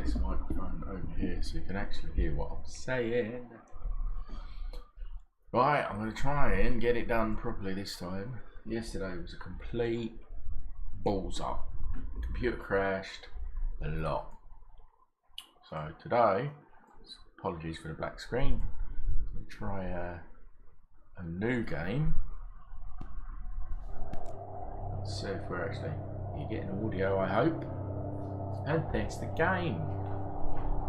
this microphone over here so you can actually hear what I'm saying. Right, I'm going to try and get it done properly this time. Yesterday was a complete balls up. Computer crashed a lot. So today, apologies for the black screen, I'm going to try a new game. Let's see if we're actually getting audio, I hope. And there's the game.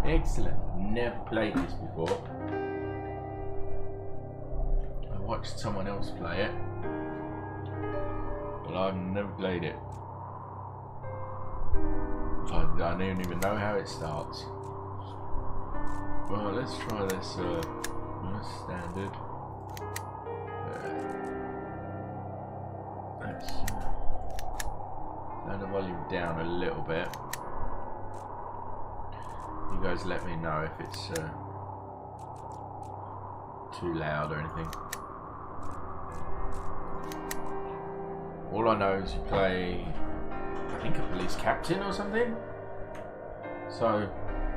Excellent. Never played this before. I watched someone else play it, but I've never played it. I don't even know how it starts. Well, let's try this standard. Let's turn the volume down a little bit. You guys let me know if it's too loud or anything. All I know is you play, I think, a police captain or something. So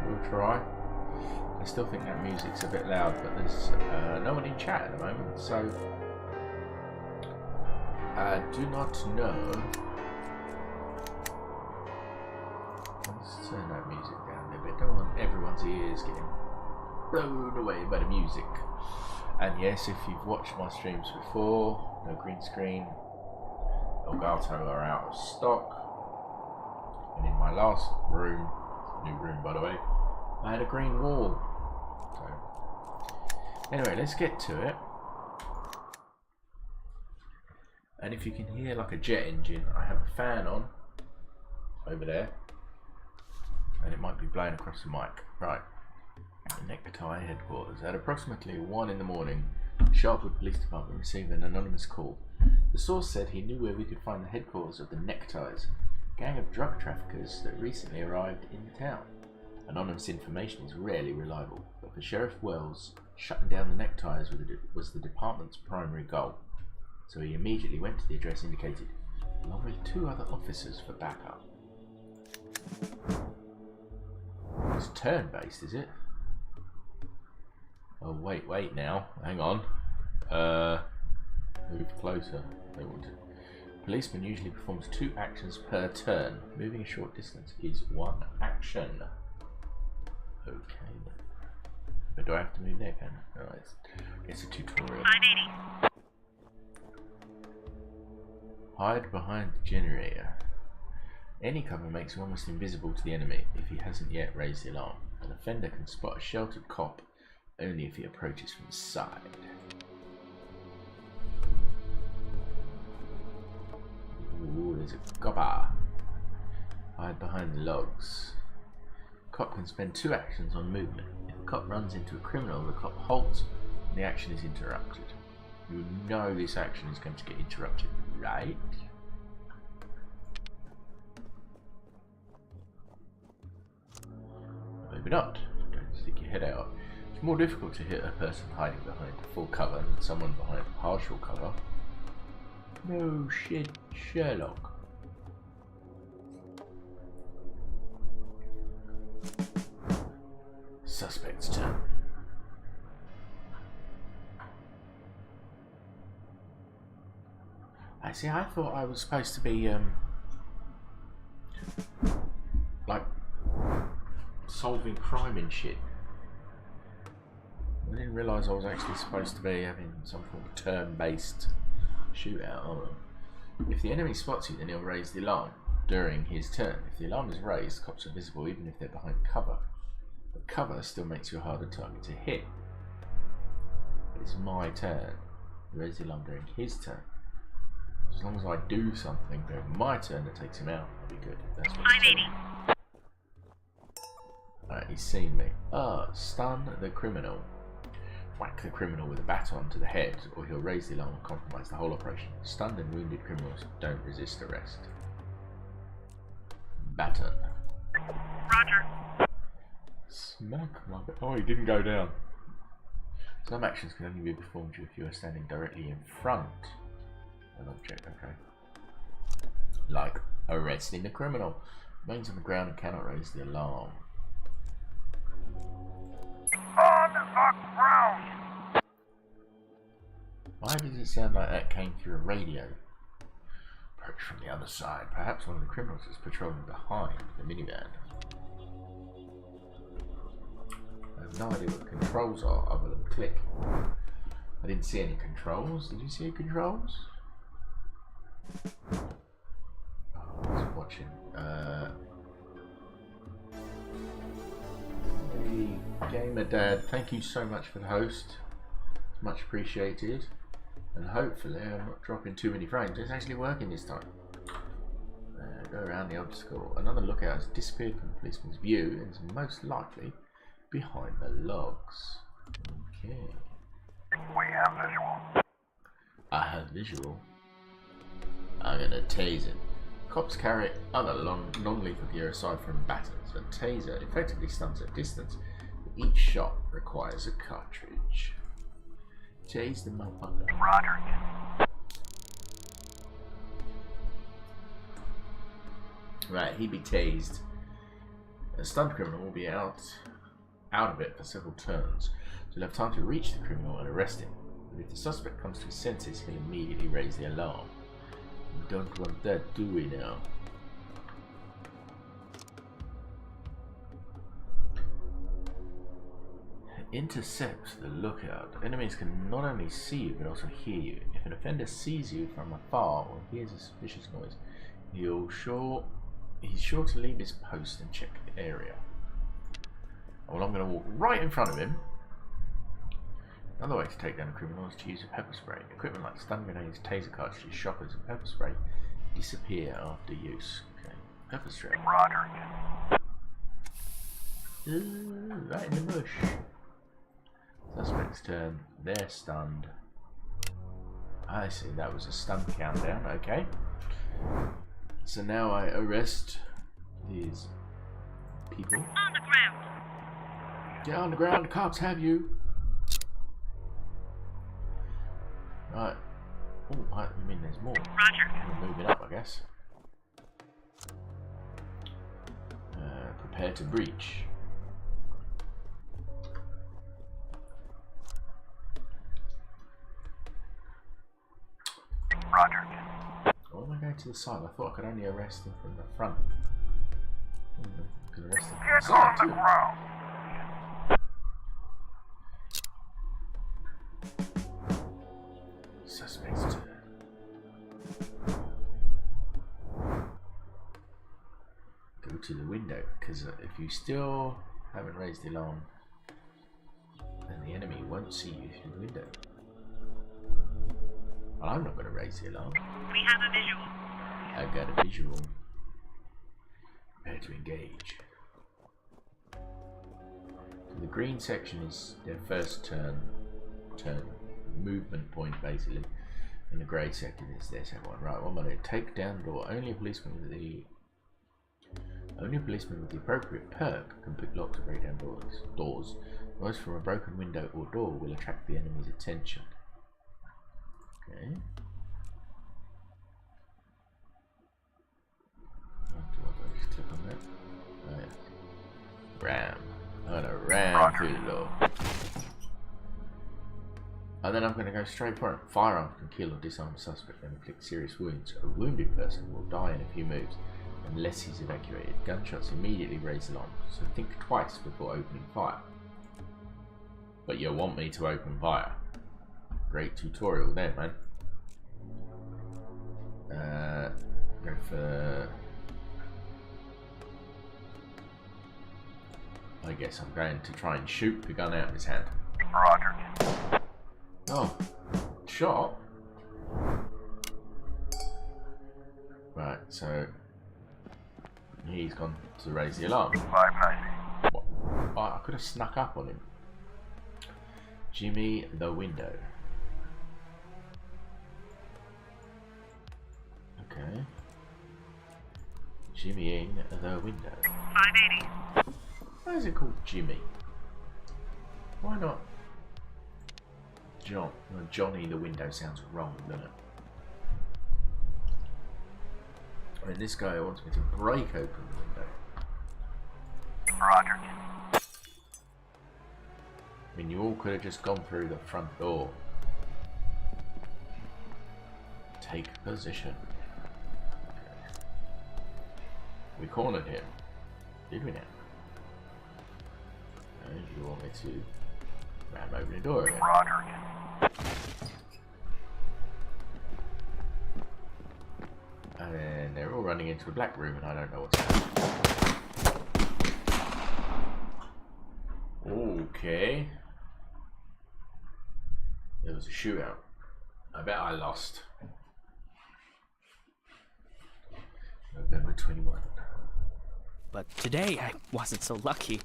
we'll try. I still think that music's a bit loud, but there's no one in chat at the moment, so I do not know. Let's turn that music down a little bit. Don't want everyone's ears getting blown away by the music. And yes, if you've watched my streams before, no green screen. Elgato are out of stock. And in my last room, new room by the way, I had a green wall. So anyway, let's get to it. And if you can hear like a jet engine, I have a fan on over there. And it might be blowing across the mic. Right. Necktie headquarters. At approximately 1 in the morning, Sharpwood Police Department received an anonymous call. The source said he knew where we could find the headquarters of the Neckties, a gang of drug traffickers that recently arrived in the town. Anonymous information is rarely reliable, but for Sheriff Wells, shutting down the Neckties was the department's primary goal. So he immediately went to the address indicated, along with 2 other officers for backup. It's turn-based, is it? Oh, wait now. Hang on. Move closer. They want to. Policeman usually performs 2 actions per turn. Moving a short distance is 1 action. Okay. But do I have to move there, can I? Alright, it's a tutorial. 580. Hide behind the generator. Any cover makes him almost invisible to the enemy if he hasn't yet raised the alarm. An offender can spot a sheltered cop only if he approaches from the side. Ooh, there's a copper. Hide behind the logs. Cop can spend 2 actions on movement. If a cop runs into a criminal, the cop halts and the action is interrupted. You know this action is going to get interrupted, right? Maybe not. Don't stick your head out. It's more difficult to hit a person hiding behind full cover than someone behind partial cover. No shit, Sherlock. Suspect's turn. I see, I thought I was supposed to be, like, solving crime and shit. I didn't realise I was actually supposed to be having some form of turn-based shootout. If the enemy spots you, then he'll raise the alarm during his turn. If the alarm is raised, cops are visible even if they're behind cover. But cover still makes you a harder target to hit. But it's my turn. Raise the alarm during his turn. As long as I do something during my turn that takes him out, that'll be good. That's what 580. Alright, he's seen me. Stun the criminal. Whack the criminal with a baton to the head, or he'll raise the alarm and compromise the whole operation. Stunned and wounded criminals don't resist arrest. Baton. Roger. Smack my bit. Oh, he didn't go down. Some actions can only be performed if you are standing directly in front of an object, okay. Like arresting the criminal. Remains on the ground and cannot raise the alarm. On the ground! Why does it sound like that came through a radio? Approach from the other side. Perhaps one of the criminals is patrolling behind the minivan. I have no idea what the controls are other than click. I didn't see any controls. Did you see any controls? Oh, I was watching. Hey, Gamer Dad, thank you so much for the host. It's much appreciated. And hopefully I'm not dropping too many frames. It's actually working this time. Go around the obstacle. Another lookout has disappeared from the policeman's view and is most likely behind the logs. Okay. We have visual. I have visual. I'm gonna tase him. Cops carry other non-lethal gear aside from batons. A taser effectively stuns at distance. Each shot requires a cartridge. Tase the motherfucker. Roger. Right, he'd be tased. A stunned criminal will be out of it for several turns, so you'll have time to reach the criminal and arrest him. But if the suspect comes to his senses, he'll immediately raise the alarm. We don't want that, do we now? Intercept the lookout. Enemies can not only see you but also hear you. If an offender sees you from afar or hears a suspicious noise, he's sure to leave his post and check the area. Well, I'm going to walk right in front of him. Another way to take down a criminal is to use a pepper spray. Equipment like stun grenades, taser cartridges, shockers, and pepper spray disappear after use. Okay, pepper spray. Roger. Ooh, right in the bush. Suspect's turn. They're stunned. I see, that was a stun countdown. Okay. So now I arrest these people. On the ground. Get on the ground, the cops have you. Right. Oh, you mean there's more? Roger. We're moving up, I guess. Prepare to breach. Roger. Why am I going to the side? I thought I could only arrest them from the front. I could arrest them from the Get side on the too. ground. Suspect's turn. Go to the window, because if you still haven't raised the alarm, then the enemy won't see you through the window. Well, I'm not going to raise the alarm. We have a visual. I got a visual. Prepare to engage. So the green section is their first turn movement point basically, and the grey section is their second one. Right, one minute. Take down the door. Only a policeman with the appropriate perk can pick locks to break down doors. Noise from a broken window or door will attract the enemy's attention. Okay. Do I just click on that? Oh, yeah. Ram. I'm gonna ram through the door. And then I'm going to go straight for it. Firearms can kill or disarm a suspect and inflict serious wounds. A wounded person will die in a few moves unless he's evacuated. Gunshots immediately raise alarm, so think twice before opening fire. But you want me to open fire? Great tutorial there, man. Go for... I guess I'm going to try and shoot the gun out of his hand. Roger. Oh, shot. Right, so he's gone to raise the alarm. 590. What? Oh, I could have snuck up on him. Jimmy the window. Okay. Jimmying the window. 580. Why is it called Jimmy? Why not John? Well, Johnny the window sounds wrong, doesn't it? I mean, this guy wants me to break open the window. Roger. I mean, you all could have just gone through the front door. Take position. Okay. We cornered him. Did we now? You want me to ram open the door again? Roger. And then they're all running into the black room and I don't know what's happening. Okay. There was a shootout. I bet I lost. November 21. But today I wasn't so lucky.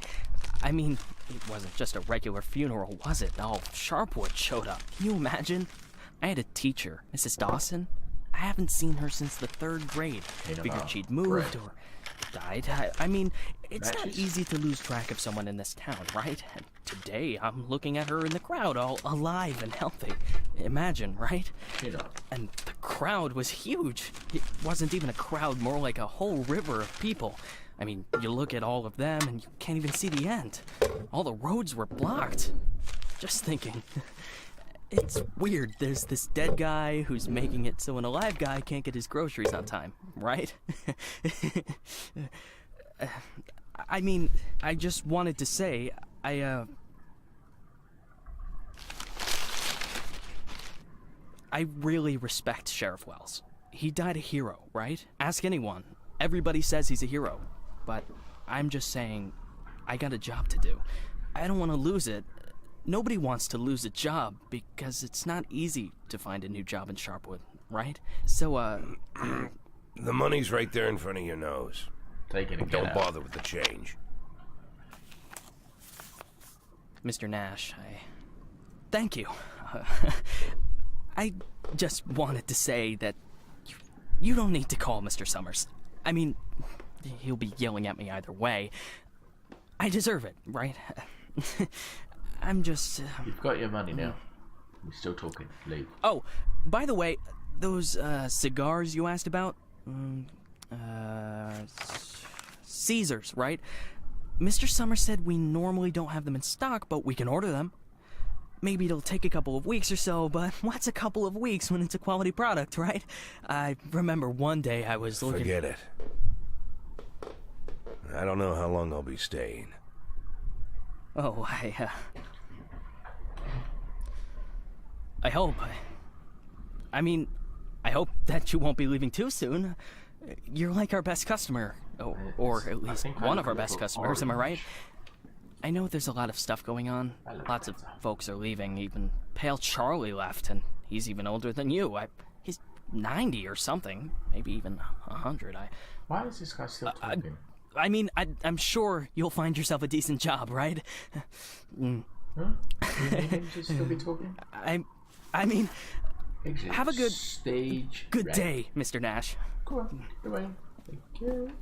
I mean, it wasn't just a regular funeral, was it? All Sharpwood showed up. Can you imagine? I had a teacher, Mrs. Dawson. I haven't seen her since the 3rd grade. Figured she'd moved or died. I mean, it's not easy to lose track of someone in this town, right? And today I'm looking at her in the crowd, all alive and healthy. Imagine, right? And the crowd was huge. It wasn't even a crowd, more like a whole river of people. I mean, you look at all of them and you can't even see the end. All the roads were blocked. Just thinking. It's weird. There's this dead guy who's making it so an alive guy can't get his groceries on time, right? I mean, I just wanted to say, I really respect Sheriff Wells. He died a hero, right? Ask anyone. Everybody says he's a hero. But I'm just saying, I got a job to do. I don't want to lose it. Nobody wants to lose a job because it's not easy to find a new job in Sharpwood, right? So, The money's right there in front of your nose. Take it and Don't bother with the change. Mr. Nash, thank you. I just wanted to say that you don't need to call Mr. Summers. I mean, he'll be yelling at me either way. I deserve it, right? I'm just... You've got your money now. We're still talking. Leave. Oh, by the way, those cigars you asked about? Caesars, right? Mr. Summers said we normally don't have them in stock, but we can order them. Maybe it'll take a couple of weeks or so, but what's a couple of weeks when it's a quality product, right? I remember one day I was looking... Forget it. I don't know how long I'll be staying. Oh, I hope. I mean, I hope that you won't be leaving too soon. You're like our best customer. Or at least one of our best customers, am I right? I know there's a lot of stuff going on. Lots of folks are leaving. Even Pale Charlie left, and he's even older than you. He's 90 or something. Maybe even 100. Why is this guy still talking? I mean, I'm sure you'll find yourself a decent job, right? Huh? You think he'll just still be talking? I mean, Exit have a good stage day, Mr. Nash. Go on, goodbye. Thank you.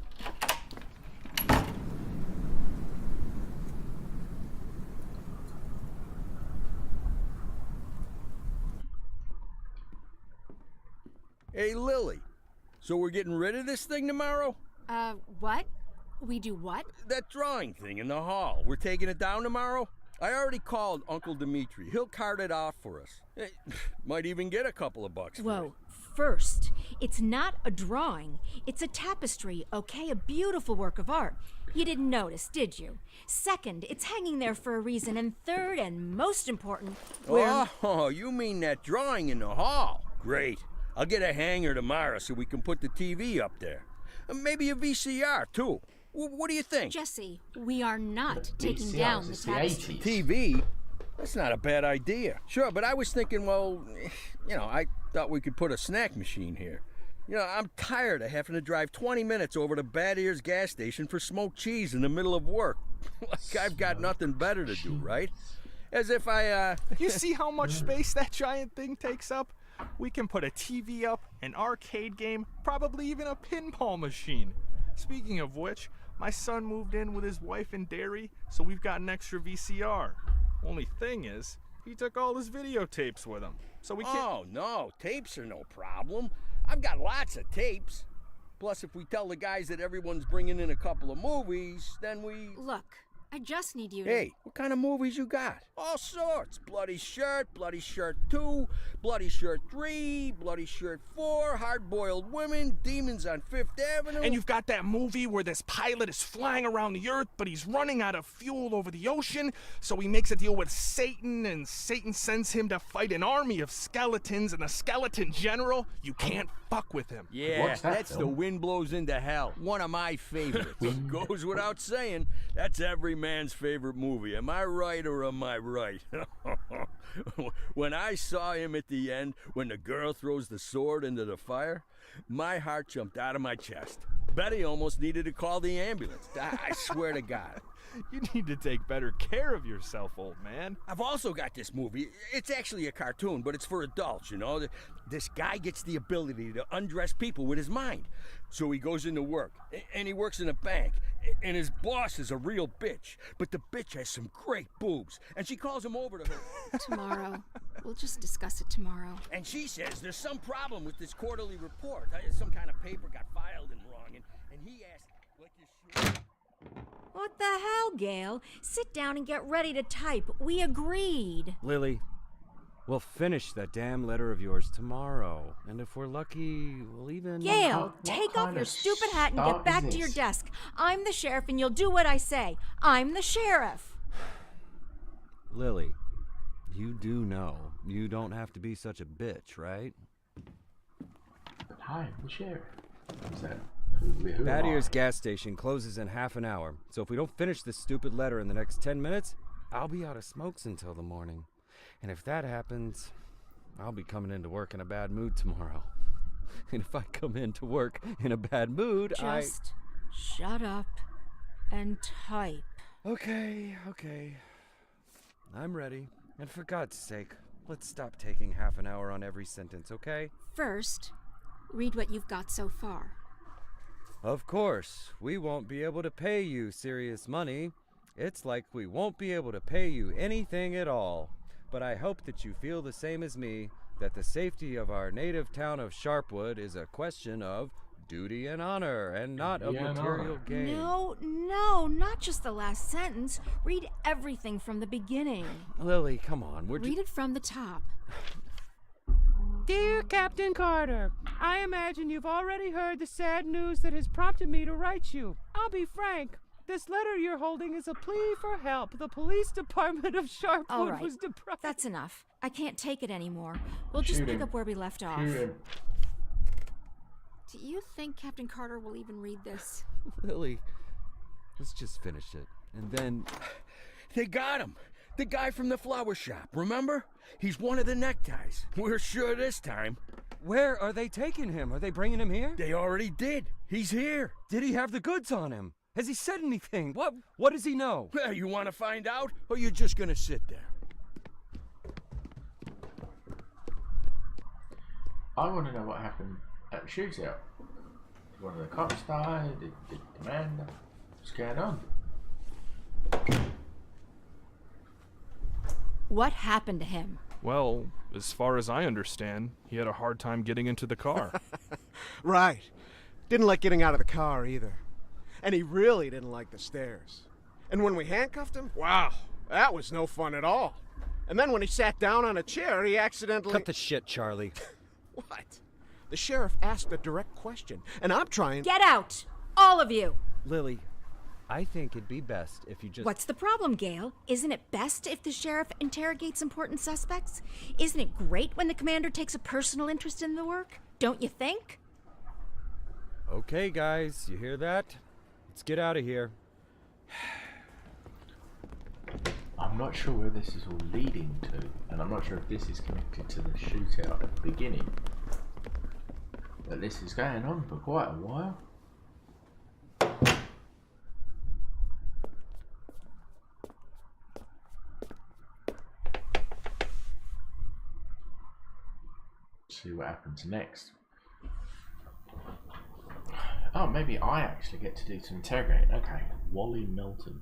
Hey, Lily. So we're getting rid of this thing tomorrow? What? We do what? That drawing thing in the hall. We're taking it down tomorrow? I already called Uncle Dimitri. He'll cart it off for us. Might even get a couple of bucks for it. Whoa. First, it's not a drawing. It's a tapestry, okay? A beautiful work of art. You didn't notice, did you? Second, it's hanging there for a reason. And third, and most important, Oh, you mean that drawing in the hall? Great. I'll get a hanger tomorrow so we can put the TV up there. Maybe a VCR, too. What do you think? Jesse, we are not taking VCRs, down the it's the tapestry. 80s. TV? That's not a bad idea. Sure, but I was thinking, well, I thought we could put a snack machine here. I'm tired of having to drive 20 minutes over to Bad Ears gas station for smoked cheese in the middle of work. Like I've got nothing better to do, right? As if You see how much space that giant thing takes up? We can put a TV up, an arcade game, probably even a pinball machine. Speaking of which, my son moved in with his wife and dairy, so we've got an extra VCR. Only thing is, he took all his videotapes with him, so we can't... Oh, no, tapes are no problem. I've got lots of tapes. Plus, if we tell the guys that everyone's bringing in a couple of movies, then we... Look, I just need you to... Hey, what kind of movies you got? All sorts. Bloody Shirt 2, Bloody Shirt 3, Bloody Shirt 4, Hard-Boiled Women, Demons on Fifth Avenue. And you've got that movie where this pilot is flying around the Earth, but he's running out of fuel over the ocean, so he makes a deal with Satan, and Satan sends him to fight an army of skeletons, and the skeleton general, you can't fuck with him. Yeah, What's that that's film? The Wind Blows into Hell. One of my favorites. Goes without saying, that's every man's favorite movie. Am I right or am I right? When I saw him at the end, when the girl throws the sword into the fire, my heart jumped out of my chest. Betty almost needed to call the ambulance. I swear to God. You need to take better care of yourself, old man. I've also got this movie. It's actually a cartoon, but it's for adults, you know. This guy gets the ability to undress people with his mind. So he goes into work, and he works in a bank, and his boss is a real bitch. But the bitch has some great boobs, and she calls him over to her. Tomorrow. We'll just discuss it tomorrow. And she says there's some problem with this quarterly report. Some kind of paper got filed in wrong, and he asked, like you sure? What the hell, Gail? Sit down and get ready to type. We agreed. Lily, we'll finish that damn letter of yours tomorrow. And if we're lucky, we'll even... Gail, What take off kind your of stupid hat and start get back is to your this? desk. I'm the sheriff and you'll do what I say. I'm the sheriff. Lily, you do know you don't have to be such a bitch, right? But hi, I'm the sheriff. Who's that? Who Bad am Ears I? gas station closes in half an hour. So if we don't finish this stupid letter in the next 10 minutes, I'll be out of smokes until the morning. And if that happens, I'll be coming into work in a bad mood tomorrow. And if I come into work in a bad mood, Just shut up and type. Okay. I'm ready. And for God's sake, let's stop taking half an hour on every sentence, okay? First, read what you've got so far. Of course, we won't be able to pay you serious money. It's like we won't be able to pay you anything at all. But I hope that you feel the same as me, that the safety of our native town of Sharpwood is a question of duty and honor, and not of Yeah, and material honor. gain. No, not just the last sentence. Read everything from the beginning. Lily, come on, we're Read it from the top. Dear Captain Carter, I imagine you've already heard the sad news that has prompted me to write you. I'll be frank. This letter you're holding is a plea for help. The police department of Sharpwood All right, was deprived. that's enough. I can't take it anymore. We'll just Shoot pick him. up where we left off. Shoot him. Do you think Captain Carter will even read this? Lily, let's just finish it. And then... They got him. The guy from the flower shop, remember? He's one of the neckties. We're sure this time. Where are they taking him? Are they bringing him here? They already did. He's here. Did he have the goods on him? Has he said anything? What does he know? Well, you want to find out, or you're just gonna sit there? I want to know what happened at the shootout. Did one of the cops die? Did the man? What's going on? What happened to him? Well, as far as I understand, he had a hard time getting into the car. Right. Didn't like getting out of the car either. And he really didn't like the stairs. And when we handcuffed him, wow, that was no fun at all. And then when he sat down on a chair, he accidentally... Cut the shit, Charlie. What? The sheriff asked a direct question, and I'm trying... Get out! All of you! Lily, I think it'd be best if you just... What's the problem, Gail? Isn't it best if the sheriff interrogates important suspects? Isn't it great when the commander takes a personal interest in the work? Don't you think? Okay, guys, you hear that? Let's get out of here. I'm not sure where this is all leading to, and I'm not sure if this is connected to the shootout at the beginning. But this is going on for quite a while. See what happens next. Oh, maybe I actually get to do some interrogating. Okay, Wally Melton.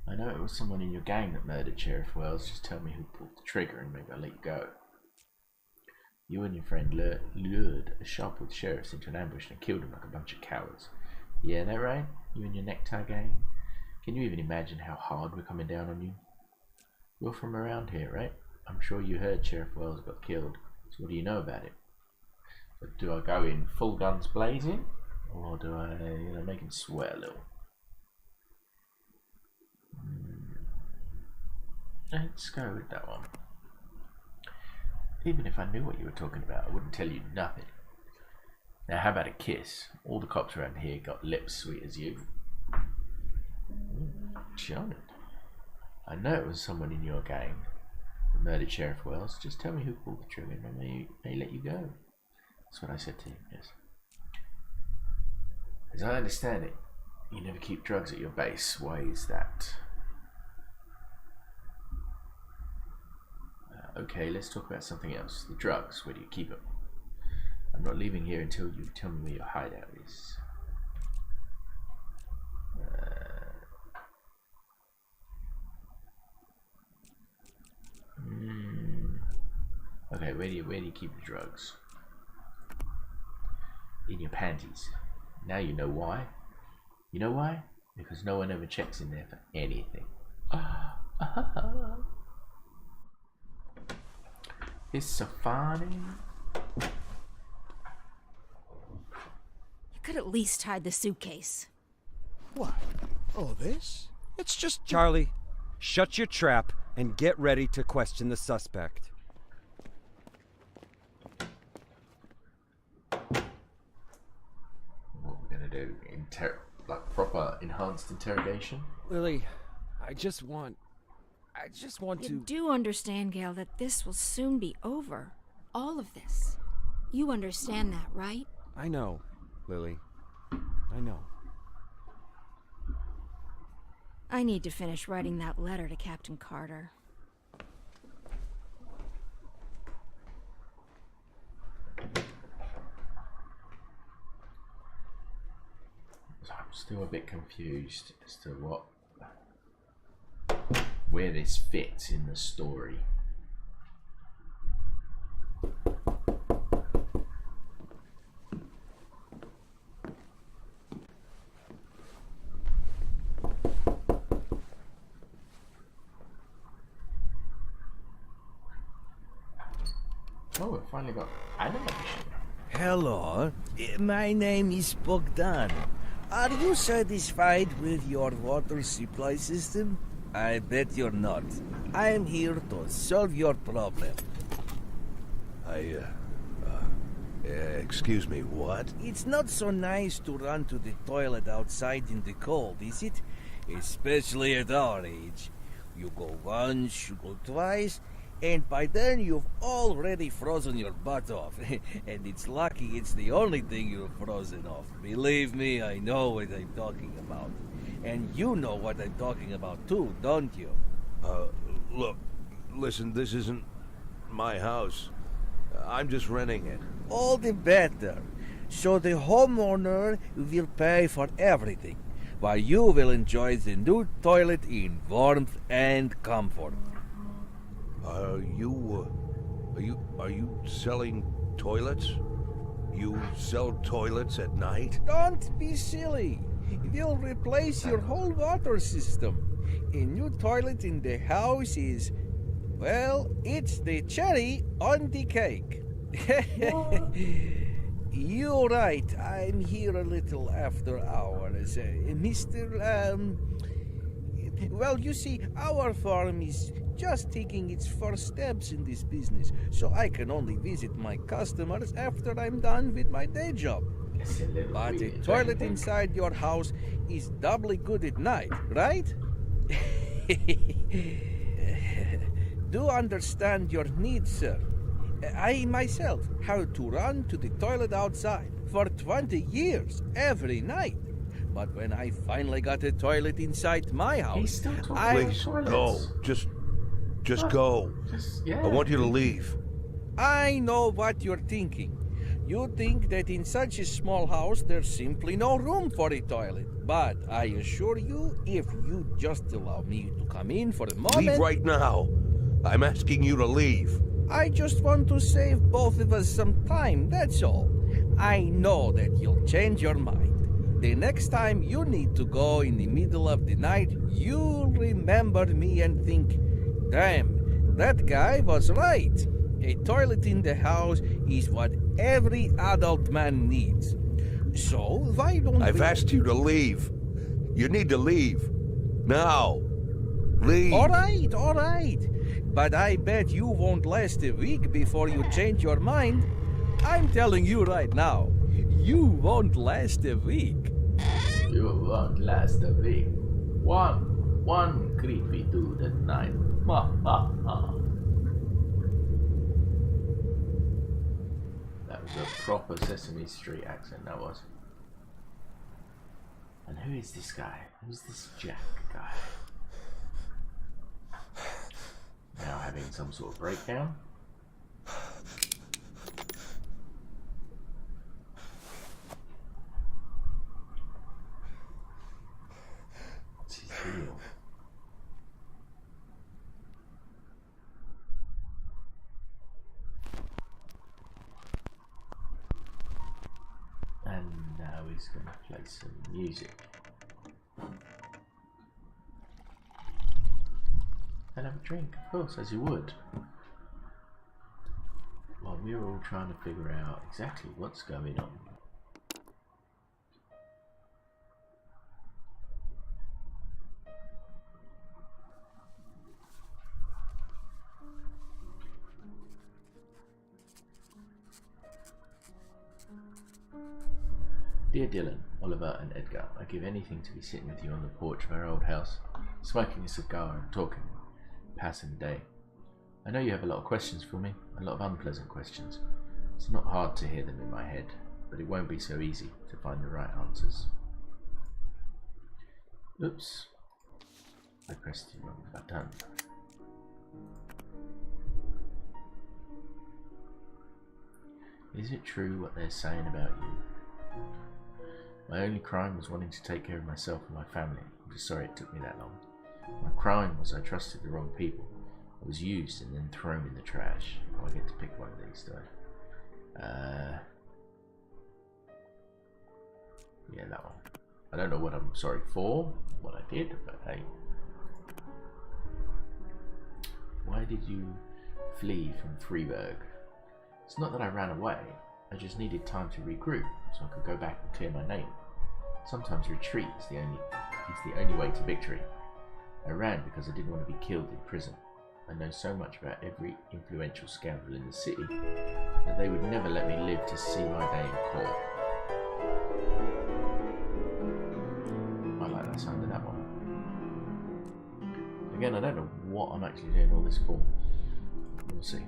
I know it was someone in your gang that murdered Sheriff Wells. Just tell me who pulled the trigger and maybe I'll let you go. You and your friend lured a Sharpwood sheriff into an ambush and killed him like a bunch of cowards. Yeah, that right? You and your necktie gang? Can you even imagine how hard we're coming down on you? You're from around here, right? I'm sure you heard Sheriff Wells got killed. So what do you know about it? But do I go in full guns blazing? Or do I, make him sweat a little? Let's go with that one. Even if I knew what you were talking about, I wouldn't tell you nothing. Now, how about a kiss? All the cops around here got lips sweet as you. Charming. I know it was someone in your gang who murdered Sheriff Wells. Just tell me who pulled the trigger and I may let you go. That's what I said to him, yes. As I understand it, you never keep drugs at your base. Why is that? Okay, let's talk about something else. The drugs, where do you keep them? I'm not leaving here until you tell me where your hideout is. Okay, where do you keep the drugs? In your panties. Now you know why. You know why? Because no one ever checks in there for anything. It's so funny. You could at least hide the suitcase. What? Oh, this? It's just... Charlie, shut your trap and get ready to question the suspect. What we're gonna do? Like proper enhanced interrogation? Lily, I just want to... You do understand, Gail, that this will soon be over. All of this. You understand that, right? I know, Lily. I know. I need to finish writing that letter to Captain Carter. I'm still a bit confused as to where this fits in the story. Oh, we finally got animation. Hello, my name is Bogdan. Are you satisfied with your water supply system? I bet you're not. I'm here to solve your problem. Excuse me, what? It's not so nice to run to the toilet outside in the cold, is it? Especially at our age. You go once, you go twice, and by then you've already frozen your butt off. And it's lucky it's the only thing you've frozen off. Believe me, I know what I'm talking about. And you know what I'm talking about too, don't you? Look, listen, this isn't my house. I'm just renting it. All the better. So the homeowner will pay for everything, while you will enjoy the new toilet in warmth and comfort. Are you selling toilets? You sell toilets at night? Don't be silly. We'll replace your whole water system. A new toilet in the house is, well, it's the cherry on the cake. You're right. I'm here a little after hours. Well, you see, our farm is just taking its first steps in this business, so I can only visit my customers after I'm done with my day job. But a toilet inside your house is doubly good at night, right? Do understand your needs, sir. I myself had to run to the toilet outside for 20 years every night. But when I finally got a toilet inside my house, Please, go. Just go. I want you to leave. I know what you're thinking. You think that in such a small house there's simply no room for a toilet. But I assure you, if you just allow me to come in for a moment... Leave right now. I'm asking you to leave. I just want to save both of us some time, that's all. I know that you'll change your mind. The next time you need to go in the middle of the night, you'll remember me and think, damn, that guy was right. A toilet in the house is what every adult man needs. So why don't I've we... asked you to leave. You need to leave. Now. Leave. All right. But I bet you won't last a week before you change your mind. I'm telling you right now, you won't last a week. You won't last a week. One creepy dude at night. Ha ha ha. That was a proper Sesame Street accent, that was. And who is this guy? Who's this Jack guy? Now having some sort of breakdown. What's his deal? And now he's going to play some music. And have a drink, of course, as you would. While we're all trying to figure out exactly what's going on. Dear Dylan, Oliver and Edgar, I give anything to be sitting with you on the porch of our old house, smoking a cigar and talking, passing the day. I know you have a lot of questions for me, a lot of unpleasant questions. It's not hard to hear them in my head, but it won't be so easy to find the right answers. Oops, I pressed the wrong button. Is it true what they're saying about you? My only crime was wanting to take care of myself and my family. I'm just sorry it took me that long. My crime was I trusted the wrong people. I was used and then thrown in the trash. Oh, I get to pick one of these, do I? Yeah, that one. I don't know what I'm sorry for, what I did, but hey. Why did you flee from Freiburg? It's not that I ran away. I just needed time to regroup so I could go back and clear my name. Sometimes retreat is the only way to victory. I ran because I didn't want to be killed in prison. I know so much about every influential scoundrel in the city that they would never let me live to see my day in court. I like that sound of that one. Again, I don't know what I'm actually doing all this for. We'll see.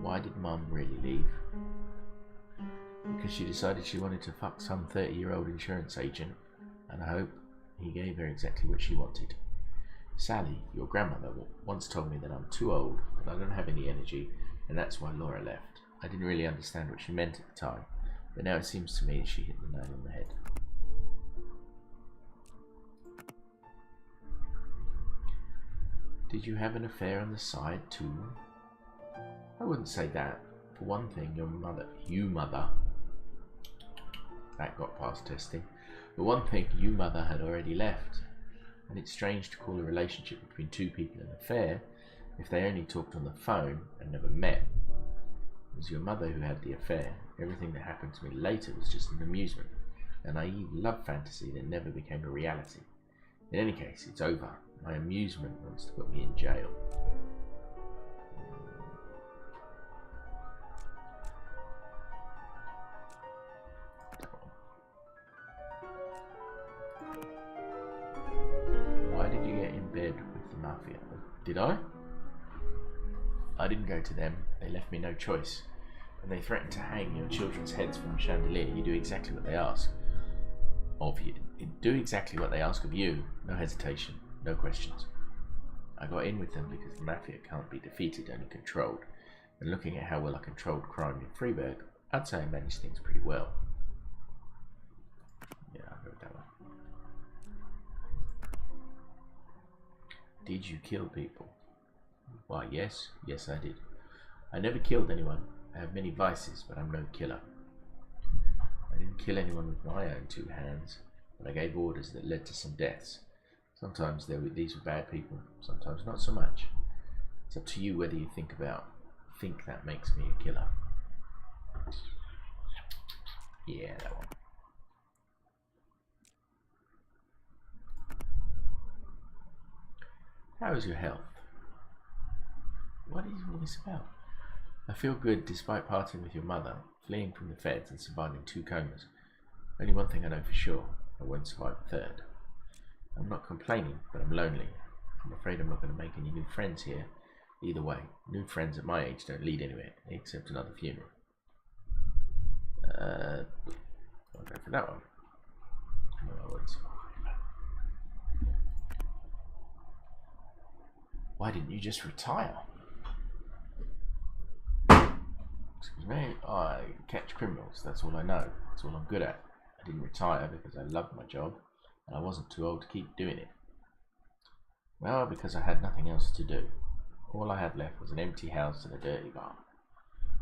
Why did Mum really leave? Because she decided she wanted to fuck some 30-year-old insurance agent, and I hope he gave her exactly what she wanted. Sally, your grandmother, once told me that I'm too old, that I don't have any energy, and that's why Laura left. I didn't really understand what she meant at the time, but now it seems to me she hit the nail on the head. Did you have an affair on the side too? I wouldn't say that. For one thing, your mother, that got past testing. For one thing, mother had already left. And it's strange to call a relationship between two people an affair if they only talked on the phone and never met. It was your mother who had the affair. Everything that happened to me later was just an amusement, a naive love fantasy that never became a reality. In any case, it's over. My amusement wants to put me in jail. Why did you get in bed with the mafia? Did I? I didn't go to them. They left me no choice. When they threatened to hang your children's heads from a chandelier, you do exactly what they ask of you. Do exactly what they ask of you. No hesitation, no questions. I got in with them because the mafia can't be defeated, only controlled. And looking at how well I controlled crime in Freiburg, I'd say I managed things pretty well. Yeah, I'll go with that one. Did you kill people? Why, yes. Yes, I did. I never killed anyone. I have many vices, but I'm no killer. I didn't kill anyone with my own two hands, but I gave orders that led to some deaths. Sometimes these were bad people, sometimes not so much. It's up to you whether you think that makes me a killer. Yeah, that one. How is your health? What is all this about? I feel good despite parting with your mother, fleeing from the feds and surviving 2 comas. Only one thing I know for sure, I won't survive a third. I'm not complaining, but I'm lonely. I'm afraid I'm not going to make any new friends here. Either way, new friends at my age don't lead anywhere, except another funeral. I'll go for that one. No, I won't survive. Why didn't you just retire? Excuse me, I catch criminals, that's all I know. That's all I'm good at. I didn't retire because I loved my job, and I wasn't too old to keep doing it. Well, because I had nothing else to do. All I had left was an empty house and a dirty bar.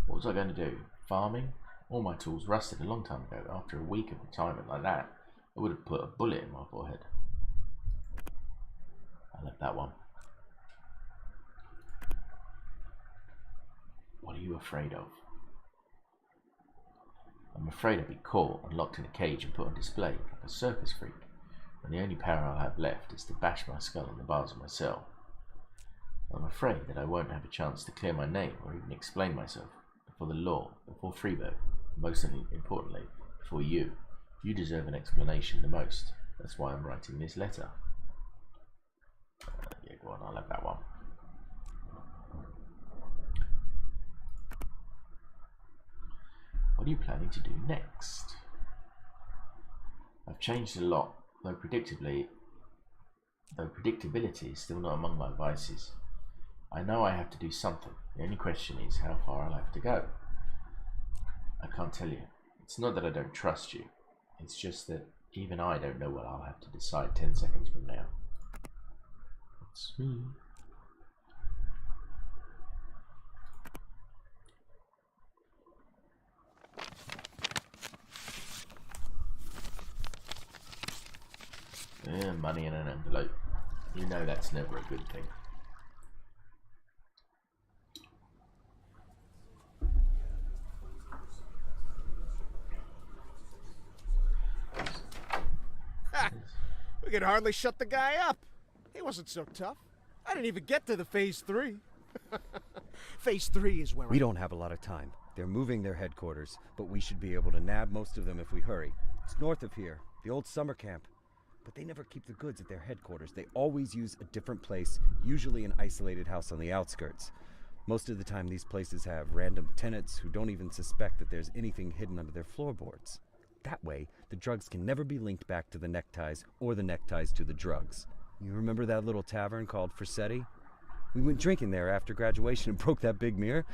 What was I going to do? Farming? All my tools rusted a long time ago. After a week of retirement like that, I would have put a bullet in my forehead. I left that one. What are you afraid of? I'm afraid I'll be caught and locked in a cage and put on display like a circus freak, and the only power I'll have left is to bash my skull on the bars of my cell. I'm afraid that I won't have a chance to clear my name or even explain myself before the law, before Freeburg, most importantly, before you. You deserve an explanation the most. That's why I'm writing this letter. Yeah, go on, I'll have that one. What are you planning to do next? I've changed a lot, though predictability is still not among my vices. I know I have to do something. The only question is how far I'll have to go. I can't tell you. It's not that I don't trust you. It's just that even I don't know what I'll have to decide 10 seconds from now. It's me. Yeah, money in an envelope. You know that's never a good thing. We could hardly shut the guy up. He wasn't so tough. I didn't even get to the Phase 3. Phase 3 is where We don't have a lot of time. They're moving their headquarters, but we should be able to nab most of them if we hurry. It's north of here, the old summer camp. But they never keep the goods at their headquarters. They always use a different place, usually an isolated house on the outskirts. Most of the time, these places have random tenants who don't even suspect that there's anything hidden under their floorboards. That way, the drugs can never be linked back to the neckties or the neckties to the drugs. You remember that little tavern called Frissetti? We went drinking there after graduation and broke that big mirror.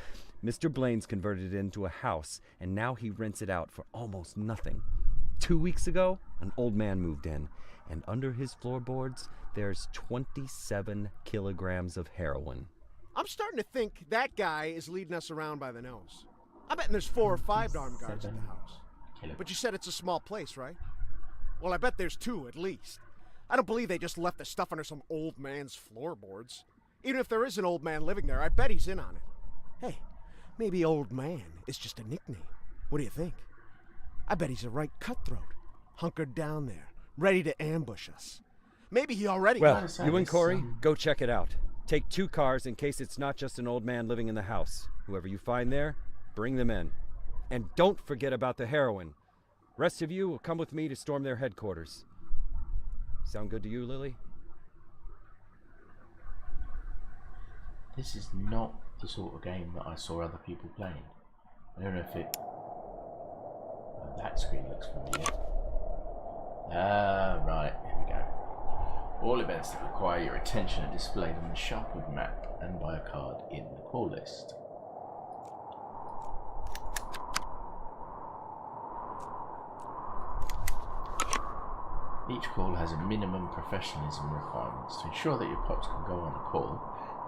Mr. Blaine's converted it into a house, and now he rents it out for almost nothing. 2 weeks ago, an old man moved in, and under his floorboards, there's 27 kilograms of heroin. I'm starting to think that guy is leading us around by the nose. I bet there's 4 or 5 armed guards in the house. But you said it's a small place, right? Well, I bet there's 2 at least. I don't believe they just left the stuff under some old man's floorboards. Even if there is an old man living there, I bet he's in on it. Hey, maybe old man is just a nickname. What do you think? I bet he's a right cutthroat, hunkered down there, ready to ambush us. Maybe he already... Well, you and Corey, go check it out. Take 2 cars in case it's not just an old man living in the house. Whoever you find there, bring them in. And don't forget about the heroin. Rest of you will come with me to storm their headquarters. Sound good to you, Lily? This is not the sort of game that I saw other people playing. I don't know if it... that screen looks familiar. Right, here we go. All events that require your attention are displayed on the Sharpwood map and by a card in the call list. Each call has a minimum professionalism requirements. To ensure that your cops can go on a call,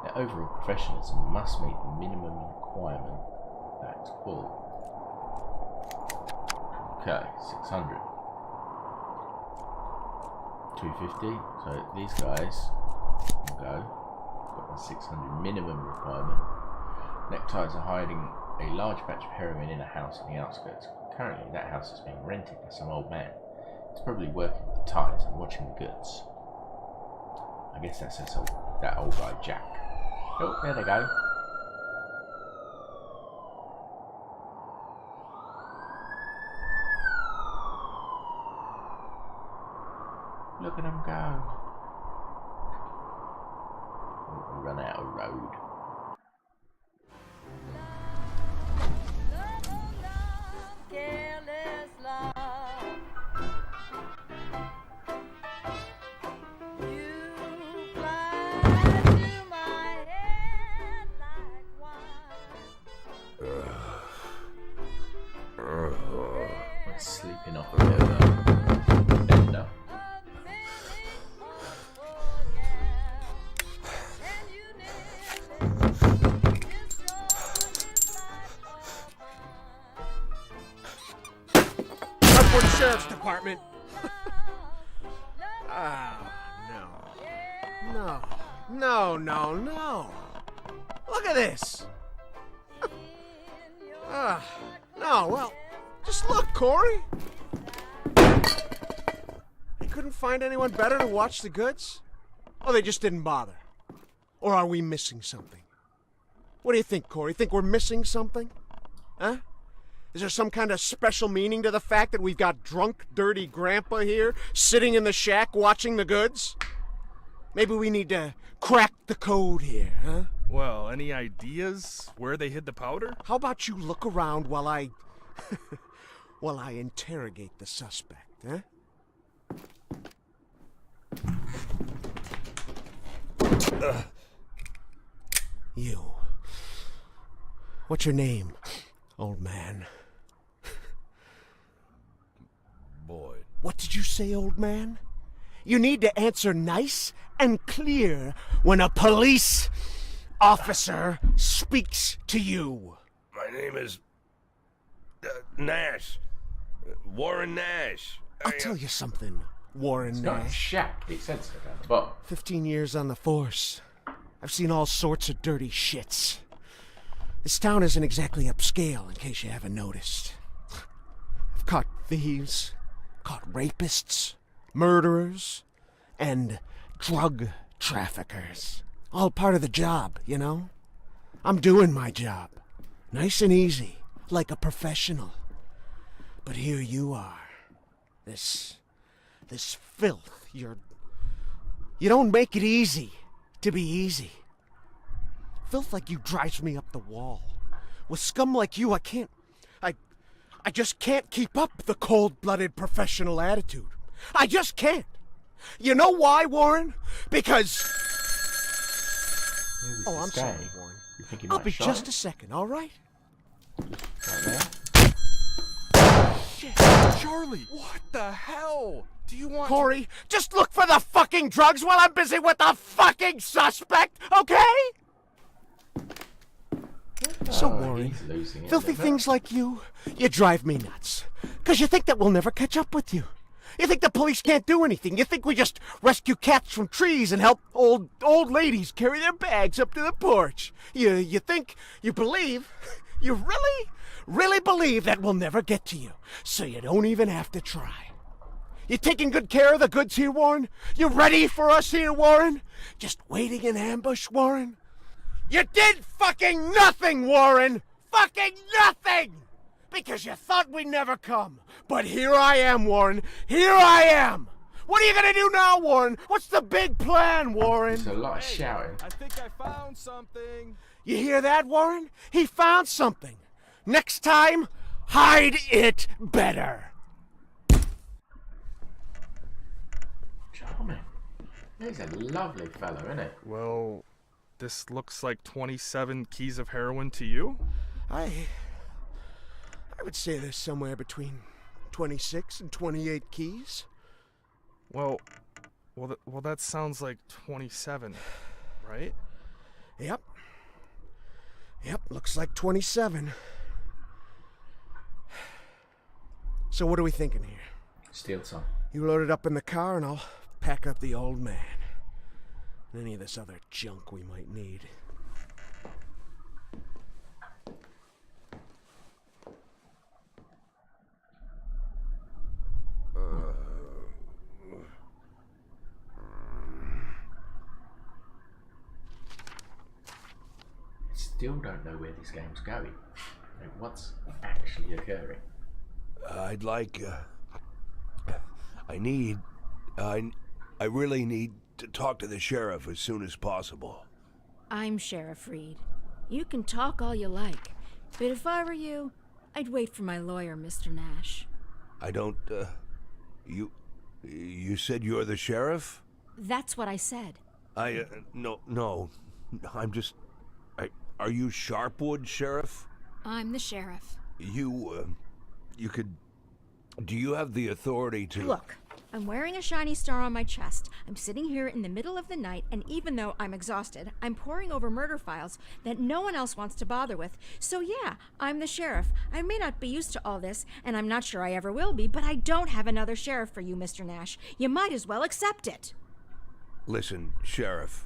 their overall professionalism must meet the minimum requirement of that call. Okay, 600. 250. So these guys will go. Got the 600 minimum requirement. Neckties are hiding a large batch of heroin in a house on the outskirts. Currently, that house is being rented by some old man. He's probably working with the ties and watching the goods. I guess that's that old guy, Jack. Oh, there they go. Look at them go. Oh, we run out of road. Sleeping off a bit of a bender. Sharpwood Sheriff's Department. No. Look at this. No, well, just look, Corey. They couldn't find anyone better to watch the goods? Or they just didn't bother? Or are we missing something? What do you think, Corey? Think we're missing something? Huh? Is there some kind of special meaning to the fact that we've got drunk, dirty grandpa here sitting in the shack watching the goods? Maybe we need to crack the code here, huh? Well, any ideas where they hid the powder? How about you look around while I interrogate the suspect, huh? You. What's your name, old man? Boyd. What did you say, old man? You need to answer nice and clear when a police officer speaks to you. My name is Nash. Warren Nash. I'll tell you something, Warren It's got a Nash. shack. It says so down the bottom. 15 years on the force. I've seen all sorts of dirty shits. This town isn't exactly upscale, in case you haven't noticed. I've caught thieves, caught rapists, murderers, and drug traffickers. All part of the job, you know? I'm doing my job. Nice and easy, like a professional. But here you are. This filth, you don't make it easy to be easy. Filth like you drives me up the wall. With scum like you, I just can't keep up the cold-blooded professional attitude. I just can't. You know why, Warren? Because... Maybe I'm this guy. sorry, Warren. You think he I'll might be shot just him? a second, all right? Right there. Charlie, what the hell? Do you want Corey, just look for the fucking drugs while I'm busy with the fucking suspect, okay? So, Oh, Warren, he's losing it, filthy isn't it? things like you drive me nuts. Because you think that we'll never catch up with you. You think the police can't do anything. You think we just rescue cats from trees and help old ladies carry their bags up to the porch. You think, you believe, you really believe that we'll never get to you. So you don't even have to try. You taking good care of the goods here, Warren? You ready for us here, Warren? Just waiting in ambush, Warren? You did fucking nothing, Warren! Fucking nothing! Because you thought we'd never come. But here I am, Warren. Here I am! What are you gonna do now, Warren? What's the big plan, Warren? There's a lot of shouting. I think I found something. You hear that, Warren? He found something. Next time, hide it better. Charming. He's a lovely fellow, isn't it? Well, this looks like 27 keys of heroin to you? I would say there's somewhere between 26 and 28 keys. Well, that sounds like 27, right? Yep, looks like 27. So what are we thinking here? Steal some. You load it up in the car and I'll pack up the old man. And any of this other junk we might need. Still don't know where this game's going. Like, what's actually occurring? I'd like, I really need to talk to the sheriff as soon as possible. I'm Sheriff Reed. You can talk all you like, but if I were you, I'd wait for my lawyer, Mr. Nash. I don't, you said you're the sheriff? That's what I said. No, I'm just, are you Sharpwood, Sheriff? I'm the sheriff. You could, do you have the authority to... Look, I'm wearing a shiny star on my chest. I'm sitting here in the middle of the night, and even though I'm exhausted, I'm poring over murder files that no one else wants to bother with. So yeah, I'm the sheriff. I may not be used to all this, and I'm not sure I ever will be, but I don't have another sheriff for you, Mr. Nash. You might as well accept it. Listen, Sheriff.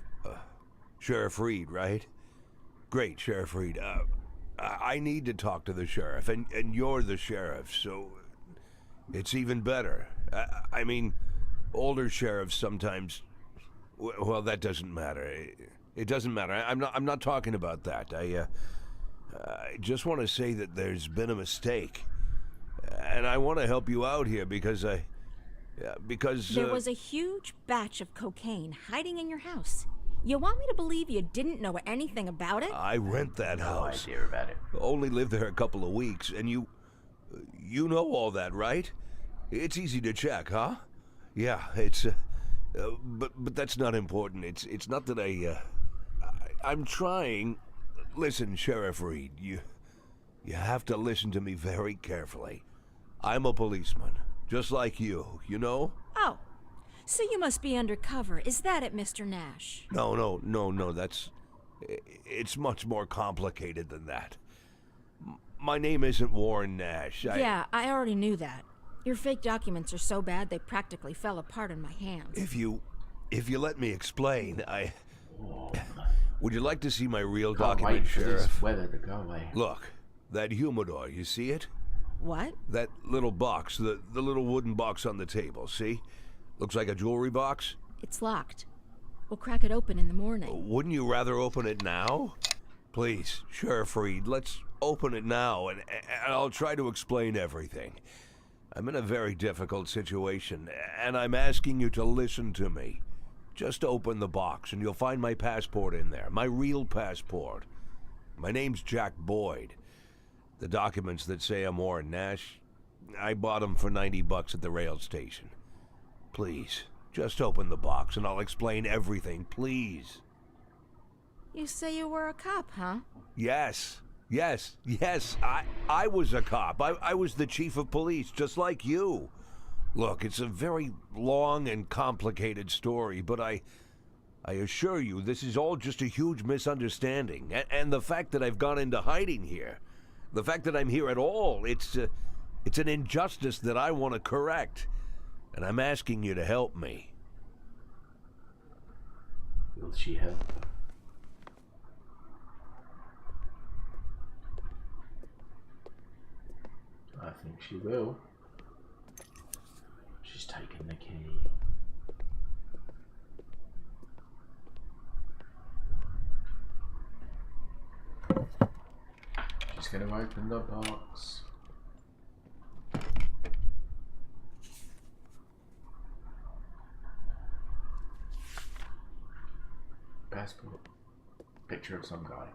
Sheriff Reed, right? Great, Sheriff Reed. I need to talk to the sheriff, and you're the sheriff, so it's even better. I mean, older sheriffs sometimes... Well, that doesn't matter. It doesn't matter. I'm not talking about that. I just want to say that there's been a mistake, and I want to help you out here because there was a huge batch of cocaine hiding in your house. You want me to believe you didn't know anything about it? I rent that house. No idea about it. Only lived there a couple of weeks, and you know all that, right? It's easy to check, huh? Yeah, it's but that's not important. It's not that I'm trying. Listen, Sheriff Reed, you have to listen to me very carefully. I'm a policeman, just like you know? Oh. So you must be undercover. Is that it, Mr. Nash? No, it's much more complicated than that. My name isn't Warren Nash. Yeah, I already knew that. Your fake documents are so bad they practically fell apart in my hands. If you let me explain, would you like to see my real document, Sheriff? This weather to go away. Look, that humidor, you see it? What? That little box, the little wooden box on the table, see? Looks like a jewelry box? It's locked. We'll crack it open in the morning. Wouldn't you rather open it now? Please, Sheriff Reed, let's open it now, and I'll try to explain everything. I'm in a very difficult situation, and I'm asking you to listen to me. Just open the box, and you'll find my passport in there, my real passport. My name's Jack Boyd. The documents that say I'm Warren Nash, I bought them for $90 at the rail station. Please, just open the box and I'll explain everything, please. You say you were a cop, huh? Yes. I was a cop. I was the chief of police, just like you. Look, it's a very long and complicated story, but I assure you this is all just a huge misunderstanding. And the fact that I've gone into hiding here, the fact that I'm here at all, it's an injustice that I want to correct. And I'm asking you to help me. Will she help? I think she will. She's taken the key. She's going to open the box. Passport. Picture of some guy.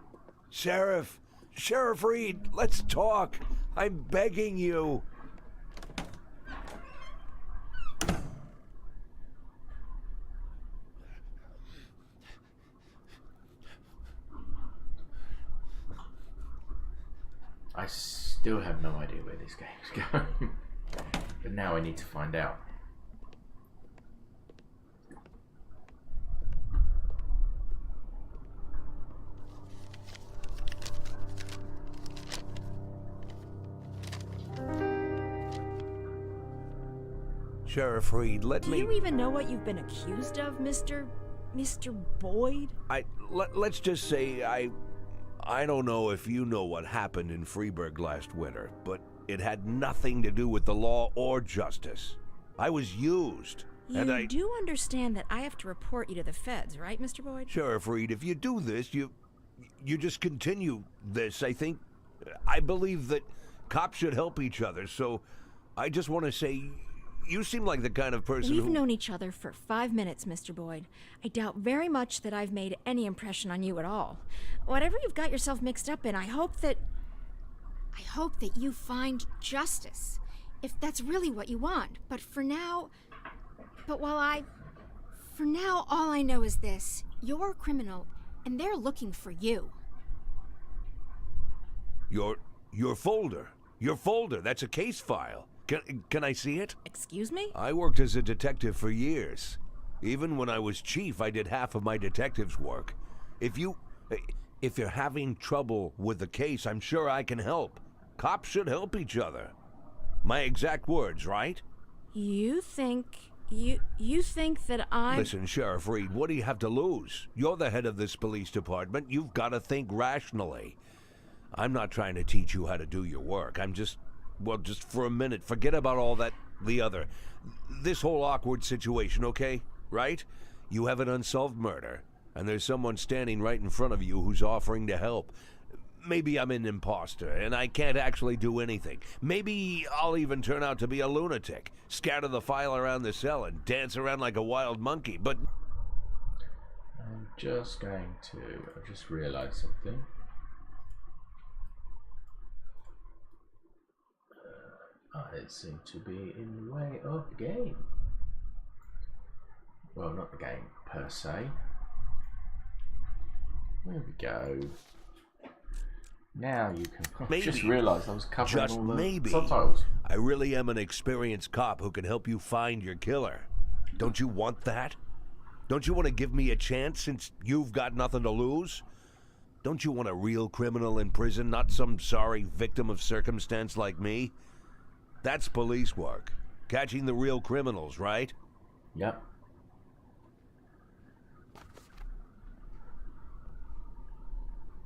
Sheriff Reed, let's talk. I'm begging you. I still have no idea where this game's going. But now I need to find out. Sheriff Reed, let Do me... you even know what you've been accused of, Mr. Boyd? Let's just say I don't know if you know what happened in Freeburg last winter, but it had nothing to do with the law or justice. I was used. You do understand that I have to report you to the feds, right, Mr. Boyd? Sheriff Reed, if you do this, you just continue this. I believe that cops should help each other, so I just want to say, you seem like the kind of person We've known each other for 5 minutes, Mr. Boyd. I doubt very much that I've made any impression on you at all. Whatever you've got yourself mixed up in, I hope that you find justice, if that's really what you want. But for now, all I know is this. You're a criminal, and they're looking for you. Your folder. Your folder. That's a case file. Can I see it? Excuse me? I worked as a detective for years. Even when I was chief, I did half of my detective's work. If you're having trouble with the case, I'm sure I can help. Cops should help each other. My exact words, right? You think that I'm... Listen, Sheriff Reed, what do you have to lose? You're the head of this police department. You've got to think rationally. I'm not trying to teach you how to do your work. I'm just for a minute, forget about all that, this whole awkward situation, okay? Right? You have an unsolved murder, and there's someone standing right in front of you who's offering to help. Maybe I'm an imposter, and I can't actually do anything. Maybe I'll even turn out to be a lunatic, scatter the file around the cell and dance around like a wild monkey, but... I just realised something. I seem to be in the way of the game. Well, not the game per se. There we go. Now you can... I just realised I was covering all the subtitles. I really am an experienced cop who can help you find your killer. Don't you want that? Don't you want to give me a chance since you've got nothing to lose? Don't you want a real criminal in prison, not some sorry victim of circumstance like me? That's police work. Catching the real criminals, right? Yep.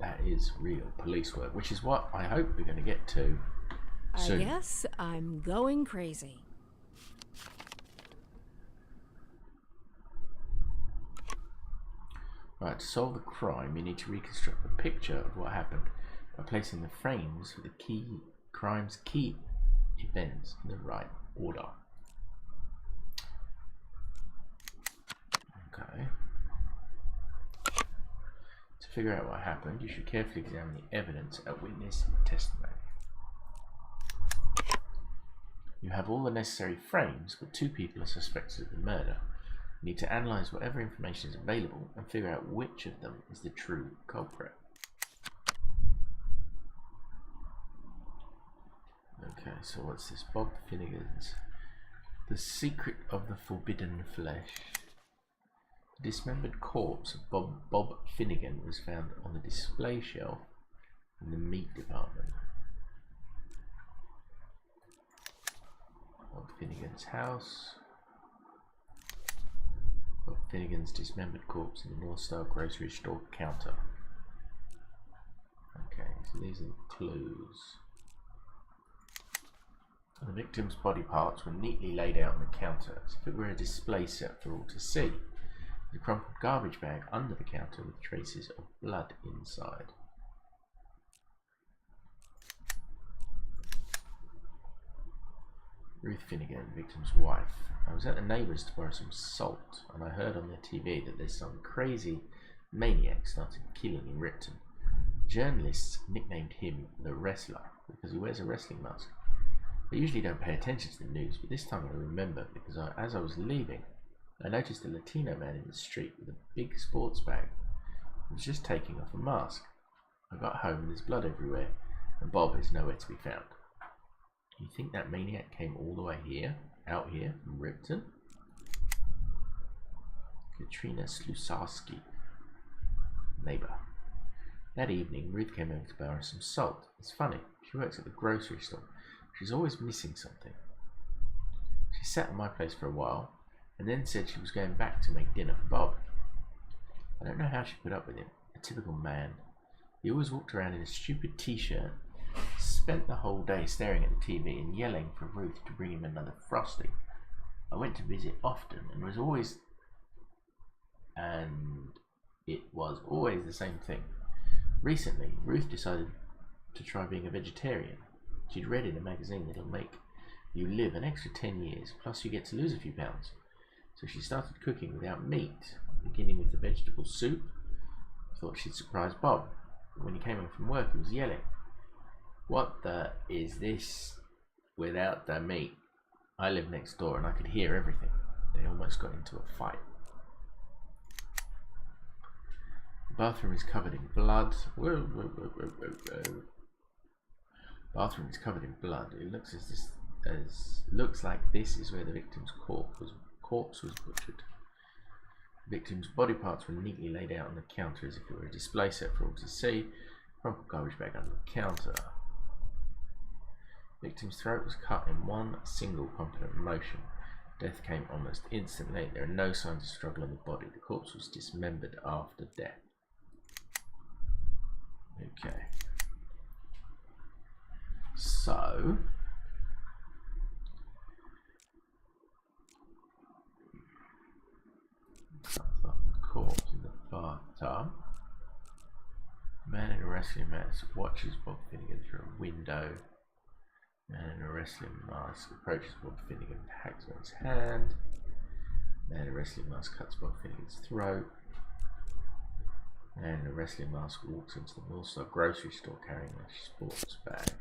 That is real police work, which is what I hope we're going to get to soon. I guess I'm going crazy. Right, to solve the crime, you need to reconstruct the picture of what happened by placing the frames for the crime's key events in the right order. Okay. To figure out what happened, you should carefully examine the evidence at witness testimony. You have all the necessary frames, but 2 people are suspected of the murder. You need to analyse whatever information is available and figure out which of them is the true culprit. Okay, so what's this? Bob Finnegan's The Secret of the Forbidden Flesh. The dismembered corpse of Bob Finnegan was found on the display shelf in the meat department. Bob Finnegan's house. Bob Finnegan's dismembered corpse in the North Star grocery store counter. Okay, so these are the clues. The victim's body parts were neatly laid out on the counter as if it were a display set for all to see. The crumpled garbage bag under the counter with traces of blood inside. Ruth Finnegan, victim's wife. I was at the neighbour's to borrow some salt, and I heard on their TV that there's some crazy maniac started killing in Ripton. Journalists nicknamed him the Wrestler because he wears a wrestling mask. I usually don't pay attention to the news, but this time I remember because as I was leaving, I noticed a Latino man in the street with a big sports bag. He was just taking off a mask. I got home and there's blood everywhere, and Bob is nowhere to be found. You think that maniac came all the way here, out here, from Ripton? Katrina Slusarski, neighbour. That evening, Ruth came over to borrow some salt. It's funny, she works at the grocery store. She's always missing something. She sat at my place for a while, and then said she was going back to make dinner for Bob. I don't know how she put up with him. A typical man. He always walked around in a stupid t-shirt, spent the whole day staring at the TV and yelling for Ruth to bring him another Frosty. I went to visit often, and it was always the same thing. Recently, Ruth decided to try being a vegetarian. She'd read in a magazine that it'll make you live an extra 10 years, plus you get to lose a few pounds. So she started cooking without meat, beginning with the vegetable soup. Thought she'd surprise Bob. But when he came home from work, he was yelling, "What the is this without the meat?" I live next door and I could hear everything. They almost got into a fight. The bathroom is covered in blood. Bathroom is covered in blood. It looks looks like this is where the victim's corpse was butchered. The victim's body parts were neatly laid out on the counter as if it were a display set for all to see. Crumpled garbage bag under the counter. The victim's throat was cut in one single competent motion. Death came almost instantly. There are no signs of struggle on the body. The corpse was dismembered after death. Okay. So corpse in the bathtub. Man in a wrestling mask watches Bob Finnegan through a window. Man in a wrestling mask approaches Bob Finnegan with a hacksaw in his hand. Man in a wrestling mask cuts Bob Finnegan's throat. Man in a wrestling mask walks into the Millstar grocery store carrying a sports bag.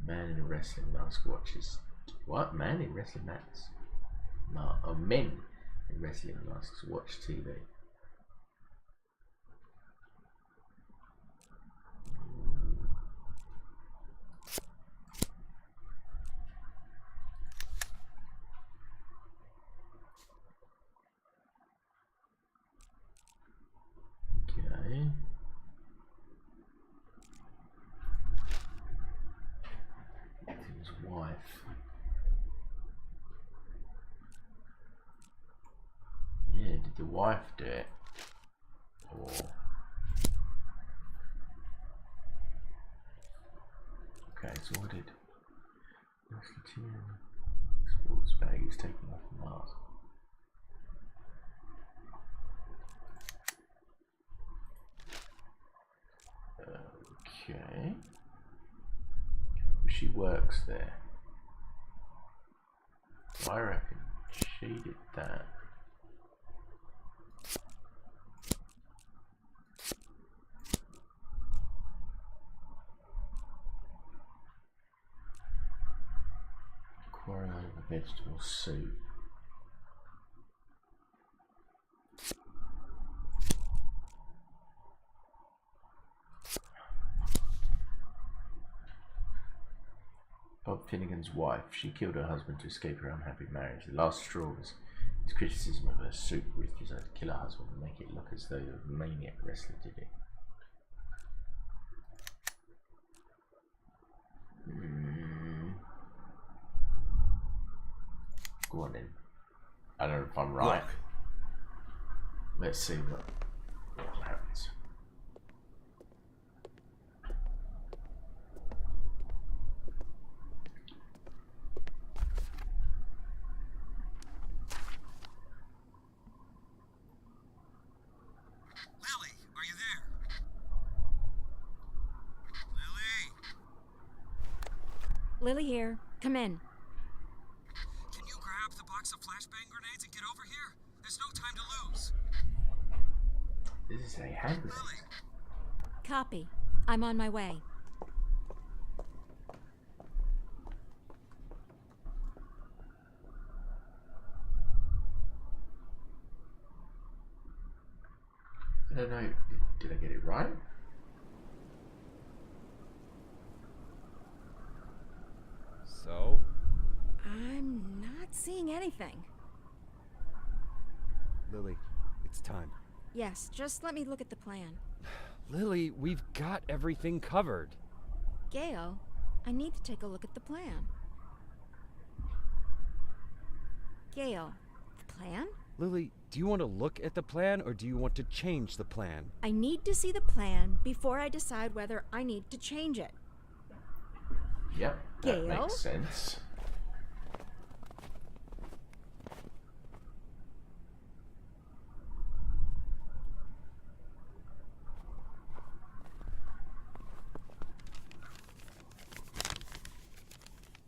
Man in a wrestling mask watches. What? Man in wrestling masks? Men in wrestling masks watch TV. Okay. Victim's wife. Yeah, did the wife do it? Or okay, so what did sports bag is taking off the mask. Okay. She works there. I reckon she did that. Quarrel over vegetable soup. Bob Finnegan's wife. She killed her husband to escape her unhappy marriage. The last straw was his criticism of her soup. Ruth decided to kill her husband and make it look as though the maniac wrestler did it. Go on then. I don't know if I'm right. Look. Let's see what happens. Lily, are you there? Lily? Lily here. Come in. Can you grab the box of flashbang grenades and get over here? There's no time to lose. This is a hand grenade. Lily, Copy. I'm on my way. I don't know. Did I get it right? So? I'm not seeing anything. Lily, it's time. Yes, just let me look at the plan. Lily, we've got everything covered. Gail, I need to take a look at the plan. Gail, the plan? Lily, do you want to look at the plan or do you want to change the plan? I need to see the plan before I decide whether I need to change it. Yep, that Gail? makes sense.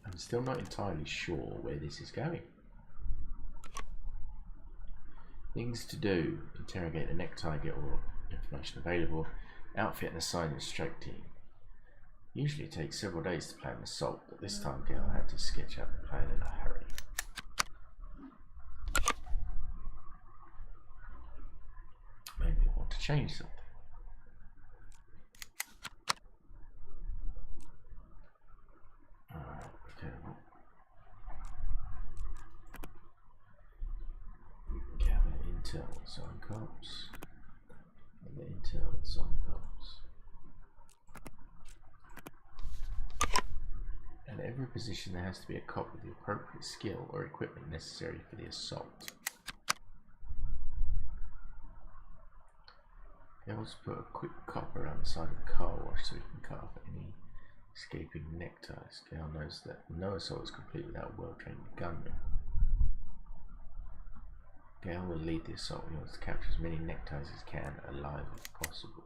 I'm still not entirely sure where this is going. Things to do: interrogate the necktie, get all information available, outfit and assign the strike team. Usually it takes several days to plan an assault, but this time Gail had to sketch out the plan in a hurry. Maybe I want to change something. Alright, okay. Gather intel on cops. Gather intel on cops. At every position there has to be a cop with the appropriate skill or equipment necessary for the assault. Gail's put a quick cop around the side of the car wash so he can cut off any escaping neckties. Gail knows that no assault is complete without a well-trained gunman. Gail will lead the assault. He wants to capture as many neckties as he can alive as possible.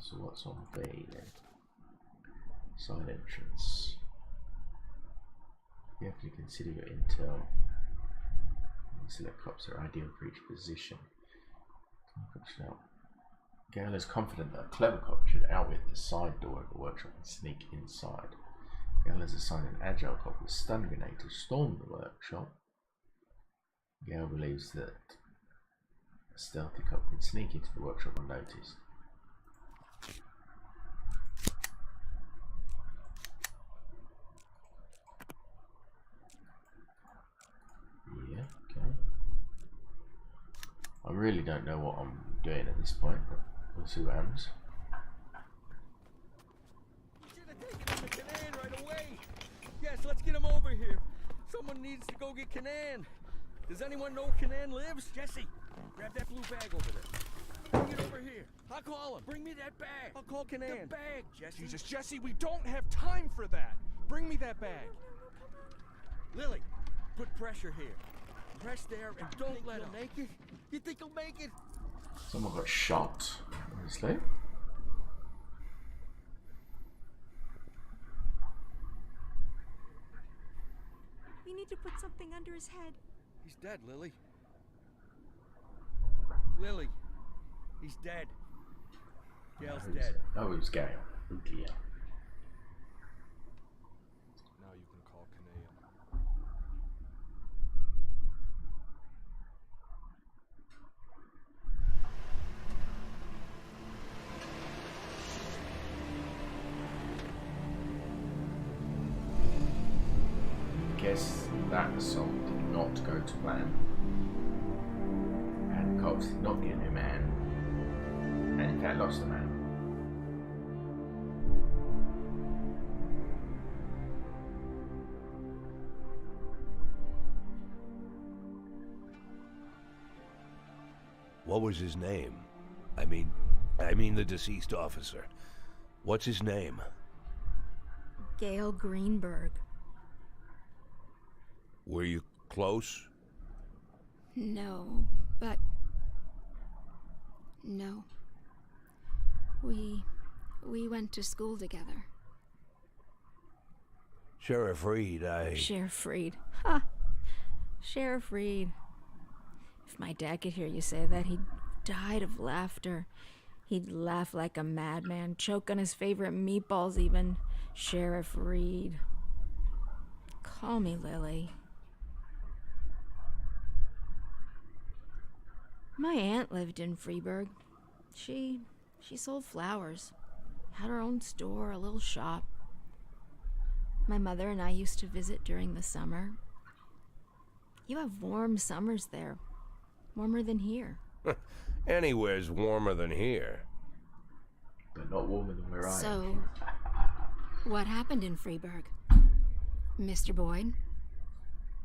So what's on B then? Side entrance. You have to consider your intel. Select cops are ideal for each position. Gail is confident that a clever cop should outwit the side door of the workshop and sneak inside. Gail has assigned an agile cop with a stun grenade to storm the workshop. Gail believes that a stealthy cop can sneak into the workshop unnoticed. Yeah, okay. I really don't know what I'm doing at this point, but we'll see what happens. Should have taken him to Canaan right away. Yes, let's get him over here. Someone needs to go get Canaan. Does anyone know where Canaan lives? Jesse, grab that blue bag over there. Bring it over here. I'll call him. Bring me that bag. I'll call Canaan. The bag, Jesse. Jesus, Jesse, we don't have time for that. Bring me that bag. Lily, put pressure here. Press there and don't let him make it. You think he'll make it? Someone got shot, obviously. We need to put something under his head. He's dead, Lily. Lily, he's dead. Gail's dead. Oh, it was Gail. Oh dear. Now you can call Canaan. Guess that assault did not go to plan. And the cops did not get their man. And in fact lost the man. What was his name? I mean the deceased officer. What's his name? Gail Greenberg. Were you close? No, but... No. We went to school together. Sheriff Reed, Sheriff Reed. Ha! Sheriff Reed. If my dad could hear you say that, he'd died of laughter. He'd laugh like a madman, choke on his favorite meatballs even. Sheriff Reed. Call me Lily. My aunt lived in Freeburg. She sold flowers. Had her own store, a little shop. My mother and I used to visit during the summer. You have warm summers there. Warmer than here. Anywhere's warmer than here. But not warmer than where I am. So, what happened in Freeburg? Mr. Boyd?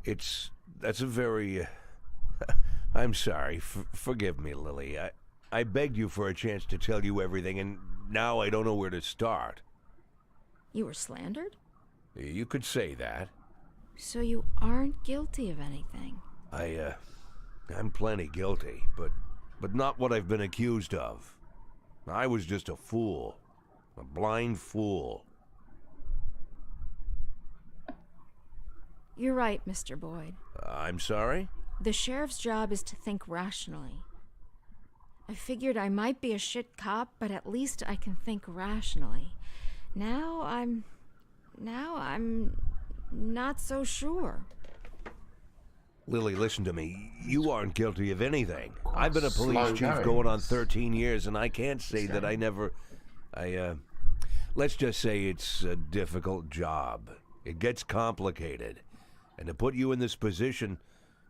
That's a very... I'm sorry. Forgive me, Lily. I begged you for a chance to tell you everything, and now I don't know where to start. You were slandered? You could say that. So you aren't guilty of anything? I'm plenty guilty, but not what I've been accused of. I was just a fool. A blind fool. You're right, Mr. Boyd. I'm sorry? The sheriff's job is to think rationally. I figured I might be a shit cop, but at least I can think rationally. Now I'm not so sure. Lily, listen to me. You aren't guilty of anything. I've been a police Slow chief going. going on 13 years, and I can't say that I never... Let's just say it's a difficult job. It gets complicated. And to put you in this position,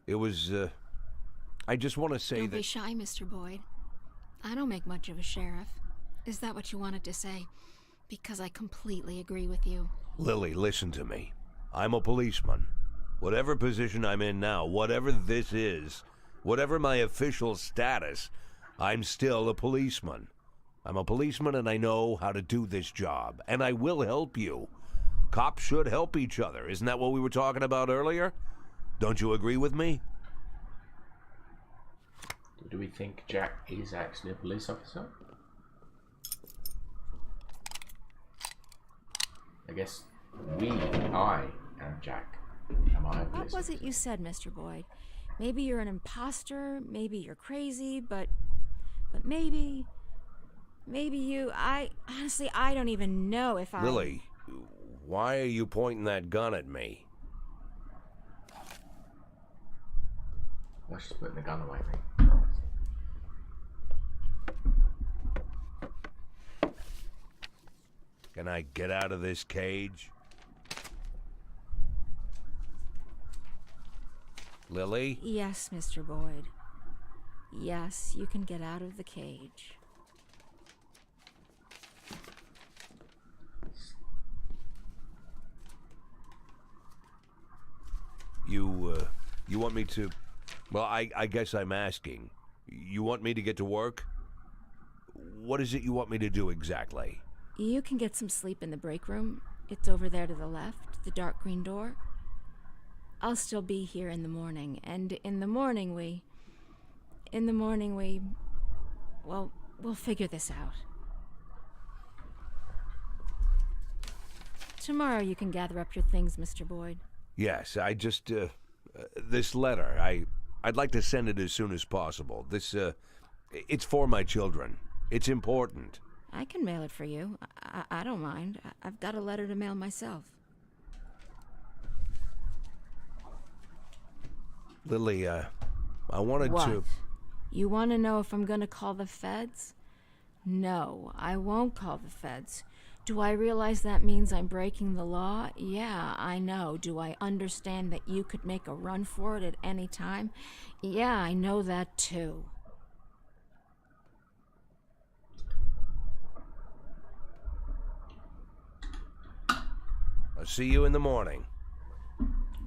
it was, I just want to say Don't that... be shy, Mr. Boyd. I don't make much of a sheriff. Is that what you wanted to say? Because I completely agree with you. Lily, listen to me. I'm a policeman. Whatever position I'm in now, whatever this is, whatever my official status, I'm still a policeman. I'm a policeman and I know how to do this job. And I will help you. Cops should help each other. Isn't that what we were talking about earlier? Don't you agree with me? Do we think Jack is actually a police officer? I guess I am Jack. Am I a police What was it you said, Mr. Boyd? Maybe you're an imposter, maybe you're crazy, but maybe you... honestly, I don't even know if I... Lily, why are you pointing that gun at me? Let's just put the gun away, mate. Can I get out of this cage? Lily? Yes, Mr. Boyd. Yes, you can get out of the cage. You want me to... Well, I guess I'm asking. You want me to get to work? What is it you want me to do exactly? You can get some sleep in the break room. It's over there to the left, the dark green door. I'll still be here in the morning, and in the morning we... Well, we'll figure this out. Tomorrow you can gather up your things, Mr. Boyd. Yes, I just... this letter, I'd like to send it as soon as possible. This, it's for my children. It's important. I can mail it for you. I don't mind. I've got a letter to mail myself. Lily, I wanted What? to... You want to know if I'm going to call the feds? No, I won't call the feds. Do I realize that means I'm breaking the law? Yeah, I know. Do I understand that you could make a run for it at any time? Yeah, I know that too. I'll see you in the morning.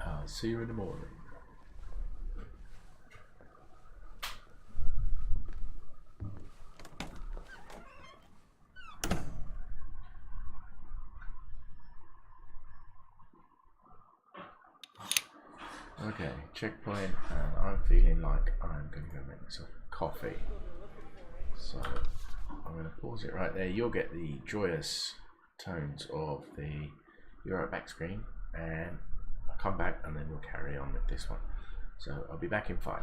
I'll see you in the morning. Okay, checkpoint, and I'm feeling like I'm going to go make myself coffee. So I'm going to pause it right there. You'll get the joyous tones of the You're at back screen, and I'll come back and then we'll carry on with this one. So I'll be back in 5.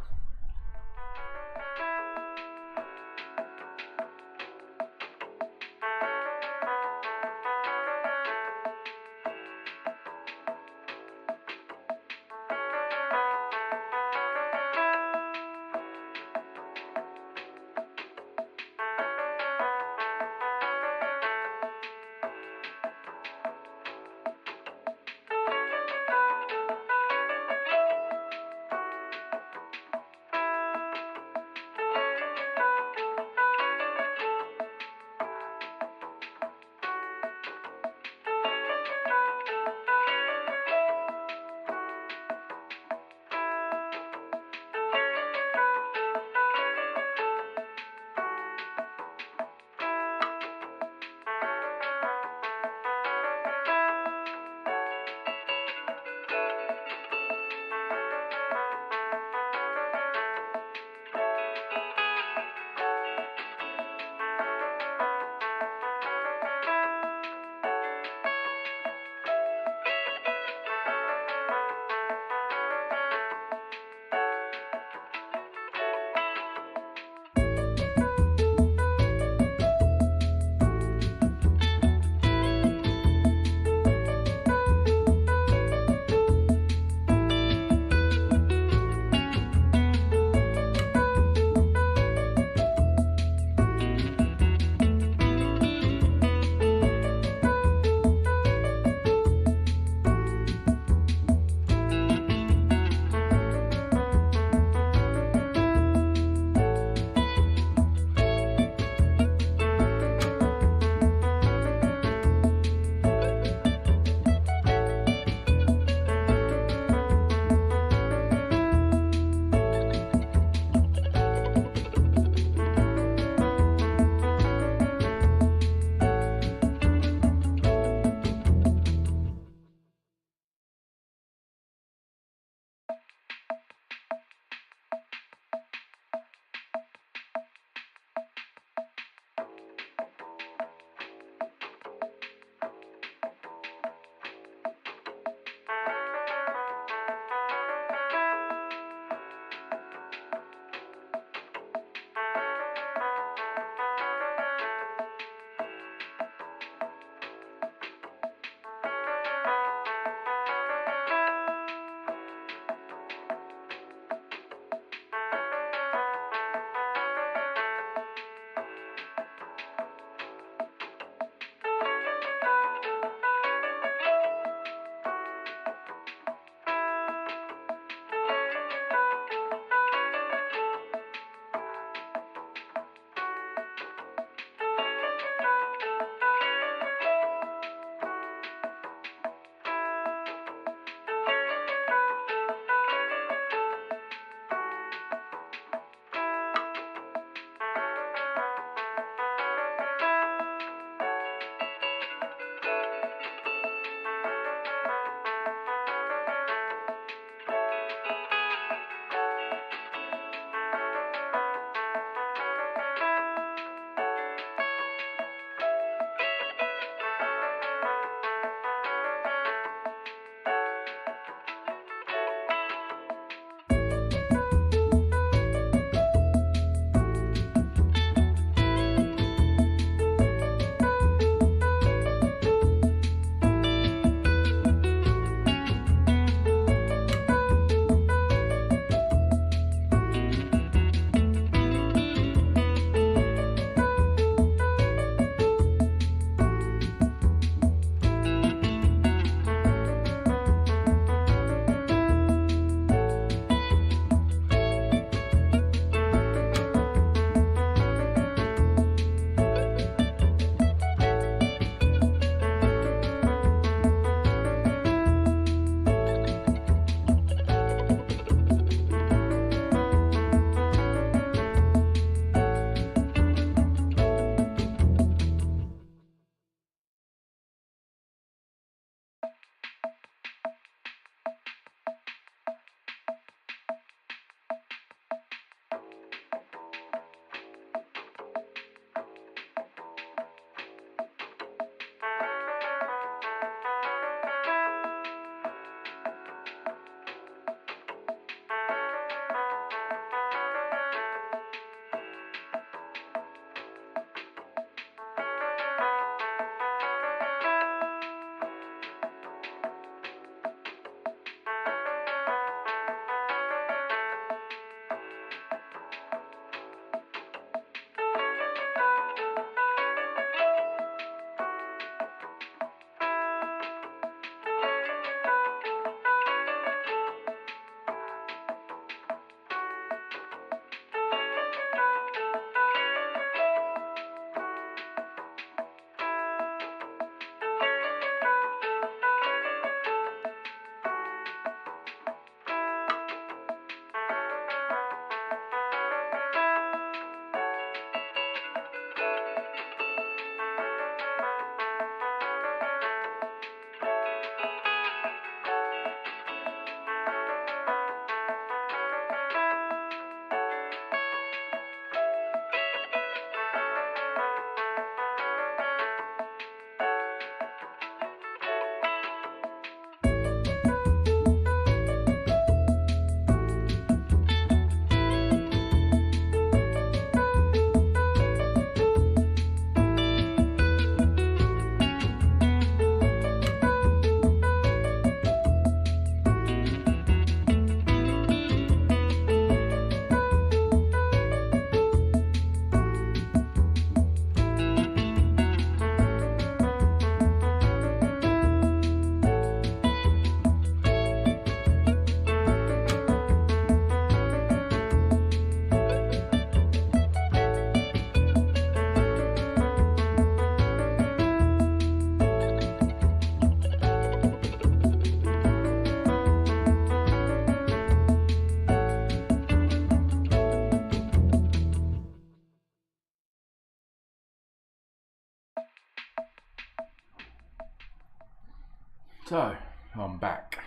So, I'm back.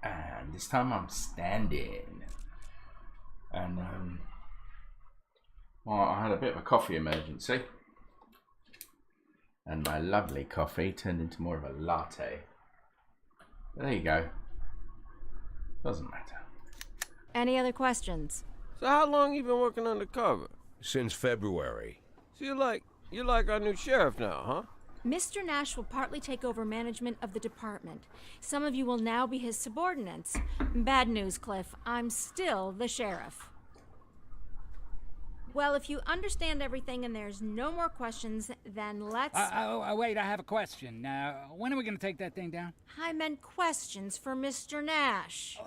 And this time I'm standing. And, well, I had a bit of a coffee emergency. And my lovely coffee turned into more of a latte. But there you go. Doesn't matter. Any other questions? So how long you been working undercover? Since February. So you're like our new sheriff now, huh? Mr. Nash will partly take over management of the department. Some of you will now be his subordinates. Bad news, Cliff. I'm still the sheriff. Well, if you understand everything and there's no more questions, then let's... Wait, I have a question. When are we going to take that thing down? I meant questions for Mr. Nash.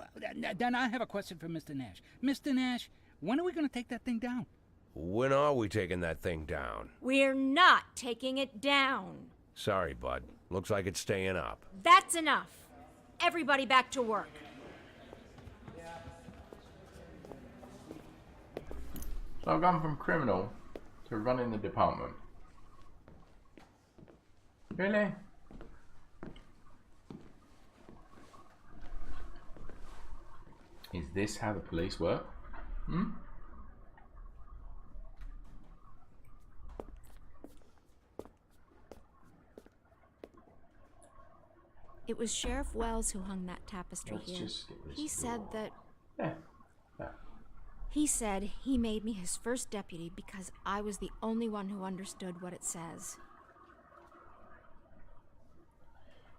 Then I have a question for Mr. Nash. Mr. Nash, when are we going to take that thing down? When are we taking that thing down? We're not taking it down. Sorry, bud. Looks like it's staying up. That's enough. Everybody back to work. So I've gone from criminal to running the department. Really? Is this how the police work? Hmm? It was Sheriff Wells who hung that tapestry Let's here. just get this He said that... Yeah. He said he made me his first deputy because I was the only one who understood what it says.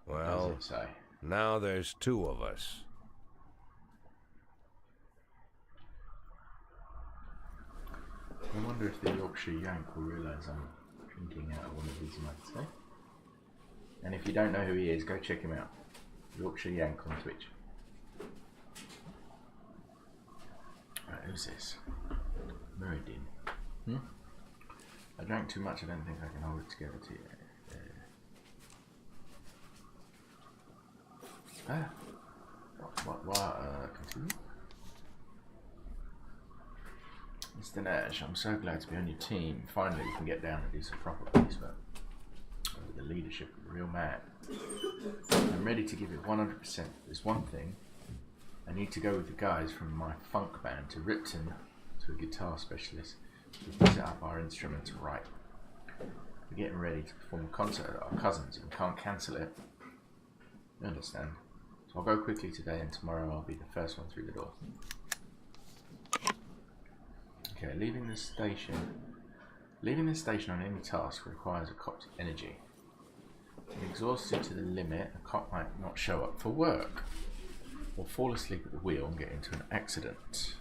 Well, What does it say? now there's two of us. I wonder if the Yorkshire Yank will realise I'm drinking out of one of these mugs, eh? And if you don't know who he is, go check him out. Yorkshire Yank on Twitch. Right, who's this? Muradin. I drank too much, I don't think I can hold it together to you. Continue. Mr. Nash, I'm so glad to be on your team. Finally, we can get down and do some proper policework. With the leadership of a real man. I'm ready to give it 100%. There's one thing. I need to go with the guys from my funk band to Ripton to a guitar specialist to set up our instruments right. We're getting ready to perform a concert at our cousin's and we can't cancel it. You understand? So I'll go quickly today and tomorrow I'll be the first one through the door. Okay, leaving the station on any task requires a cop's energy. When exhausted to the limit, a cop might not show up for work, or fall asleep at the wheel and get into an accident.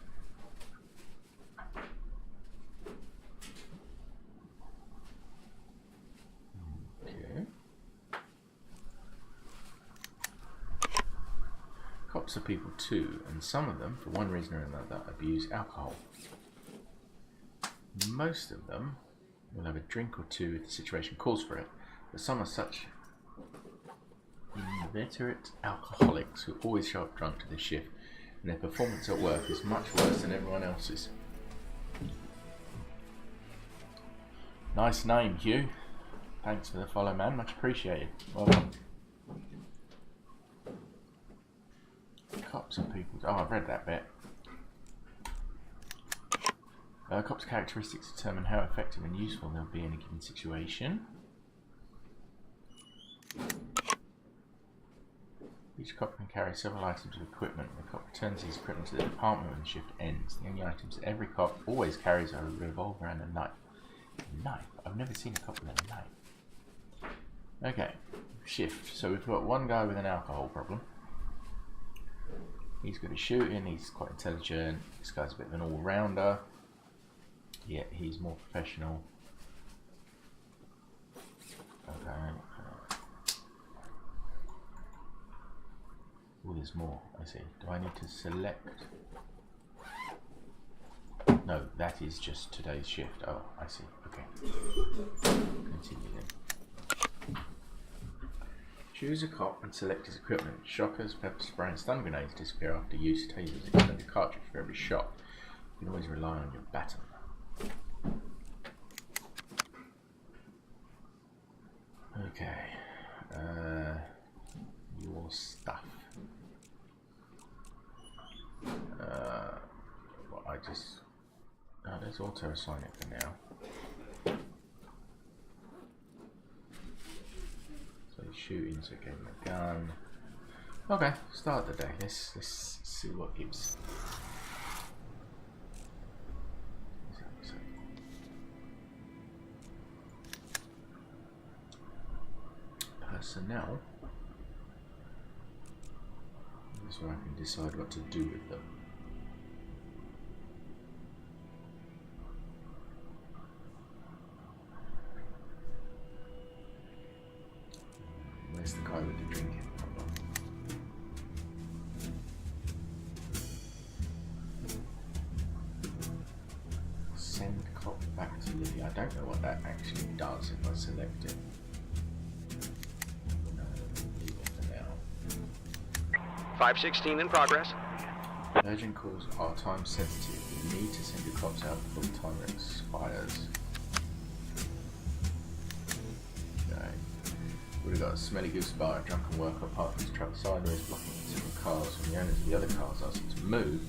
Okay. Cops are people too, and some of them, for one reason or another, abuse alcohol. Most of them will have a drink or two if the situation calls for it, but some are such inveterate alcoholics who always show up drunk to the shift, and their performance at work is much worse than everyone else's. Nice name, Hugh. Thanks for the follow, man. Much appreciated. Well done. Cops and people. Oh, I've read that bit. Cops' characteristics determine how effective and useful they'll be in a given situation. Each cop can carry several items of equipment. The cop returns his equipment to the department when the shift ends. The only items that every cop always carries are a revolver and a knife. A knife? I've never seen a cop with a knife. Okay, shift. So we've got one guy with an alcohol problem. He's good at shooting, he's quite intelligent. This guy's a bit of an all-rounder. Yeah, he's more professional. Okay. Oh, there's more. I see. Do I need to select? No, that is just today's shift. Oh, I see. Okay. Continue then. Choose a cop and select his equipment. Shockers, pepper spray, and stun grenades disappear after use. Tasers extend a cartridge for every shot. You can always rely on your baton. Okay. your stuff. Well, I just... Oh, let's auto-assign it for now. So he's shooting, so give him a gun. Okay, start the day. Let's see what gives. Personnel. This is where I can decide what to do with them. Where's the guy with the drinking? Send cop back to Lily. I don't know what that actually does if I select it. No, leave it for now. 516 in progress. Urgent calls are time sensitive. You need to send your cops out before the timer expires. Okay. We've got a smelly goose bar, a drunken worker parked his truck sideways, blocking several cars. When the owners of the other cars asked him to move,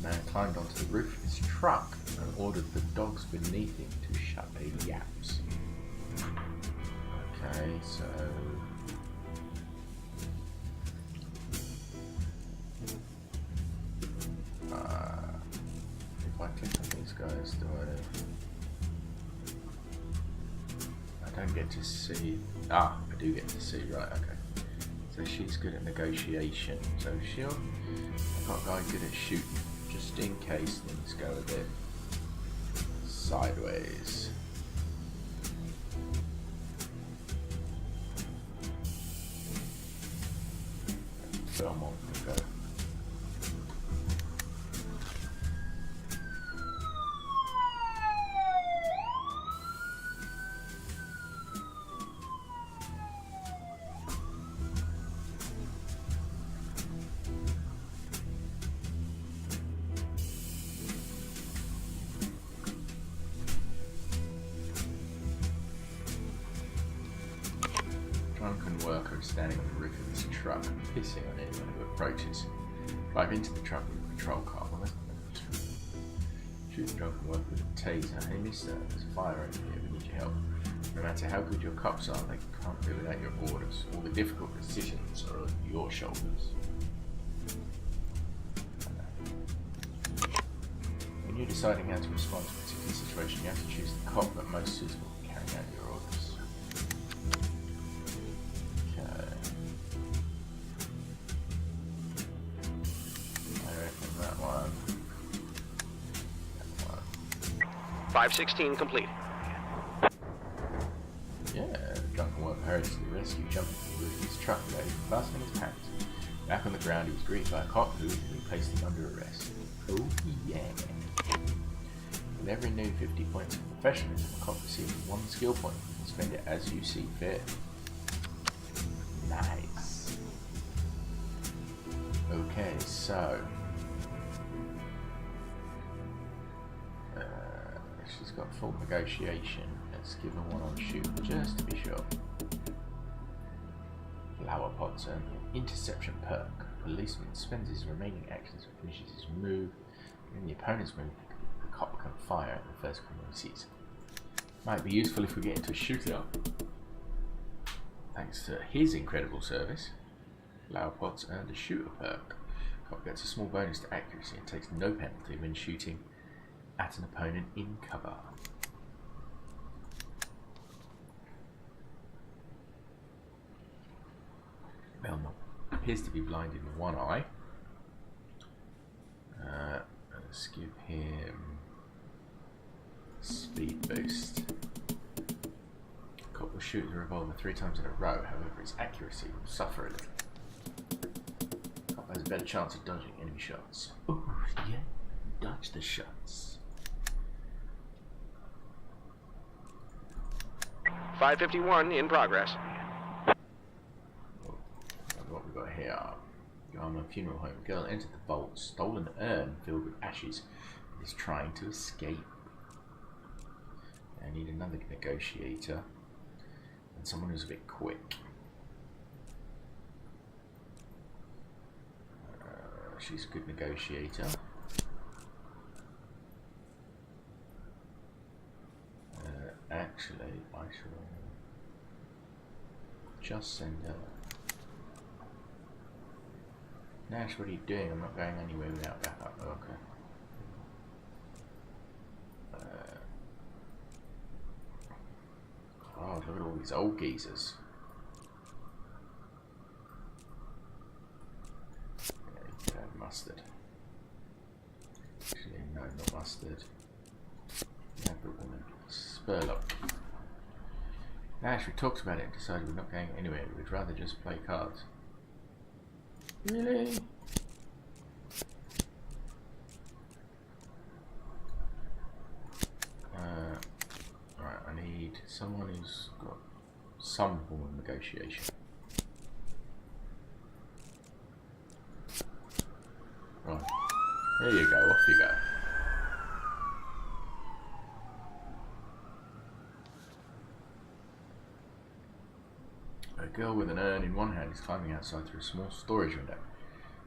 the man climbed onto the roof of his truck and ordered the dogs beneath him to shut their yaps. Okay, so... if I click on these guys, do I don't get to see... I do get to see, right, okay. So she's good at negotiation, so I've got a guy good at shooting, just in case things go a bit sideways. Belmont can go. Worker is standing on the roof of his truck, pissing on anyone who approaches. Drive into the truck with a patrol car. Shoot the drunken worker with a taser. Hey mister, there's a fire over here, we need your help. No matter how good your cops are, they can't do without your orders. All the difficult decisions are on your shoulders. When you're deciding how to respond to a particular situation, you have to choose the cop that most suitable for carrying out your orders. I reckon that one. 516 complete. Yeah, the drunken worker hurries to the rescue, jumping to the roof of his truck without even fastening his pants. Back on the ground, he was greeted by a cop who placed him under arrest. Oh yeah. With every new 50 points of professionalism, a cop receives 1 skill point and spend it as you see fit. Nice. Okay, so she's got full negotiation. Let's give her one on shoot just to be sure. Flower pots earn an interception perk. Policeman spends his remaining actions and finishes his move. In the opponent's move, the cop can fire at the first criminal he sees. Might be useful if we get into a shootout. Thanks to his incredible service, Flower Pots earned a shooter perk. Cop gets a small bonus to accuracy and takes no penalty when shooting at an opponent in cover. Belmont appears to be blind in one eye. Let's give him speed boost. Cop will shoot the revolver 3 times in a row, however his accuracy will suffer a little. Cop has a better chance of dodging enemy shots. Ooh, yeah, dodge the shots. 551 in progress. What we got here? Garman funeral home. Girl entered the vault, stolen urn filled with ashes, and is trying to escape. I need another negotiator and someone who's a bit quick. she's a good negotiator. Actually, I shall just send her. Nash, what are you doing? I'm not going anywhere without backup. Oh, okay. Oh, look at all these old geezers. Yeah, you can have mustard. Actually, no, not mustard. Yeah, but woman. Spurlock. Nash, we talked about it and decided we're not going anywhere. We'd rather just play cards. Really? Right, I need someone who's got some form of negotiation. Right, there you go, off you go. A girl with an urn in one hand is climbing outside through a small storage window.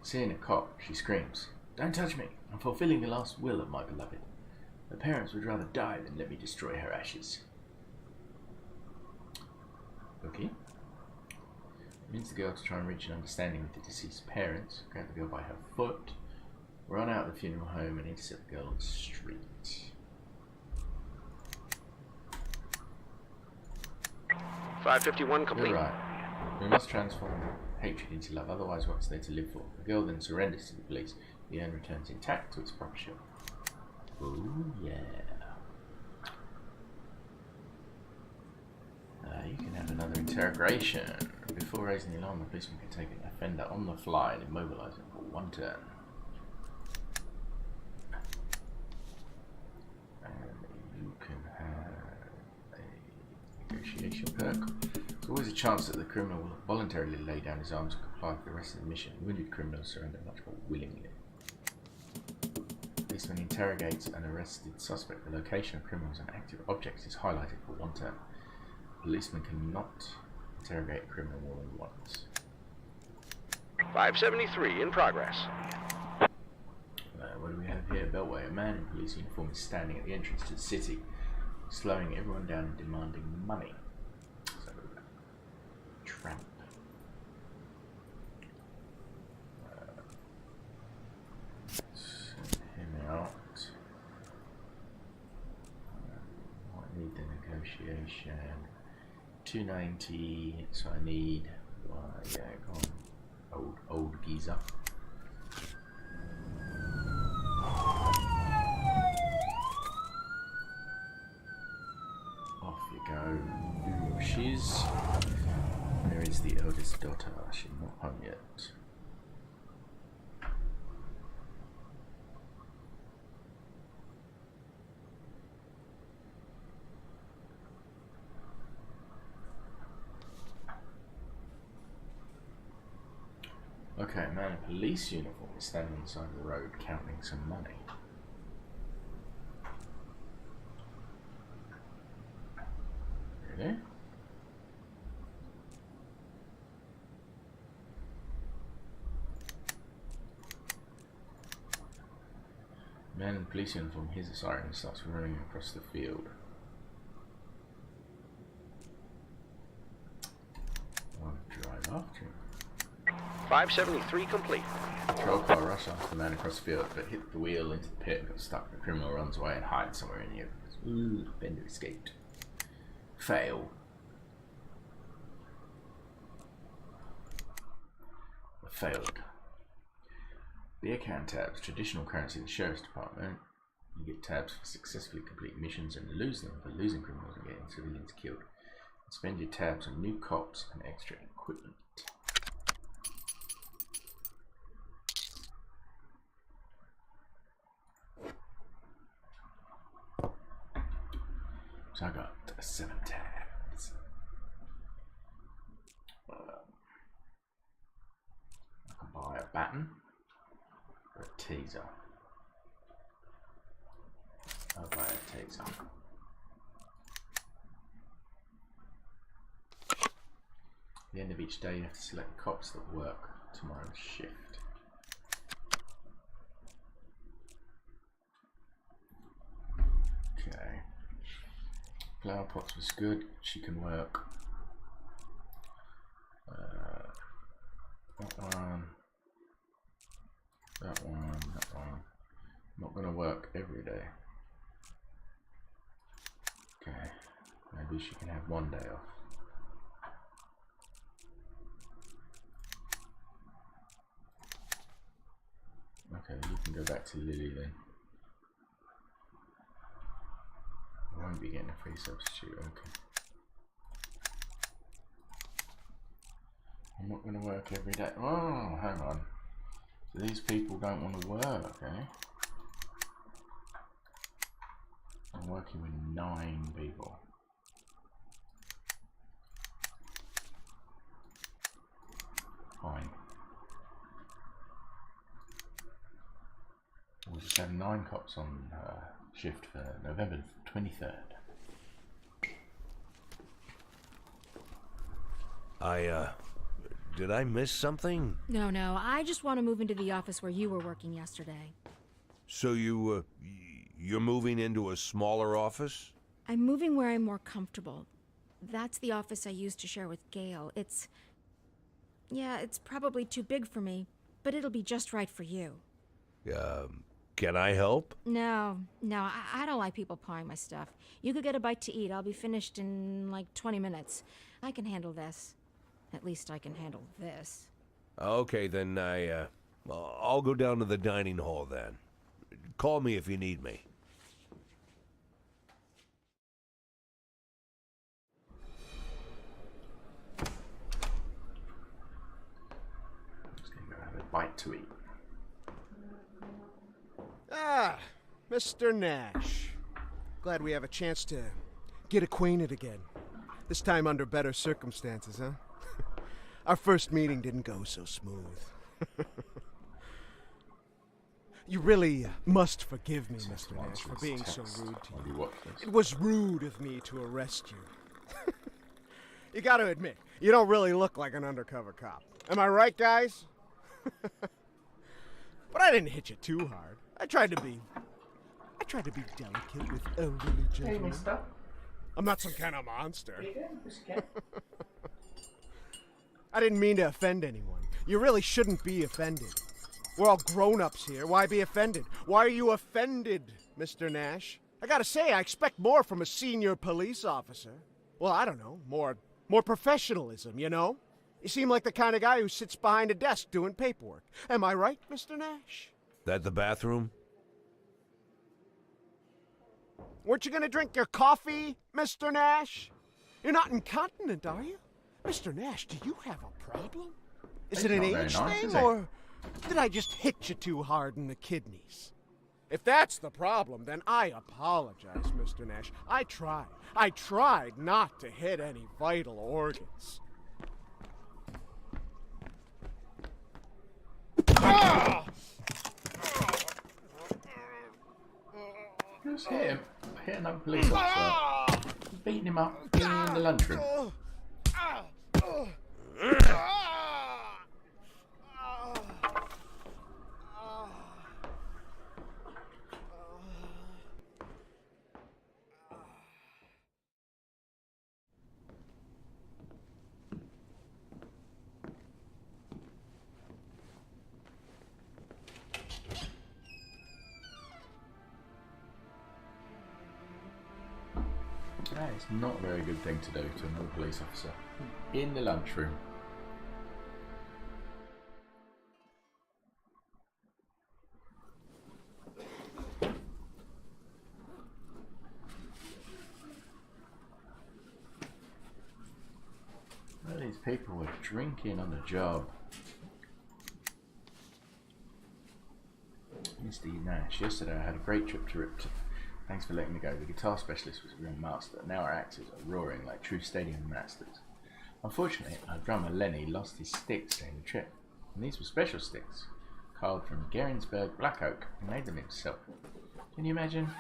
Seeing a cop, she screams, "Don't touch me! I'm fulfilling the last will of my beloved. Her parents would rather die than let me destroy her ashes." Okay. It means the girl to try and reach an understanding with the deceased parents, grab the girl by her foot, run out of the funeral home and intercept the girl on the street. 551 complete. You're right. We must transform hatred into love, otherwise what's there to live for? The girl then surrenders to the police. The urn returns intact to its proper shape. Oh yeah. You can have another interrogation. Before raising the alarm, the policeman can take an offender on the fly and immobilize him for one turn. And you can have a negotiation perk. There's always a chance that the criminal will voluntarily lay down his arms and comply with the rest of the mission. Wounded criminals surrender much more willingly. Policeman interrogates an arrested suspect. The location of criminals and active objects is highlighted for one turn. Policeman cannot interrogate a criminal more than once. 573 in progress. What do we have here? Beltway. A man in police uniform is standing at the entrance to the city, slowing everyone down and demanding money. So, tramp. Send him out. I need the negotiation. 290, so I need, yeah, go on, old geezer. Off you go. Where is the eldest daughter? She's not home yet. Okay, a man in police uniform is standing on the side of the road counting some money. Really? Man in police uniform hears a siren and starts running across the field. I'll drive after him. 573 complete. Patrol car rushed after the man across the field, but hit the wheel into the pit and got stuck. The criminal runs away and hides somewhere in the open. Ooh, Bender escaped. Fail. Failed. Beer can tabs, traditional currency of the Sheriff's Department. You get tabs for successfully completing missions and lose them for losing criminals and getting civilians killed. Spend your tabs on new cops and extra equipment. So I got 7 tabs. I can buy a baton or a taser. I'll buy a taser. At the end of each day, you have to select cops that work tomorrow's shift. Flower pots was good. She can work. That one. That one. That one. Not gonna work every day. Okay. Maybe she can have one day off. Okay, you can go back to Lily then. I won't be getting a free substitute, okay. I'm not going to work every day. Oh, hang on. So these people don't want to work, eh? I'm working with 9 people. Fine. We'll just have 9 cops on shift for November 23rd. Did I miss something? No, I just want to move into the office where you were working yesterday. So you're moving into a smaller office? I'm moving where I'm more comfortable. That's the office I used to share with Gail. It's probably too big for me, but it'll be just right for you. Can I help? No, I don't like people pawing my stuff. You could get a bite to eat. I'll be finished in like 20 minutes. I can handle this. At least I can handle this. Okay, then I'll go down to the dining hall then. Call me if you need me. Just gonna go have a bite to eat. Ah, Mr. Nash. Glad we have a chance to get acquainted again. This time under better circumstances, huh? Our first meeting didn't go so smooth. You really must forgive me, Mr. Nash, for being so rude to you. It was rude of me to arrest you. You gotta admit, you don't really look like an undercover cop. Am I right, guys? But I didn't hit you too hard. I tried to be delicate with elderly gentlemen. Hey, mister. I'm not some kind of monster. I didn't mean to offend anyone. You really shouldn't be offended. We're all grown-ups here. Why be offended? Why are you offended, Mr. Nash? I gotta say, I expect more from a senior police officer. Well, I don't know, more professionalism, you know? You seem like the kind of guy who sits behind a desk doing paperwork. Am I right, Mr. Nash? That the bathroom? Weren't you gonna drink your coffee, Mr. Nash? You're not incontinent, are you? Mr. Nash, do you have a problem? Is it an age thing, or did I just hit you too hard in the kidneys? If that's the problem, then I apologize, Mr. Nash. I tried not to hit any vital organs. Just hit him. Hit another police officer. Beating him up in the lunchroom. That is not a very good thing to do to another police officer. In the lunchroom. Well, these people were drinking on the job. Mr. Nash, yesterday I had a great trip to Ripton. Thanks for letting me go. The guitar specialist was a real master. Now our actors are roaring like true stadium masters. Unfortunately, our drummer Lenny lost his sticks during the trip. And these were special sticks, carved from Gerinsburg black oak. He made them himself. Can you imagine?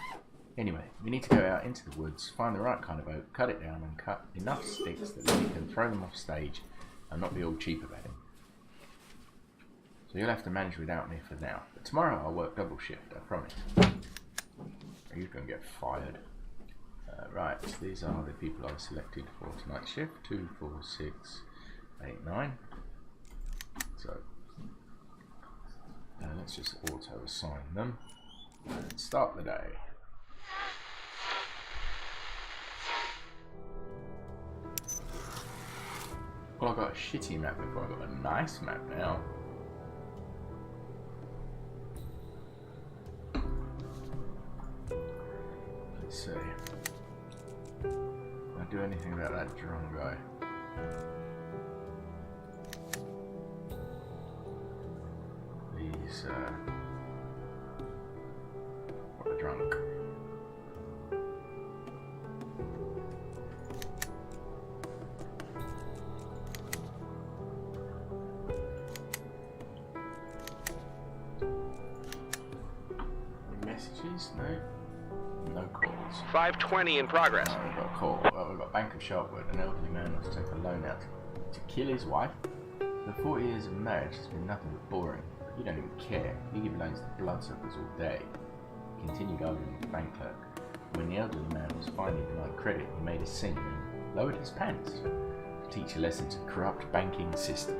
Anyway, we need to go out into the woods, find the right kind of oak, cut it down and cut enough sticks that Lenny can throw them off stage and not be all cheap about it. So you'll have to manage without me for now. But tomorrow I'll work double shift, I promise. He's going to get fired. Right, these are the people I selected for tonight's shift. 2, 4, 6, 8, 9. So let's just auto assign them and start the day. Well, I got a shitty map before, I got a nice map now. Let's see. Can I do anything about that drum guy? He's what a drunk. Messages? No calls. 520 in progress. Oh, we've got a call. Well, we've got Bank of Sharpwood. An elderly man wants to take a loan out to kill his wife. For 40 years of marriage, it's been nothing but boring. But you don't even care. You give loans to bloodsuckers all day. He continued arguing with the bank clerk. When the elderly man was finally denied credit, he made a scene and lowered his pants to teach a lesson to the corrupt banking system.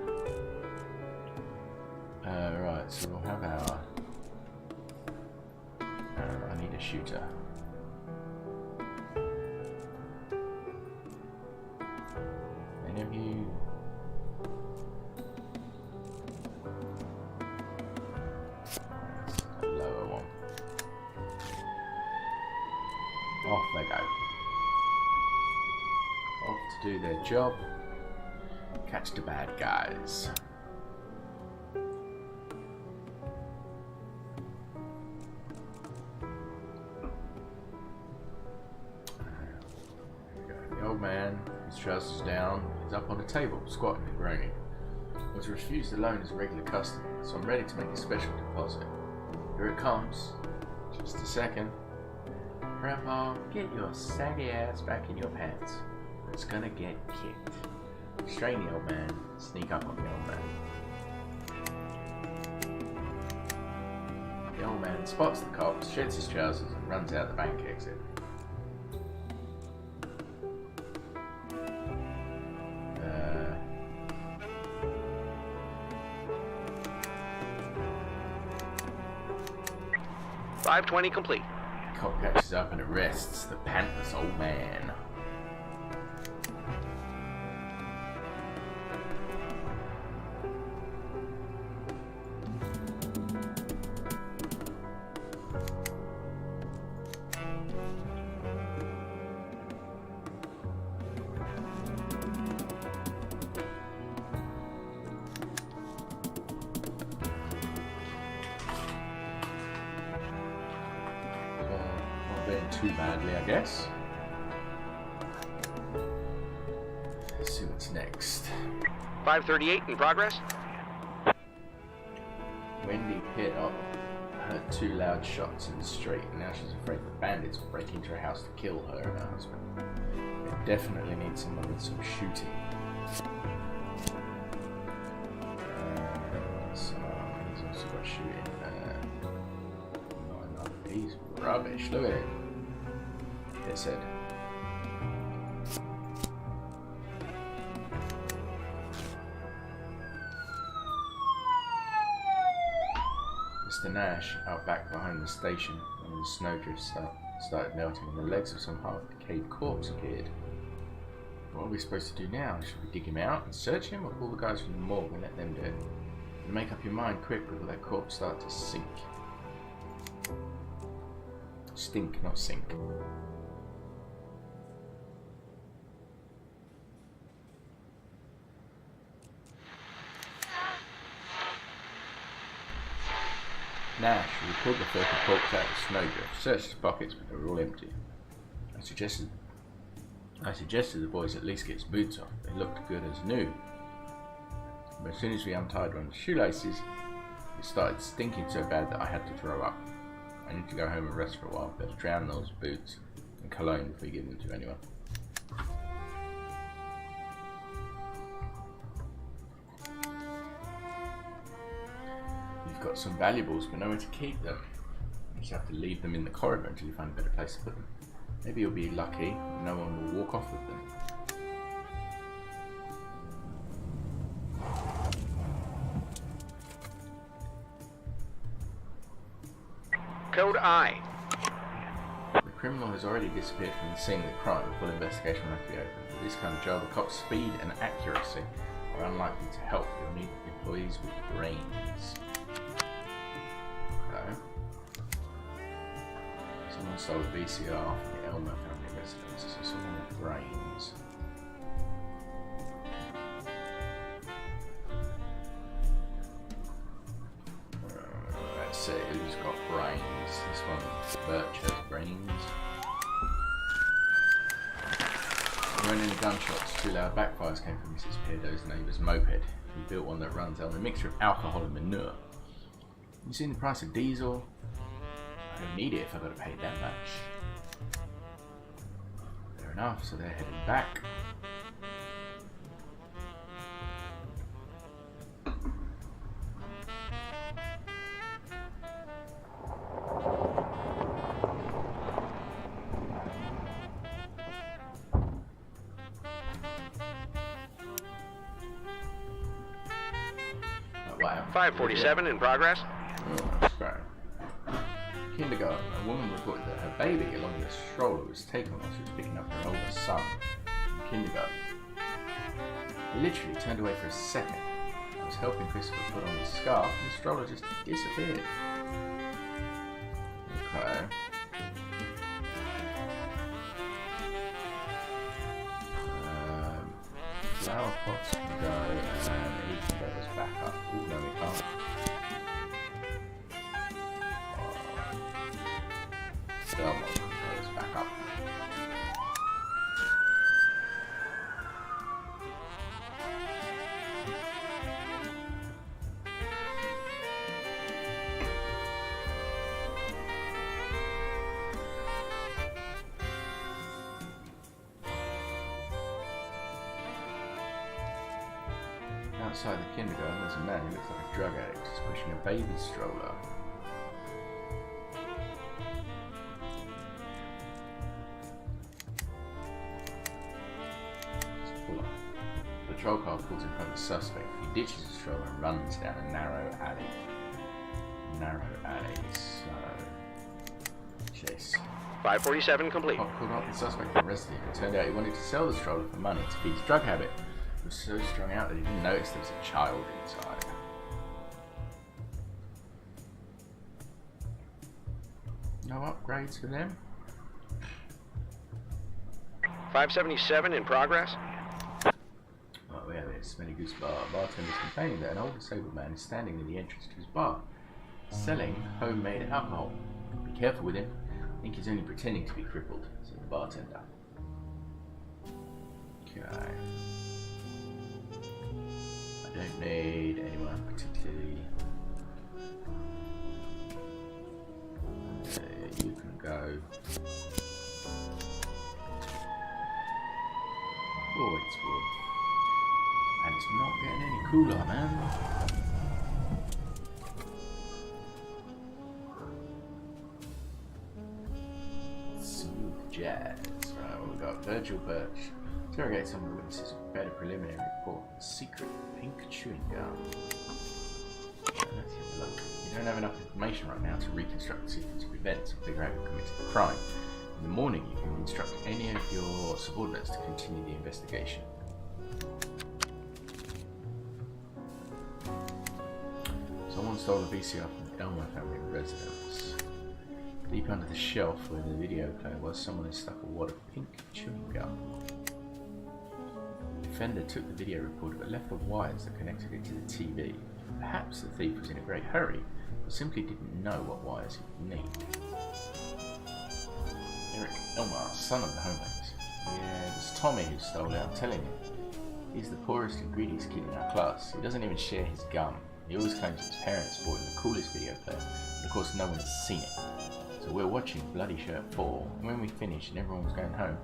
Right, so we'll have our... I need a shooter. Any of you? That's a lower one. Off they go. Off to do their job. Catch the bad guys. Man, his trousers down, is up on the table, squatting and groaning. I was refused the loan as a regular customer, so I'm ready to make a special deposit. Here it comes. Just a second. Grandpa, get your saggy ass back in your pants. It's gonna get kicked. Restrain the old man, sneak up on the old man. The old man spots the cops, sheds his trousers, and runs out the bank exit. 520 complete. Cop catches up and arrests the pantless old man. Too badly, I guess. Let's see what's next. 538 in progress. Wendy hit up, heard 2 loud shots in the street, and now she's afraid the bandits will break into her house to kill her and her husband. They definitely need someone with some shooting. So he's also got shooting. Not enough. He's rubbish. Look at it. It said. Mr. Nash, out back behind the station, when the snowdrifts started melting and the legs of some half-decayed corpse appeared. What are we supposed to do now? Should we dig him out and search him, or call the guys from the morgue and let them do it? And make up your mind quick before that corpse starts to sink. Stink, not sink. Nash, who pulled the purple corpse out of the snowdrift, searched his pockets, but they were all empty. I suggested the boys at least get his boots off. They looked good as new. But as soon as we untied one of the shoelaces, it started stinking so bad that I had to throw up. I need to go home and rest for a while. Better drown those boots and cologne before you give them to anyone. You've got some valuables, but nowhere to keep them. You just have to leave them in the corridor until you find a better place to put them. Maybe you'll be lucky and no one will walk off with them. Code I. The criminal has already disappeared from the scene of the crime. A full investigation will have to be opened. With this kind of job, the cop's speed and accuracy are unlikely to help. You'll need employees with brains. Okay. Someone stole a VCR from the Elmer family residence. So someone with brains. Let's see who's got brains. This one, Birch has brains. There weren't any gunshots. Two loud backfires came from Mrs. Peardo's neighbour's moped. He built one that runs on a mixture of alcohol and manure. You seen the price of diesel? I don't need it if I've got to pay that much. Fair enough, so they're heading back. Wow. 547 in progress. Oh, that's great. Kindergarten. A woman reported that her baby, along with a stroller, was taken while she was picking up her older son in kindergarten. He literally turned away for a second. I was helping Christopher put on his scarf, and the stroller just disappeared. Okay. Flower pots can go, and he can go as backup. Oh, no, we can't. Belmont can go as backup. Outside the kindergarten, there's a man who looks like a drug addict. He's pushing a baby stroller. Let's pull up. The patrol car pulls in front of the suspect. He ditches the stroller and runs down a narrow alley. So... chase. 547 complete. Cop pulled up the suspect and arrested him. It turned out he wanted to sell the stroller for money to feed his drug habit. He was so strung out that he didn't notice there was a child inside. No upgrades for them? 577 in progress. Oh yeah, there's Smelly Goose Bar. Bartender's complaining that an old disabled man is standing in the entrance to his bar, selling homemade alcohol. Be careful with him. I think he's only pretending to be crippled, said the bartender. Okay. I don't need anyone particularly. You can go. Forwards, forward. And it's not getting any cooler, man. Smooth jazz. Right, we've got Virgil Birch. Interrogate some of the witnesses with better preliminary report. Secret pink chewing gum. Let's have a look. We don't have enough information right now to reconstruct the sequence of events and figure out who committed the crime. In the morning, you can instruct any of your subordinates to continue the investigation. Someone stole a VCR from the Elmer family residence. Deep under the shelf where the video player was, someone has stuck a wad of pink chewing gum. The offender took the video recorder but left the wires that connected it to the TV. Perhaps the thief was in a great hurry, but simply didn't know what wires he would need. Eric Elmer, son of the homeowners. Yeah, it was Tommy who stole it, I'm telling you. He's the poorest and greediest kid in our class. He doesn't even share his gum. He always claims his parents bought him the coolest video player, but of course no one has seen it. So we're watching Bloody Shirt 4, and when we finished and everyone was going home,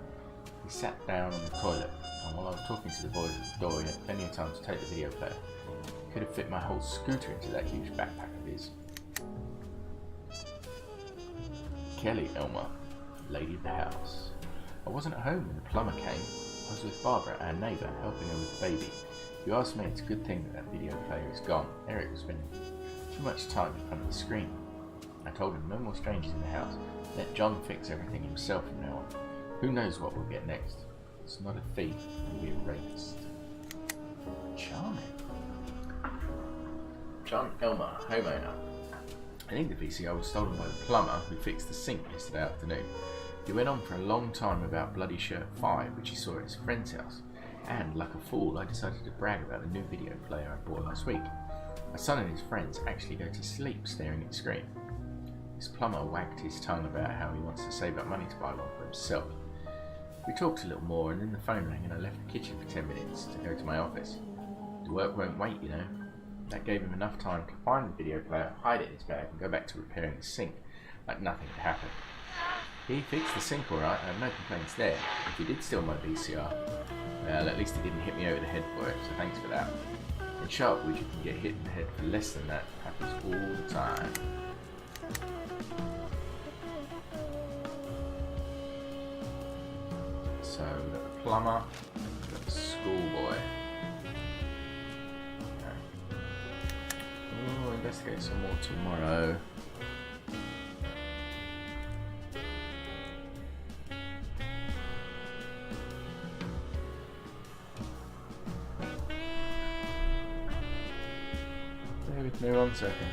he sat down on the toilet, and while I was talking to the boys at the door, he had plenty of time to take the video player. He could have fit my whole scooter into that huge backpack of his. Kelly Elmer. lady of the house. I wasn't at home when the plumber came. I was with Barbara, our neighbour, helping her with the baby. If you ask me, it's a good thing that video player is gone. Eric was spending too much time in front of the screen. I told him no more strangers in the house. Let John fix everything himself from now on. Who knows what we'll get next? It's not a thief, it'll be a rapist. Charming. John Elmer, homeowner. I think the VCR was stolen by the plumber who fixed the sink yesterday afternoon. He went on for a long time about Bloody Shirt 5, which he saw at his friend's house, and like a fool I decided to brag about the new video player I bought last week. My son and his friends actually go to sleep staring at the screen. This plumber wagged his tongue about how he wants to save up money to buy one for himself. We talked a little more and then the phone rang and I left the kitchen for 10 minutes to go to my office. The work won't wait, you know. That gave him enough time to find the video player, hide it in his bag and go back to repairing his sink like nothing had happened. He fixed the sink alright, I have no complaints there. If he did steal my VCR, well, at least he didn't hit me over the head for it, so thanks for that. In Sharpwood you can get hit in the head for less than that. It happens all the time. So we've got the plumber, we've got the schoolboy. Okay. We'll investigate some more tomorrow. Bear with me 1 second.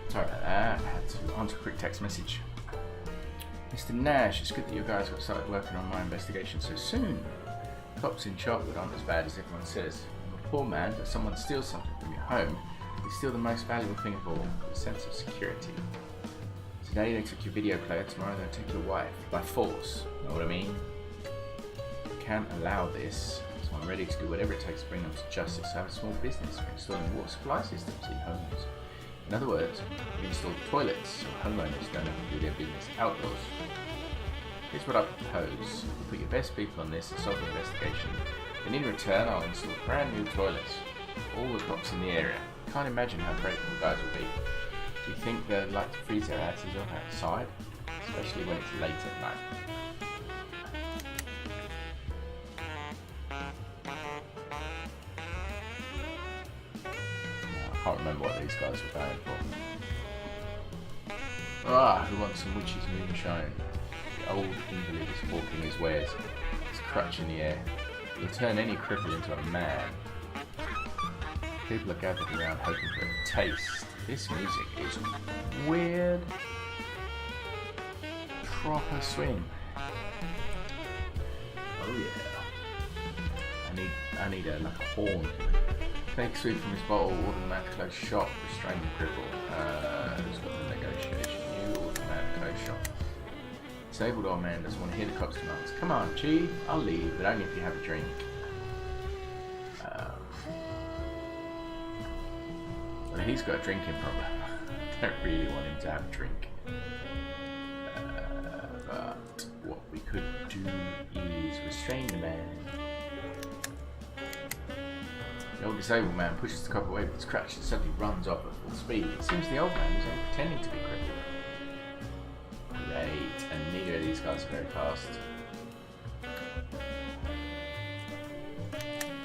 Sorry about that, I had to answer a quick text message. Mr. Nash, it's good that you guys got started working on my investigation so soon. Cops in Sharpwood aren't as bad as everyone says. I'm a poor man, but someone steals something from your home, they steal the most valuable thing of all, the sense of security. Today they took your video player, tomorrow they'll take your wife. By force, know what I mean? I can't allow this, so I'm ready to do whatever it takes to bring them to justice. I have a small business for installing water supply systems in homes. In other words, we install toilets so homeowners don't have to do their business outdoors. Here's what I propose. You put your best people on this and solve the investigation, and in return I'll install brand new toilets. All the cops in the area. Can't imagine how grateful the guys will be. Do you think they'd like to freeze their asses off outside? Especially when it's late at night. I can't remember what these guys were going for. Who wants some witch's moonshine? The old invalid is hawking his wares, his crutch in the air. He'll turn any cripple into a man. People are gathered around hoping for a taste. This music is weird. Proper swing. Oh yeah. I need a horn. Take sweep from his bottle, order the man to close shop, restrain the cripple. Who's got the negotiation? You order the man to close shop. Disabled old man doesn't want to hear the cops' commands. Come on, Chief, I'll leave, but only if you have a drink. Well, he's got a drinking problem. I don't really want him to have a drink. But what we could do is restrain the man. The old disabled man pushes the cop away with his crutch and suddenly runs off at full speed. It seems the old man was only pretending to be crippled. Great, and neither of these guys are very fast.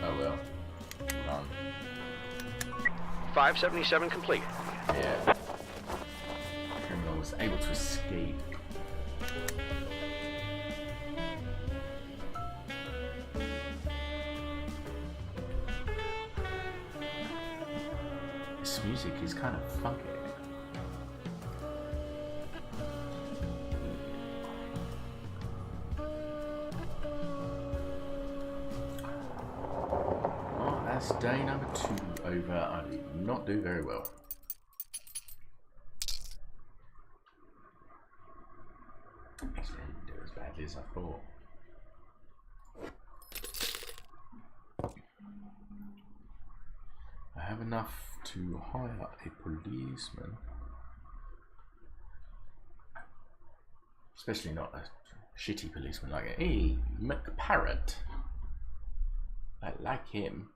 Oh well. Run. 577 complete. Yeah. The criminal was able to escape. he's kind of funky. Oh, that's day number 2 over. I did not do very well. Actually, I didn't do as badly as I thought. I have enough to hire a policeman. Especially not a shitty policeman like a McParrot. I like him.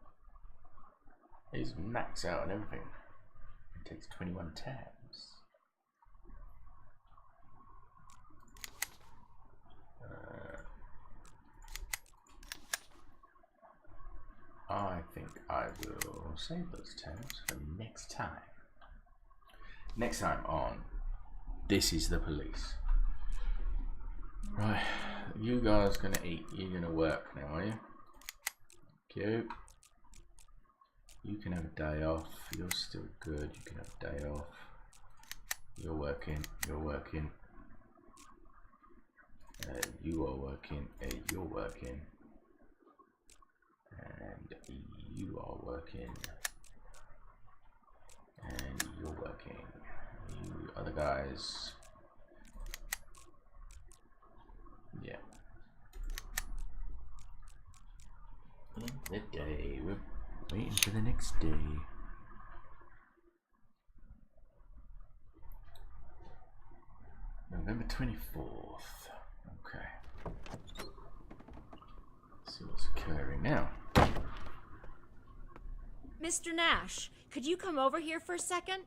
He's maxed out and everything. It takes 21 tabs. I think I will save those tabs for next time. Next time on This Is the Police. Right, you guys gonna eat. You're gonna work now, are you? Cute. You can have a day off. You're still good. You can have a day off. You're working. You're working. You are working. You're working. And you are working. And you're working. You other guys. Yeah. In the day. We're waiting for the next day. November 24th. Okay. Let's see what's occurring now. Mr. Nash, could you come over here for a second?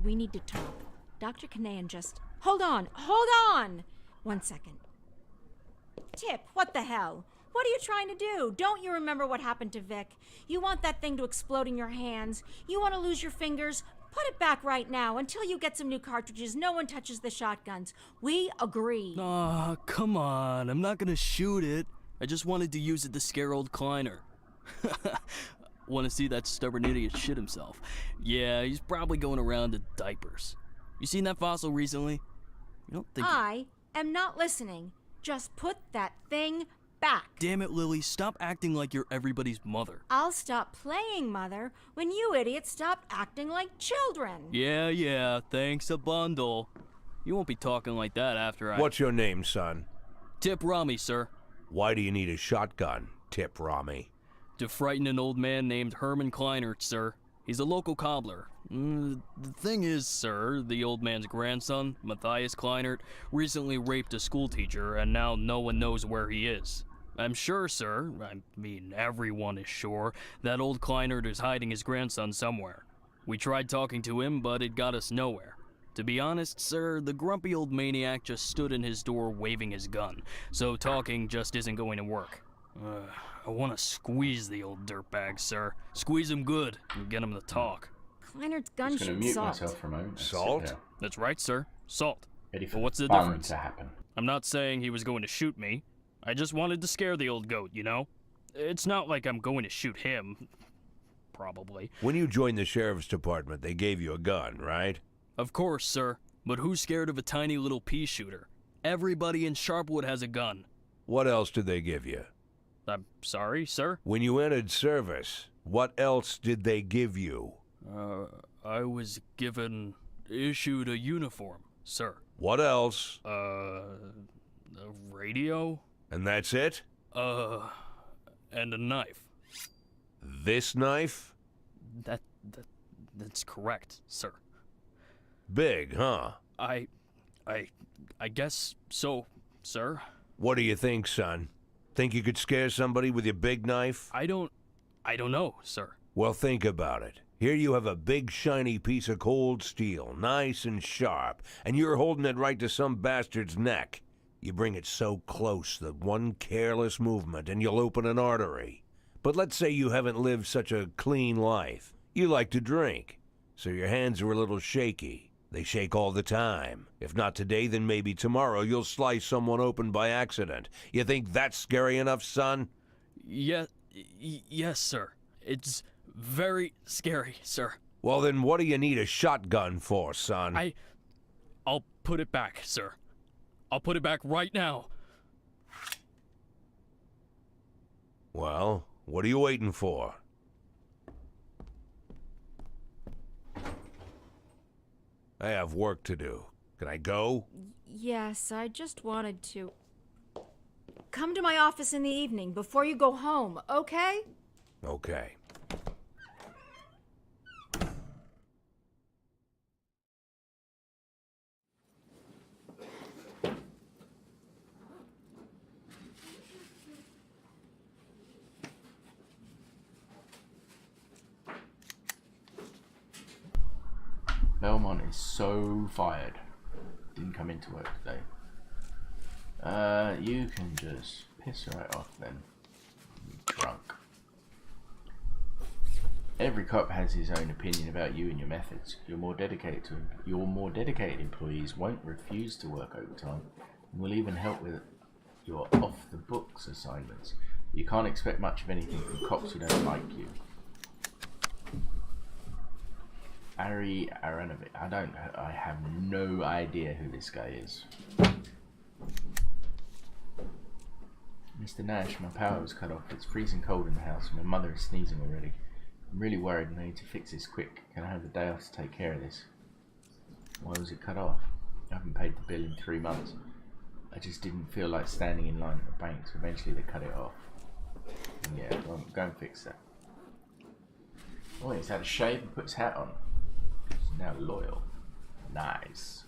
We need to talk. Dr. Kanayan just... Hold on! 1 second. Tip, what the hell? What are you trying to do? Don't you remember what happened to Vic? You want that thing to explode in your hands? You want to lose your fingers? Put it back right now. Until you get some new cartridges, no one touches the shotguns. We agree. Aw, come on. I'm not gonna shoot it. I just wanted to use it to scare old Kleiner. Want to see that stubborn idiot shit himself. Yeah, he's probably going around in diapers. You seen that fossil recently? You don't think... I am not listening. Just put that thing back. Damn it, Lily. Stop acting like you're everybody's mother. I'll stop playing mother when you idiots stop acting like children. Yeah. Thanks a bundle. You won't be talking like that after I... What's your name, son? Tip Rami, sir. Why do you need a shotgun, Tip Rami? To frighten an old man named Herman Kleinert, sir. He's a local cobbler. The thing is, sir, the old man's grandson, Matthias Kleinert, recently raped a schoolteacher, and now no one knows where he is. I'm sure, sir, I mean everyone is sure, that old Kleinert is hiding his grandson somewhere. We tried talking to him, but it got us nowhere. To be honest, sir, the grumpy old maniac just stood in his door waving his gun, so talking just isn't going to work. I want to squeeze the old dirtbag, sir. Squeeze him good and get him to talk. Kleinert's gun shoots mute salt. myself for a moment. Salt? That's right, sir. Salt. Ready for But what's the fun difference? to happen. I'm not saying he was going to shoot me. I just wanted to scare the old goat, you know? It's not like I'm going to shoot him. Probably. When you joined the sheriff's department, they gave you a gun, right? Of course, sir. But who's scared of a tiny little pea shooter? Everybody in Sharpwood has a gun. What else did they give you? I'm sorry, sir? When you entered service, what else did they give you? I was issued a uniform, sir. What else? A radio? And that's it? And a knife. This knife? That's correct, sir. Big, huh? I guess so, sir. What do you think, son? Think you could scare somebody with your big knife? I don't know, sir. Well, think about it. Here you have a big shiny piece of cold steel, nice and sharp, and you're holding it right to some bastard's neck. You bring it so close that one careless movement and you'll open an artery. But let's say you haven't lived such a clean life. You like to drink, so your hands are a little shaky. They shake all the time. If not today, then maybe tomorrow you'll slice someone open by accident. You think that's scary enough, son? Yes, sir. It's very scary, sir. Well, then what do you need a shotgun for, son? I'll put it back, sir. I'll put it back right now. Well, what are you waiting for? I have work to do. Can I go? Yes, I just wanted to. Come to my office in the evening before you go home, okay? Okay. Belmont is so fired. Didn't come into work today. You can just piss right off then. You're drunk. Every cop has his own opinion about you and your methods. Your more dedicated employees won't refuse to work overtime and will even help with your off-the-books assignments. You can't expect much of anything from cops who don't like you. Ari Aronovich. I have no idea who this guy is. Mr. Nash, my power was cut off. It's freezing cold in the house and my mother is sneezing already. I'm really worried and I need to fix this quick. Can I have the day off to take care of this? Why was it cut off? I haven't paid the bill in 3 months. I just didn't feel like standing in line at the bank, so eventually they cut it off. And yeah, go and fix that. Oh, he's had a shave and put his hat on. He's now loyal. Nice.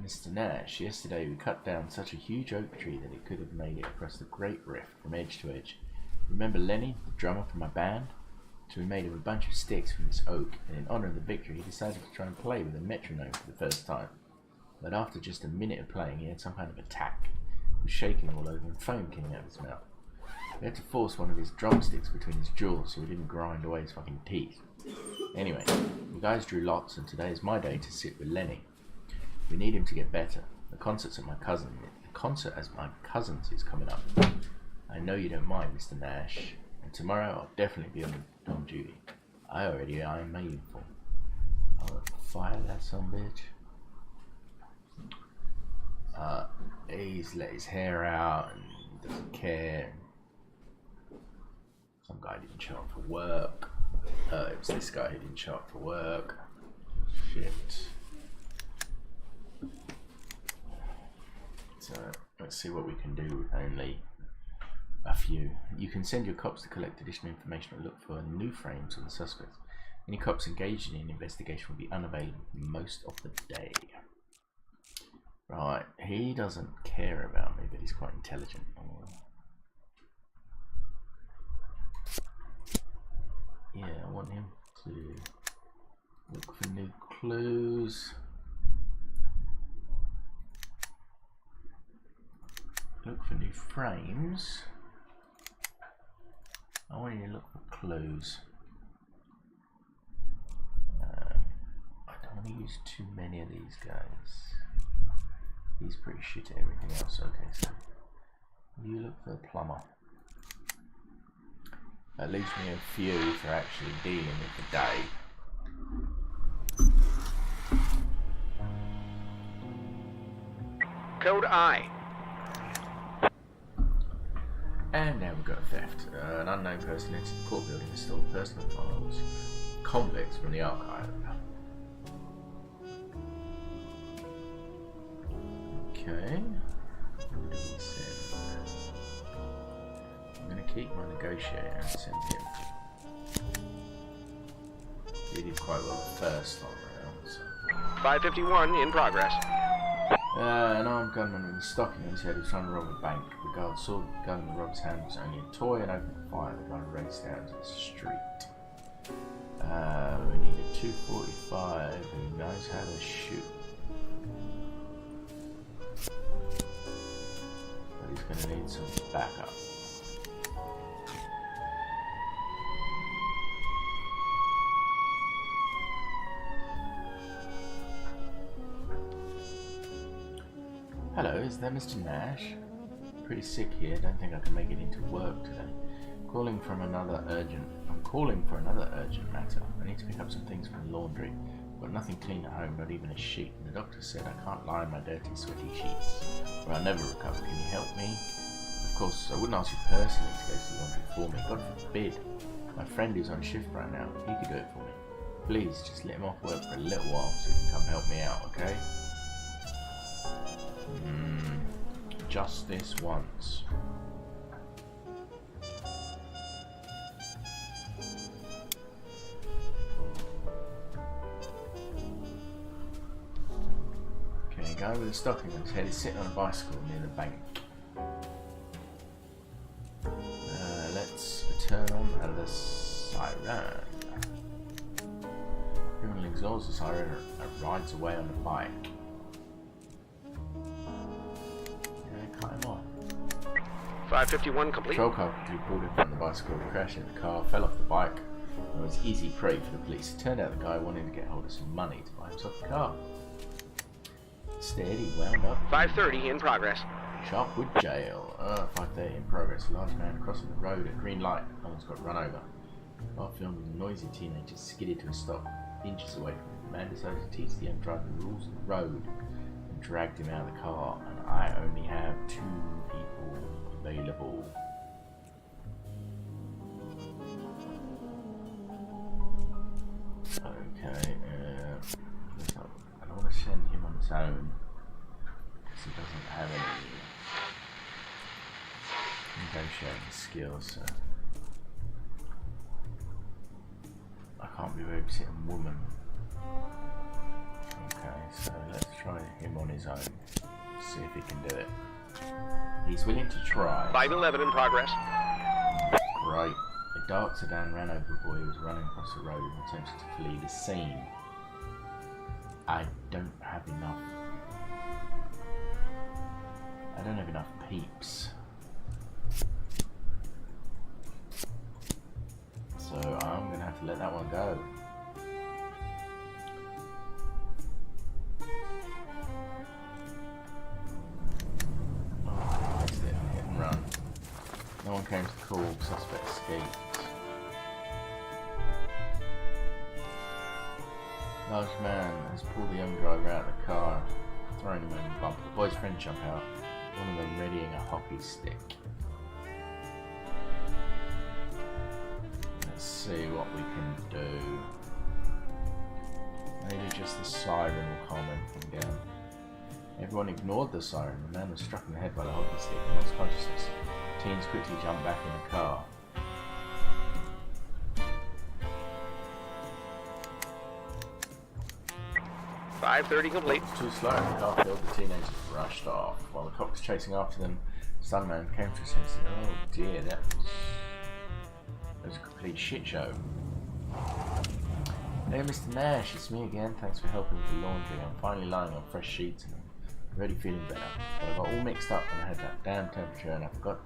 Mr. Nash, yesterday we cut down such a huge oak tree that it could have made it across the Great Rift from edge to edge. Remember Lenny, the drummer from my band? So we made him a bunch of sticks from this oak, and in honour of the victory he decided to try and play with a metronome for the first time. But after just a minute of playing he had some kind of attack. He was shaking all over and foam came out of his mouth. We had to force one of his drumsticks between his jaws so he didn't grind away his fucking teeth. Anyway, the guys drew lots and today is my day to sit with Lenny. We need him to get better. The concert at my cousin's is coming up. I know you don't mind, Mr. Nash. And tomorrow I'll definitely be on duty. I already ironed my uniform. I'll fire that son bitch. He's let his hair out and doesn't care. Some guy didn't show up for work. It was this guy who didn't show up for work. Shit. So let's see what we can do with only a few. You can send your cops to collect additional information or look for new frames of the suspects. Any cops engaged in an investigation will be unavailable most of the day. Right, he doesn't care about me, but he's quite intelligent. Yeah, I want him to look for new clues. Look for new frames. I want you to look for clues. I don't want to use too many of these guys. He's pretty shit at everything else. Okay, so you look for a plumber. That leaves me a few for actually dealing with the day. Code I. And now we've got a theft. An unknown person entered the court building and stole personal files. Convicts from the archive. Okay. Who do we send? I'm going to keep my negotiator and send him. He did quite well the first time around. So. 551 in progress. An armed gunman with a stocking on his head was trying to rob a bank. The guard saw the gun in the robber's hand was only a toy and opened fire. The gun raced out into the street. We need a 245 who knows how to shoot. But he's going to need some backup. Hello, is that Mr. Nash? Pretty sick here, don't think I can make it into work today. calling for another urgent matter. I need to pick up some things from the laundry. I've got nothing clean at home, not even a sheet. And the doctor said I can't lie in my dirty, sweaty sheets, or I'll never recover. Can you help me? Of course, I wouldn't ask you personally to go to the laundry for me. God forbid. My friend who's on shift right now, he could do it for me. Please, just let him off work for a little while so he can come help me out, okay? Just this once. Okay, guy with a stocking on his head is sitting on a bicycle near the bank. Let's turn on the siren. Criminal exhausts the siren and rides away on the bike. Yeah, cut him off. 551 complete. Patrol car quickly pulled in from the bicycle, crashed into the car, fell off the bike, and was easy prey for the police. It turned out the guy wanted to get hold of some money to buy himself a car. Instead, he wound up 530 in progress. Sharpwood Jail. 5:30 in progress. A large man crossing the road at green light. Almost got run over. While filming, a noisy teenager skidded to a stop inches away from him. The man decided to teach the young driver the rules of the road and dragged him out of the car. And I only have 2 people available. Okay. I don't want to send him on his own because he doesn't have any negotiating skills, so I can't be babysitting woman. Okay, so let's try him on his own. See if he can do it. He's willing to try. 511 in progress. Right. A dark sedan ran over a boy who was running across the road and attempted to flee the scene. I don't have enough peeps. So I'm gonna have to let that one go. Oh, that's it. Hit and run. No one came to call. Suspect escaped. Large man has pulled the young driver out of the car, throwing him over the bumper. The boy's friends jump out, one of them readying a hockey stick. Let's see what we can do. Maybe just the siren will calm everything down. Everyone ignored the siren. The man was struck in the head by the hockey stick and lost consciousness. Teens quickly jumped back in the car. .530 complete. Too slow, the car filled, the teenagers rushed off. While the cop was chasing after them, the stuntman came to his senses. Oh dear, that was a complete shit show. Hey Mr. Nash, it's me again. Thanks for helping with the laundry. I'm finally lying on fresh sheets and I'm already feeling better. But I got all mixed up when I had that damn temperature and I forgot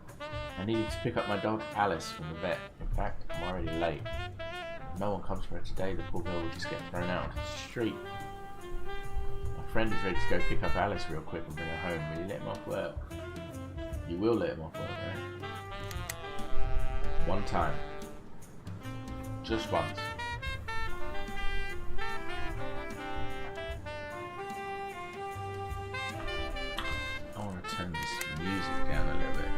I needed to pick up my dog Alice from the vet. In fact, I'm already late. If no one comes for her today, the poor girl will just get thrown out onto the street. My friend is ready to go pick up Alice real quick and bring her home. Will you let him off work? You will let him off work, right? One time. Just once. I want to turn this music down a little bit.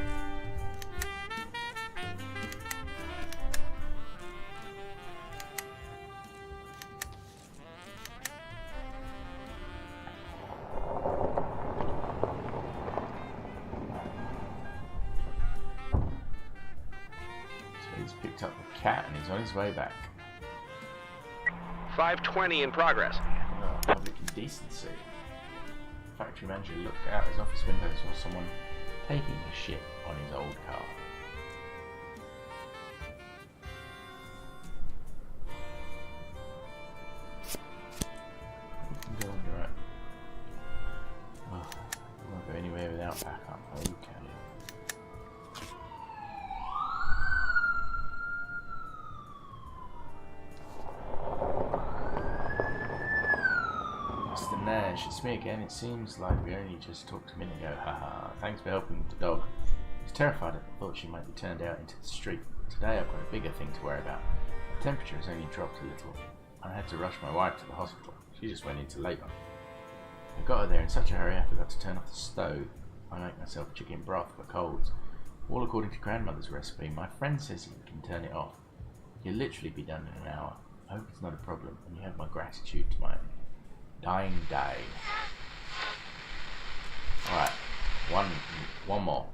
So he's picked up the cat and he's on his way back. 520 in progress. Public indecency. Factory manager looked out his office window and saw someone taking a shit on his old car. We can go under it. Oh, we won't go anywhere without backup. Okay. Mr. Nash, it's me again. It seems like we only just talked a minute ago. Haha. Thanks for helping with the dog. I was terrified at the thought she might be turned out into the street. today I've got a bigger thing to worry about. The temperature has only dropped a little. I had to rush my wife to the hospital. She just went into labour. I got her there in such a hurry I forgot to turn off the stove. I make myself chicken broth for colds. All according to grandmother's recipe. My friend says he can turn it off. You'll literally be done in an hour. I hope it's not a problem, and you have my gratitude to my dying day. Alright, one more.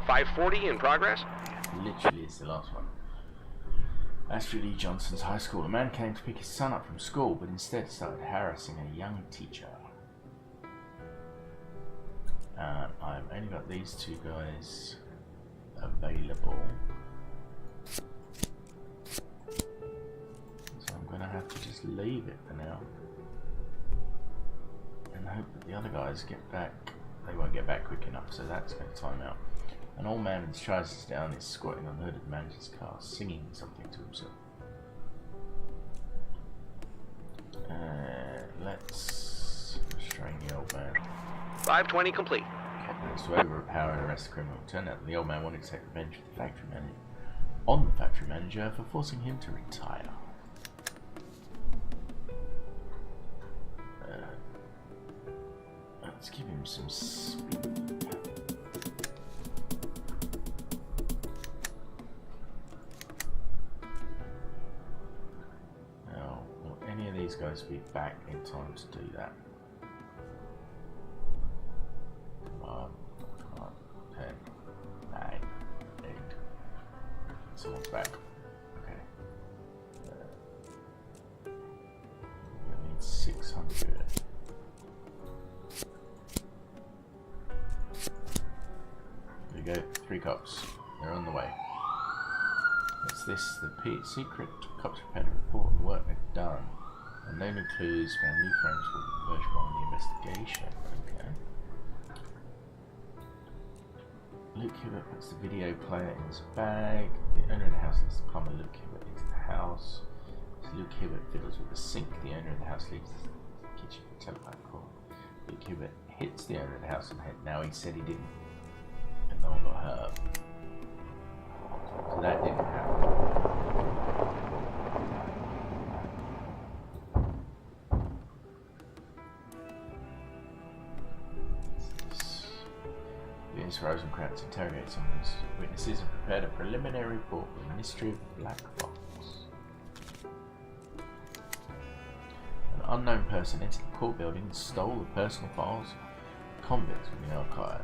.540 in progress. Literally, it's the last one. Astrid E. Johnson's high school. A man came to pick his son up from school, but instead started harassing a young teacher. I've only got these two guys available, so I'm gonna have to just leave it for now and hope that the other guys get back. They won't get back quick enough, so that's going to time out. An old man with his trousers down is squatting on the hood of the manager's car, singing something to himself. Let's restrain the old man. 520 complete. Cat managed to overpower and arrest the criminal. It turned out that the old man wanted to take revenge on the factory manager for forcing him to retire. Let's give him some speed. Now, will any of these guys be back in time to do that? 10, 9, 8. Someone's back. Okay. We need 600. There we go. 3 cops. They're on the way. What's this? The secret cops prepared a report on the work they've done. And no new clues, found new frames for version 1 of the investigation. Okay. Luke Hibbert puts the video player in his bag. The owner of the house lets the plumber Luke Hibbert into the house. So Luke Hibbert fiddles with the sink. The owner of the house leaves the kitchen for the telephone call. Luke Hibbert hits the owner of the house on the head. Now he said he didn't. And no one got hurt. So that didn't happen. Ms. Rosencrantz interrogates some of the witnesses and prepared a preliminary report for the mystery of the black box. An unknown person entered the court building and stole the personal files of convicts from the archive.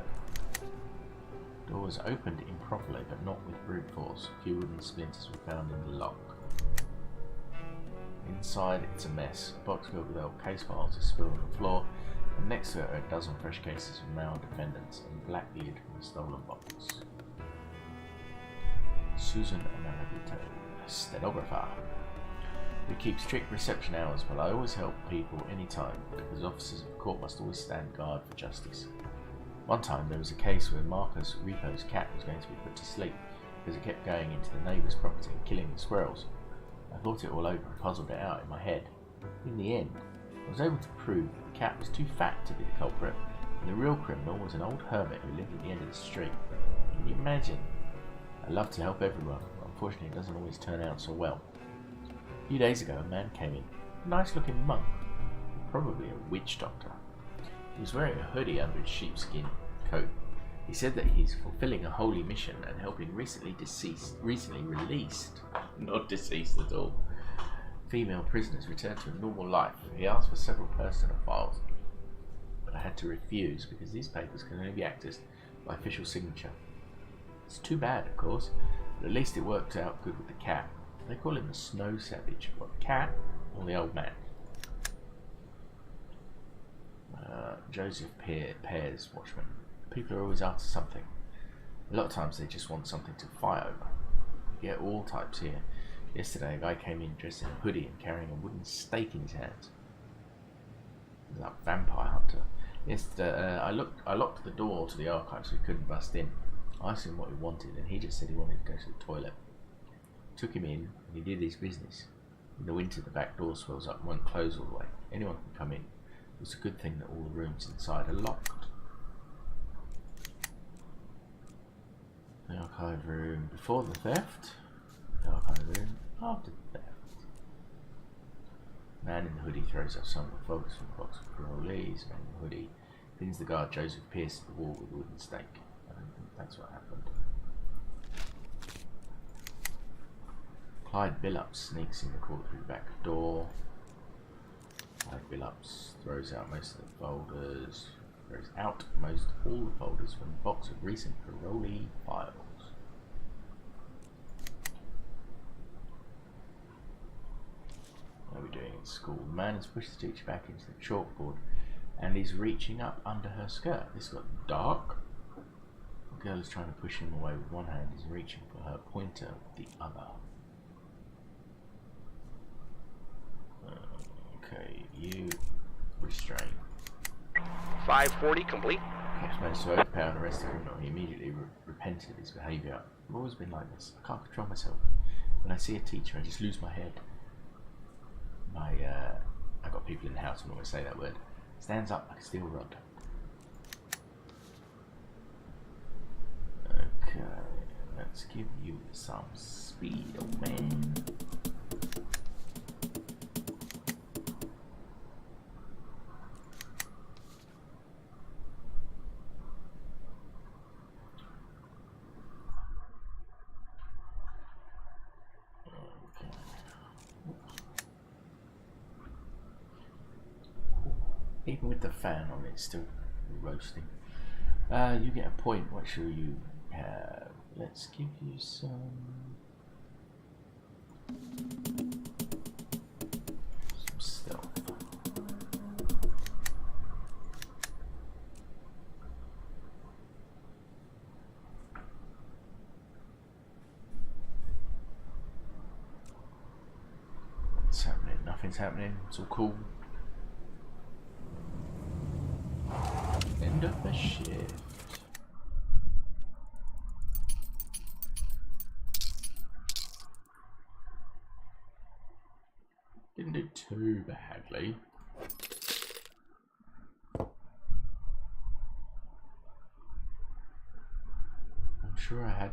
The door was opened improperly, but not with brute force. A few wooden splinters were found in the lock. Inside, it's a mess. A box filled with old case files is spilled on the floor, and next to it are a dozen fresh cases of male defendants and a black lid from the stolen box. Susan Amarabito, a stenographer, who keeps strict reception hours, but I always help people anytime, because officers of the court must always stand guard for justice. One time there was a case where Marcus Ripo's cat was going to be put to sleep because it kept going into the neighbour's property and killing the squirrels. I thought it all over and puzzled it out in my head. In the end, I was able to prove that the cat was too fat to be the culprit, and the real criminal was an old hermit who lived at the end of the street. Can you imagine? I love to help everyone, but unfortunately it doesn't always turn out so well. A few days ago a man came in, a nice looking monk, probably a witch doctor. He was wearing a hoodie under his sheepskin coat. He said that he's fulfilling a holy mission and helping recently released, not deceased at all, female prisoners return to a normal life. He asked for several personal files, but I had to refuse because these papers can only be accessed by official signature. It's too bad, of course, but at least it worked out good with the cat. They call him the Snow Savage. What, the cat or the old man? Joseph Pears, watchman. People are always after something. A lot of times they just want something to fight over. You get all types here. Yesterday a guy came in dressed in a hoodie and carrying a wooden stake in his hands. He was a vampire hunter. Yesterday I locked the door to the archive so he couldn't bust in. I asked him what he wanted and he just said he wanted to go to the toilet. Took him in and he did his business. In the winter the back door swells up and won't close all the way. Anyone can come in. It's a good thing that all the rooms inside are locked. archive room before the theft. The archive room after the theft. Man in the hoodie throws up some of the folders from the box of parolees. Man in the hoodie pins the guard Joseph pierced the wall with a wooden stake. I don't think that's what happened. Clyde Billups sneaks in the court through the back door. Clyde Billups throws out most of the folders. Throws out most all the folders from the box of recent parolee files. What are we doing in school? The man has pushed the teacher back into the chalkboard and he's reaching up under her skirt. This got dark. The girl is trying to push him away with one hand. He's reaching for her pointer with the other. Okay, you restrain. 540 complete. Cops managed to overpower and arrest the criminal. He immediately repented his behaviour. I've always been like this. I can't control myself. When I see a teacher, I just lose my head. I got people in the house who always say that word. Stands up like a steel rod. Okay, let's give you some speed, old man. Even with the fan on, it's still roasting. You get a point. What shall you have? Let's give you some stealth. What's happening? Nothing's happening. It's all cool. End of the shift. Didn't do too badly. I'm sure I had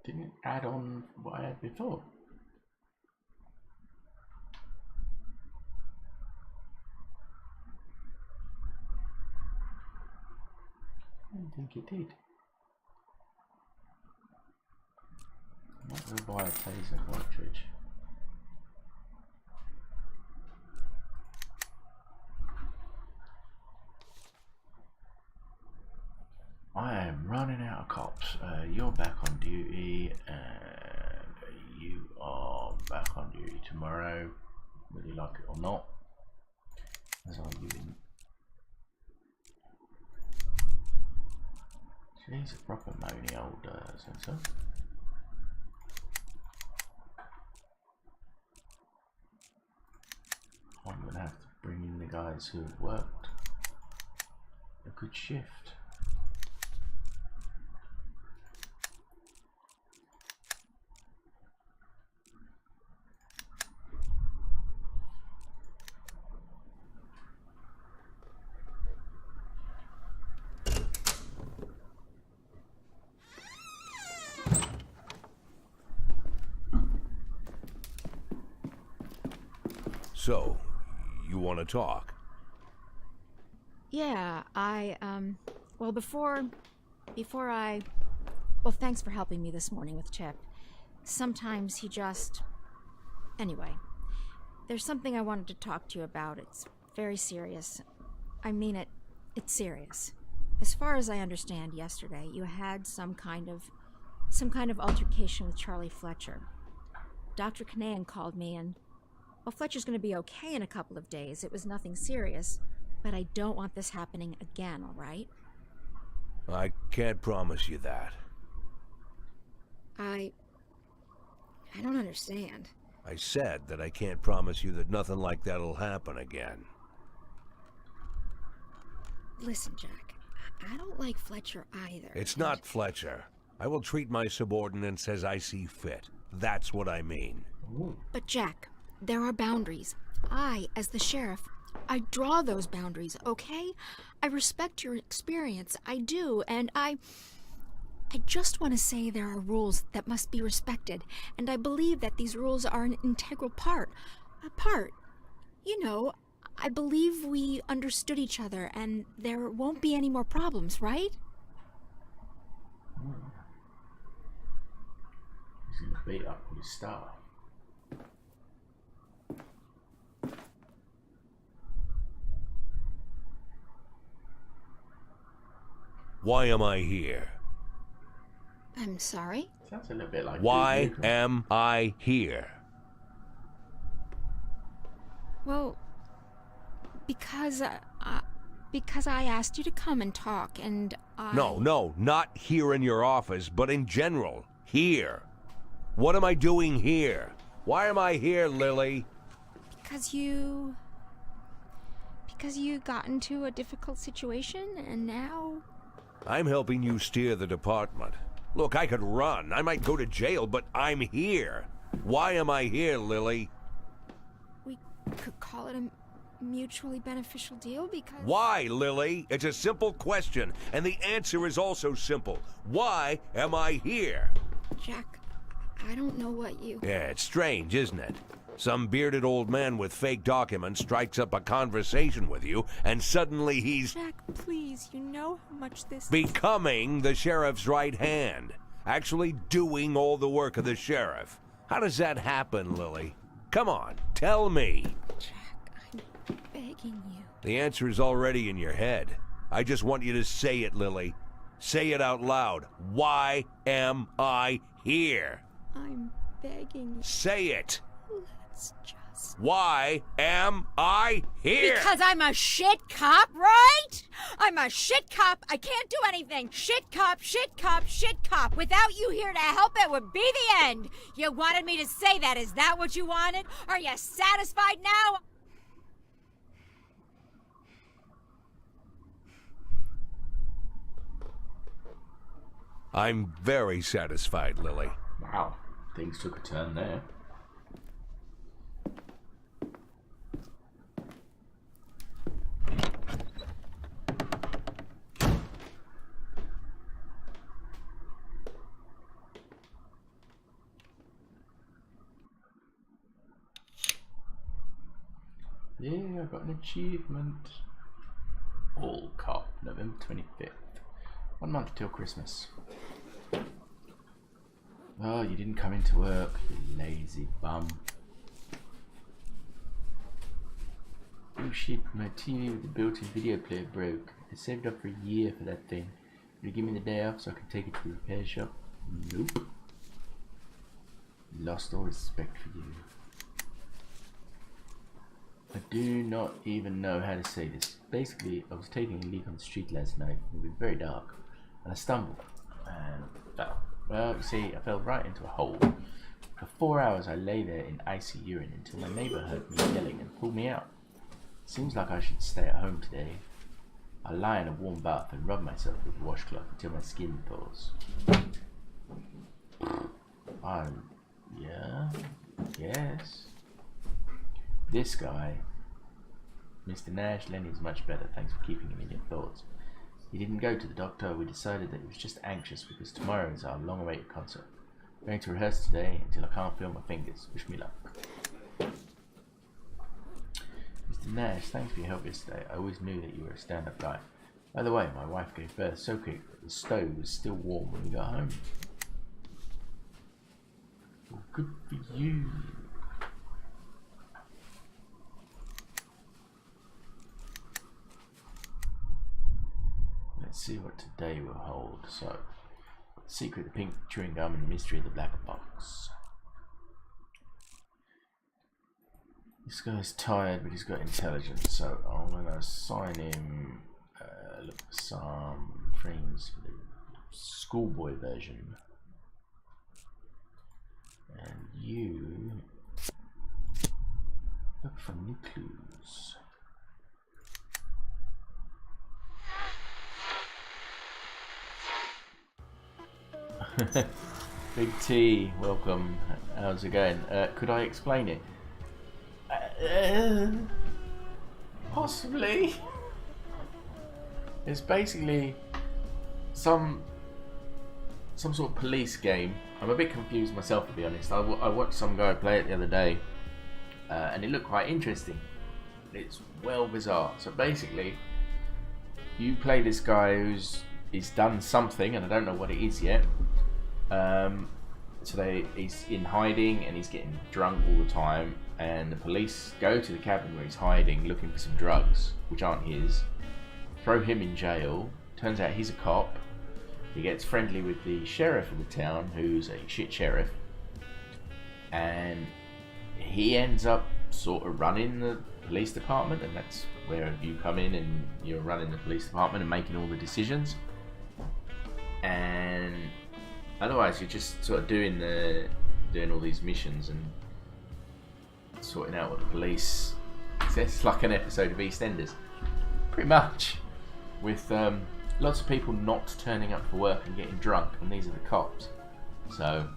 didn't add on what I had before. I don't think it did. I might go buy a taser cartridge. I am running out of cops. You're back on duty, and you are back on duty tomorrow, whether you like it or not. As are you in. She's a proper moany old sensor. I'm gonna have to bring in the guys who have worked a good shift. So, you want to talk? Yeah, well, before I... Well, thanks for helping me this morning with Chip. Sometimes he just... Anyway, there's something I wanted to talk to you about. It's very serious. I mean it. It's serious. As far as I understand, yesterday you had some kind of altercation with Charlie Fletcher. Dr. Kanahan called me and... Well, Fletcher's going to be okay in a couple of days. It was nothing serious, but I don't want this happening again, all right? I can't promise you that. I don't understand. I said that I can't promise you that nothing like that'll happen again. Listen, Jack, I don't like Fletcher either. It's not Fletcher. I will treat my subordinates as I see fit. That's what I mean. Ooh. But Jack, there are boundaries. I, as the sheriff, I draw those boundaries, okay? I respect your experience, I do, and I just want to say there are rules that must be respected, and I believe that these rules are an integral part. You know, I believe we understood each other, and there won't be any more problems, right? He's gonna beat up his star. Why am I here? I'm sorry? Sounds a little bit like Why am I here? Well, because I asked you to come and talk, and I... No, not here in your office, but in general. Here. What am I doing here? Why am I here, Lily? Because you got into a difficult situation, and now... I'm helping you steer the department. Look, I could run. I might go to jail, but I'm here. Why am I here, Lily? We could call it a mutually beneficial deal because... Why, Lily? It's a simple question, and the answer is also simple. Why am I here? Jack, I don't know what you... Yeah, it's strange, isn't it? Some bearded old man with fake documents strikes up a conversation with you, and suddenly he's... Jack, please, you know how much this... becoming the sheriff's right hand. Actually doing all the work of the sheriff. How does that happen, Lily? Come on, tell me. Jack, I'm begging you. The answer is already in your head. I just want you to say it, Lily. Say it out loud. Why am I here? I'm begging you. Say it. Let's just... Why am I here? Because I'm a shit cop, right? I'm a shit cop. I can't do anything. Shit cop, shit cop, shit cop. Without you here to help, it would be the end. You wanted me to say that. Is that what you wanted? Are you satisfied now? I'm very satisfied, Lily. Wow, things took a turn there. Yeah, I got an achievement. All Cop, November 25th. 1 month till Christmas. Oh, you didn't come into work, you lazy bum. Oh shit, my TV with the built-in video player broke. I saved up for a year for that thing. Will you give me the day off so I can take it to the repair shop? Nope. Lost all respect for you. I do not even know how to say this. Basically, I was taking a leak on the street last night. It was very dark, and I stumbled and fell. Well, you see, I fell right into a hole. For 4 hours, I lay there in icy urine until my neighbor heard me yelling and pulled me out. Seems like I should stay at home today. I lie in a warm bath and rub myself with a washcloth until my skin thaws. Yeah, yes. This guy, Mr. Nash, Lenny's much better. Thanks for keeping him in your thoughts. He didn't go to the doctor. We decided that he was just anxious because tomorrow is our long-awaited concert. I'm going to rehearse today until I can't feel my fingers. Wish me luck. Mr. Nash, thanks for your help yesterday. I always knew that you were a stand-up guy. By the way, my wife gave birth so quick that the stove was still warm when we got home. Well, good for you. Let's see what today will hold. So, secret, the pink chewing gum, and the mystery of the black box. This guy's tired, but he's got intelligence, so I'm going to assign him, look for some frames for the schoolboy version. And you look for new clues. Big T, welcome. How's it going? Could I explain it? Possibly. It's basically some some sort of police game. I'm a bit confused myself, to be honest. I watched some guy play it the other day, and it looked quite interesting. It's well bizarre. So basically, you play this guy he's done something, and I don't know what it is yet. He's in hiding, and he's getting drunk all the time, and the police go to the cabin where he's hiding looking for some drugs which aren't his, throw him in jail. Turns out he's a cop. He gets friendly with the sheriff of the town, who's a shit sheriff, and he ends up sort of running the police department, and that's where you come in and you're running the police department and making all the decisions. And otherwise you're just sort of doing all these missions and sorting out what the police. It's like an episode of EastEnders, pretty much, with lots of people not turning up for work and getting drunk, and these are the cops. So,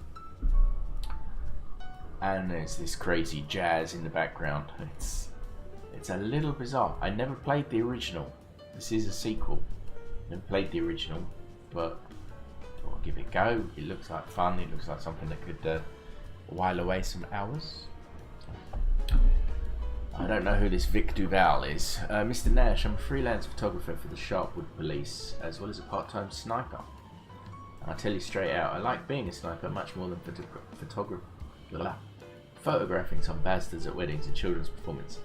and there's this crazy jazz in the background. It's a little bizarre. I never played the original. This is a sequel. Never played the original, but I'll give it a go. It looks like fun. It looks like something that could while away some hours. I don't know who this Vic Duval is. Mr. Nash, I'm a freelance photographer for the Sharpwood police, as well as a part-time sniper. And I tell you straight out, I like being a sniper much more than photographing some bastards at weddings and children's performances.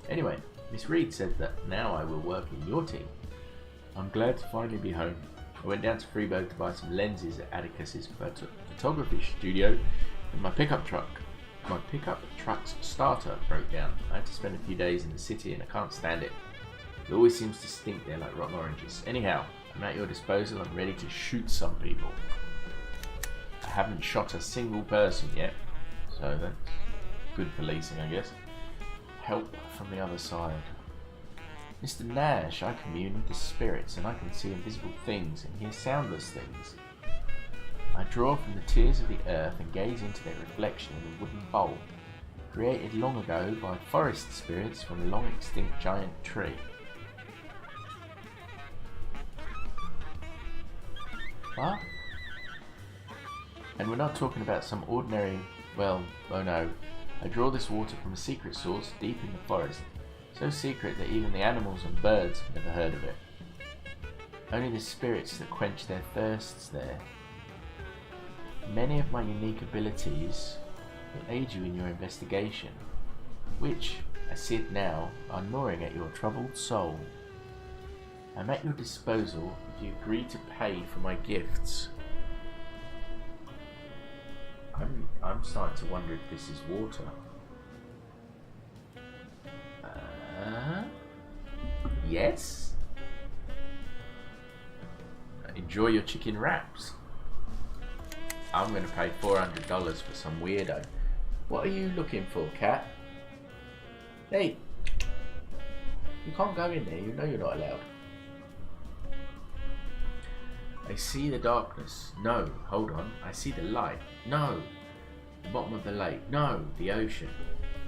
Anyway, Miss Reed said that now I will work in your team. I'm glad to finally be home. I went down to Freeburg to buy some lenses at Atticus's photography studio in my pickup truck. My pickup truck's starter broke down. I had to spend a few days in the city and I can't stand it. It always seems to stink there like rotten oranges. Anyhow, I'm at your disposal. I'm ready to shoot some people. I haven't shot a single person yet, so that's good policing, I guess. Help from the other side. Mr. Nash, I commune with the spirits and I can see invisible things and hear soundless things. I draw from the tears of the earth and gaze into their reflection in a wooden bowl, created long ago by forest spirits from a long extinct giant tree. What? And we're not talking about some ordinary, well, oh no. I draw this water from a secret source deep in the forest, so secret that even the animals and birds have never heard of it. Only the spirits that quench their thirsts there. Many of my unique abilities will aid you in your investigation, which, as said now, are gnawing at your troubled soul. I'm at your disposal if you agree to pay for my gifts. I'm starting to wonder if this is water. Yes? Enjoy your chicken wraps. I'm going to pay $400 for some weirdo. What are you looking for, cat? Hey! You can't go in there, you know you're not allowed. I see the darkness. No, hold on. I see the light. No. The bottom of the lake. No, the ocean.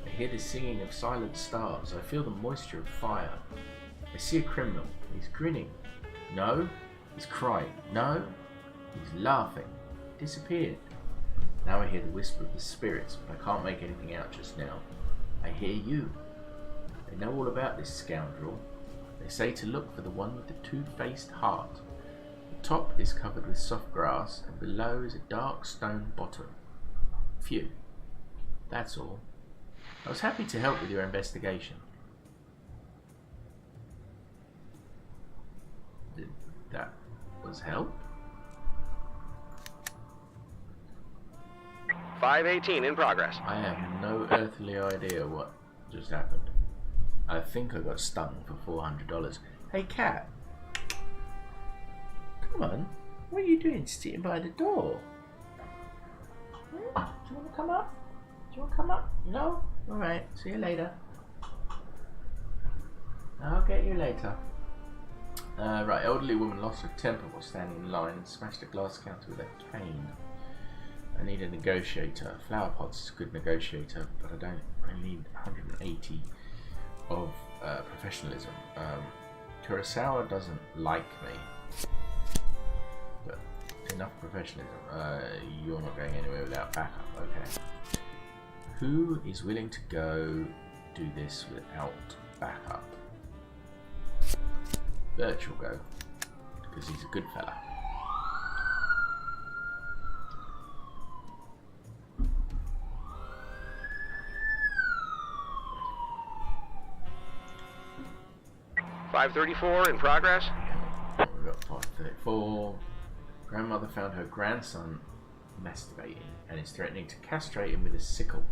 I hear the singing of silent stars. I feel the moisture of fire. I see a criminal. He's grinning. No. He's crying. No. He's laughing. Disappeared. Now I hear the whisper of the spirits, but I can't make anything out just now. I hear you. They know all about this scoundrel. They say to look for the one with the two-faced heart. The top is covered with soft grass, and below is a dark stone bottom. Phew. That's all. I was happy to help with your investigation. That was help? 518 in progress. I have no earthly idea what just happened. I think I got stung for $400. Hey, cat. Come on. What are you doing sitting by the door? Do you want to come up? Do you want to come up? No? Alright, see you later. I'll get you later. Right, elderly woman lost her temper while standing in line and smashed a glass counter with a cane. I need a negotiator. Flower pots is a good negotiator, but I need 180 of professionalism. Kurosawa doesn't like me, but Enough professionalism. You're not going anywhere without backup. Okay. Who is willing to go do this without backup? Birch will go, because he's a good fella. .534 in progress. We've got 534. Grandmother found her grandson masturbating and is threatening to castrate him with a sickle.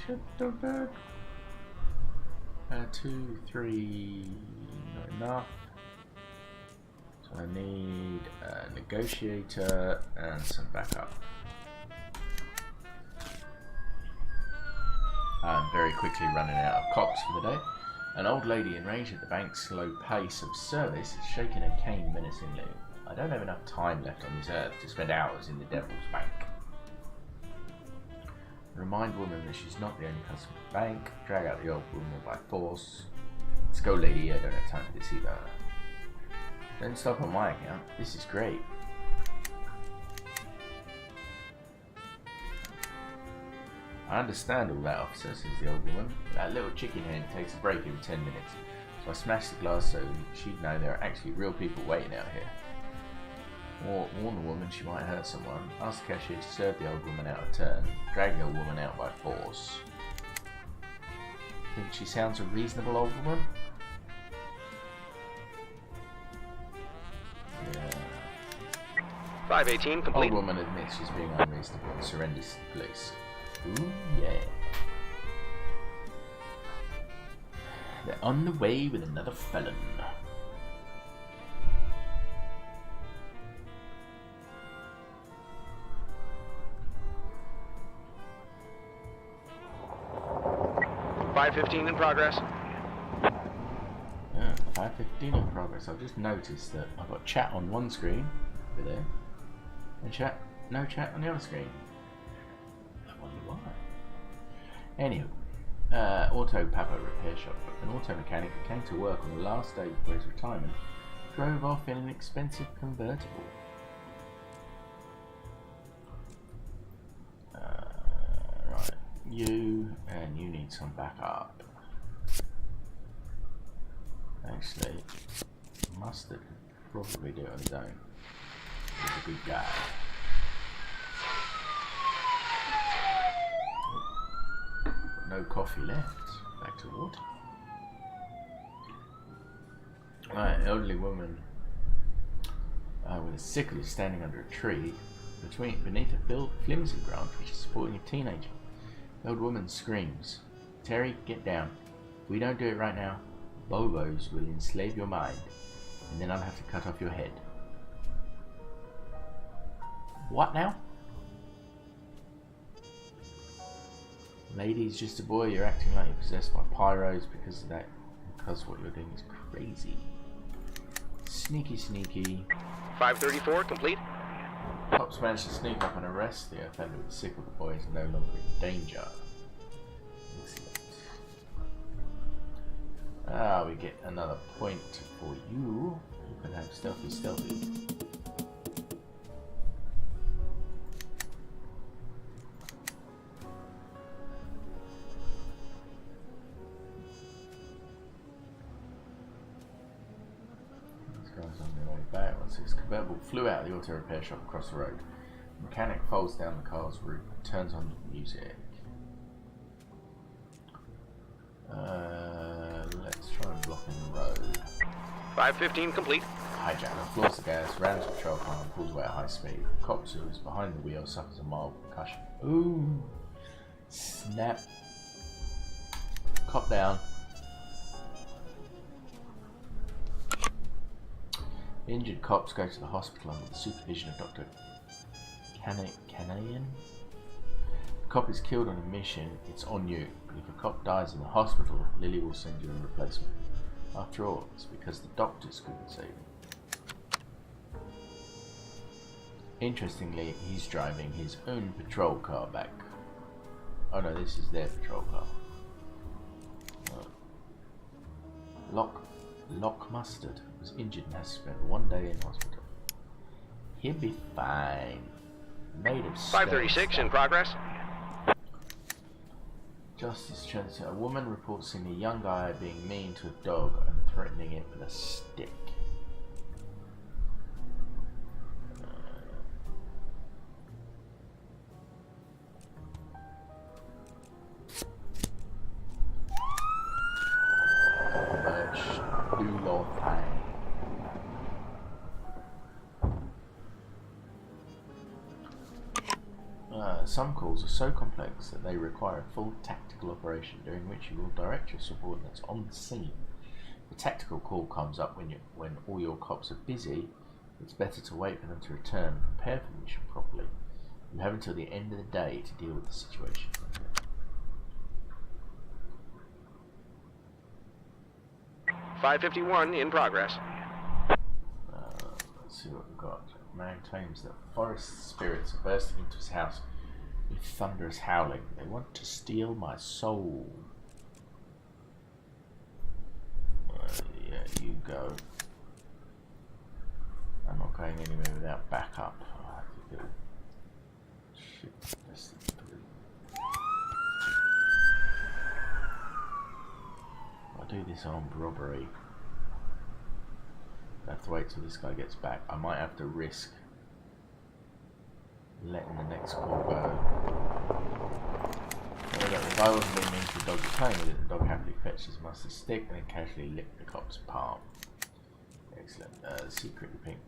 Shut the bed. 2, 3, not enough. So I need a negotiator and some backup. I'm very quickly running out of cops for the day. An old lady enraged at the bank's slow pace of service is shaking her cane menacingly. I don't have enough time left on this earth to spend hours in the devil's bank. Remind woman that she's not the only customer at the bank. Drag out the old woman by force. Let's go, lady. I don't have time for this either. Don't stop on my account. This is great. I understand all that, officer, says the old woman. That little chicken hen takes a break every 10 minutes. So I smashed the glass so she'd know there are actually real people waiting out here. Or warn the woman she might hurt someone. Ask the cashier to serve the old woman out of turn. Drag the old woman out by force. Think she sounds a reasonable old woman? Yeah. 518 complete. Old woman admits she's being unreasonable and surrenders to the police. Ooh, yeah. They're on the way with another felon. .515 in progress. Yeah, 515 in progress. I've just noticed that I've got chat on one screen over there, and no chat on the other screen. I wonder why. Anywho, Auto Papa repair shop. An auto mechanic who came to work on the last day before his retirement drove off in an expensive convertible. Right, you need some backup. Actually, Mustard could probably do it on his own. He's a good guy. No coffee left. Back to water. Right, elderly woman with a sickle is standing under a tree beneath a flimsy branch which is supporting a teenager. The old woman screams, "Terry, get down. If we don't do it right now, Bobos will enslave your mind, and then I'll have to cut off your head." What now? Lady, he's just a boy. You're acting like you're possessed by pyros because of that. Because what you're doing is crazy. Sneaky, sneaky. 534 complete. Cops managed to sneak up and arrest the offender with the sickle. The boy is no longer in danger. Excellent. We get another point for you. You can have stealthy. His convertible flew out of the auto repair shop across the road. The mechanic folds down the car's roof, turns on the music. Let's try and block in the road. 515 complete. Hijacker floors the gas, rams the patrol car and pulls away at high speed. The cop who is behind the wheel suffers a mild concussion. Ooh! Snap. Cop down. The injured cops go to the hospital under the supervision of Dr. Canadian. The cop is killed on a mission, it's on you. But if a cop dies in the hospital, Lily will send you a replacement. After all, it's because the doctors couldn't save him. Interestingly, he's driving his own patrol car back. Oh no, this is their patrol car. Lock Mustard was injured and has to spend one day in hospital. He'll be fine. Made of 536 in progress. Justice Transit. A woman reports seeing a young guy being mean to a dog and threatening it with a stick. Some calls are so complex that they require a full tactical operation during which you will direct your subordinates on the scene. The tactical call comes up when all your cops are busy. It's better to wait for them to return and prepare for the mission properly. You have until the end of the day to deal with the situation. Okay. 551 in progress. Let's see what we've got. A man claims that forest spirits are bursting into his house with thunderous howling. They want to steal my soul. Yeah, you go. I'm not going anywhere without backup. I have to go. Shit, this is through. I'll do this armed robbery. I have to wait till this guy gets back. I might have to risk letting the next call go. If I wasn't being mean to the dog playing with it, the dog happily fetched his master's stick and then casually licked the cop's palm. Excellent. Secretly pink.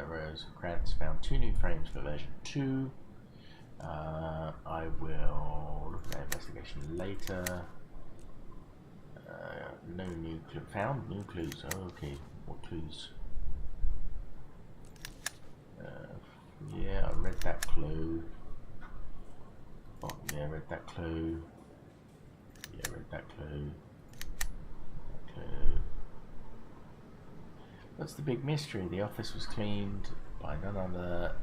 Rose Krantz found 2 new frames for version 2. I will look at that investigation later. No new clue. Found new clues. Oh, okay. What clues? Yeah, I read that clue. Oh, yeah, I read that clue. Yeah, I read that clue. What's the big mystery? The office was cleaned by none other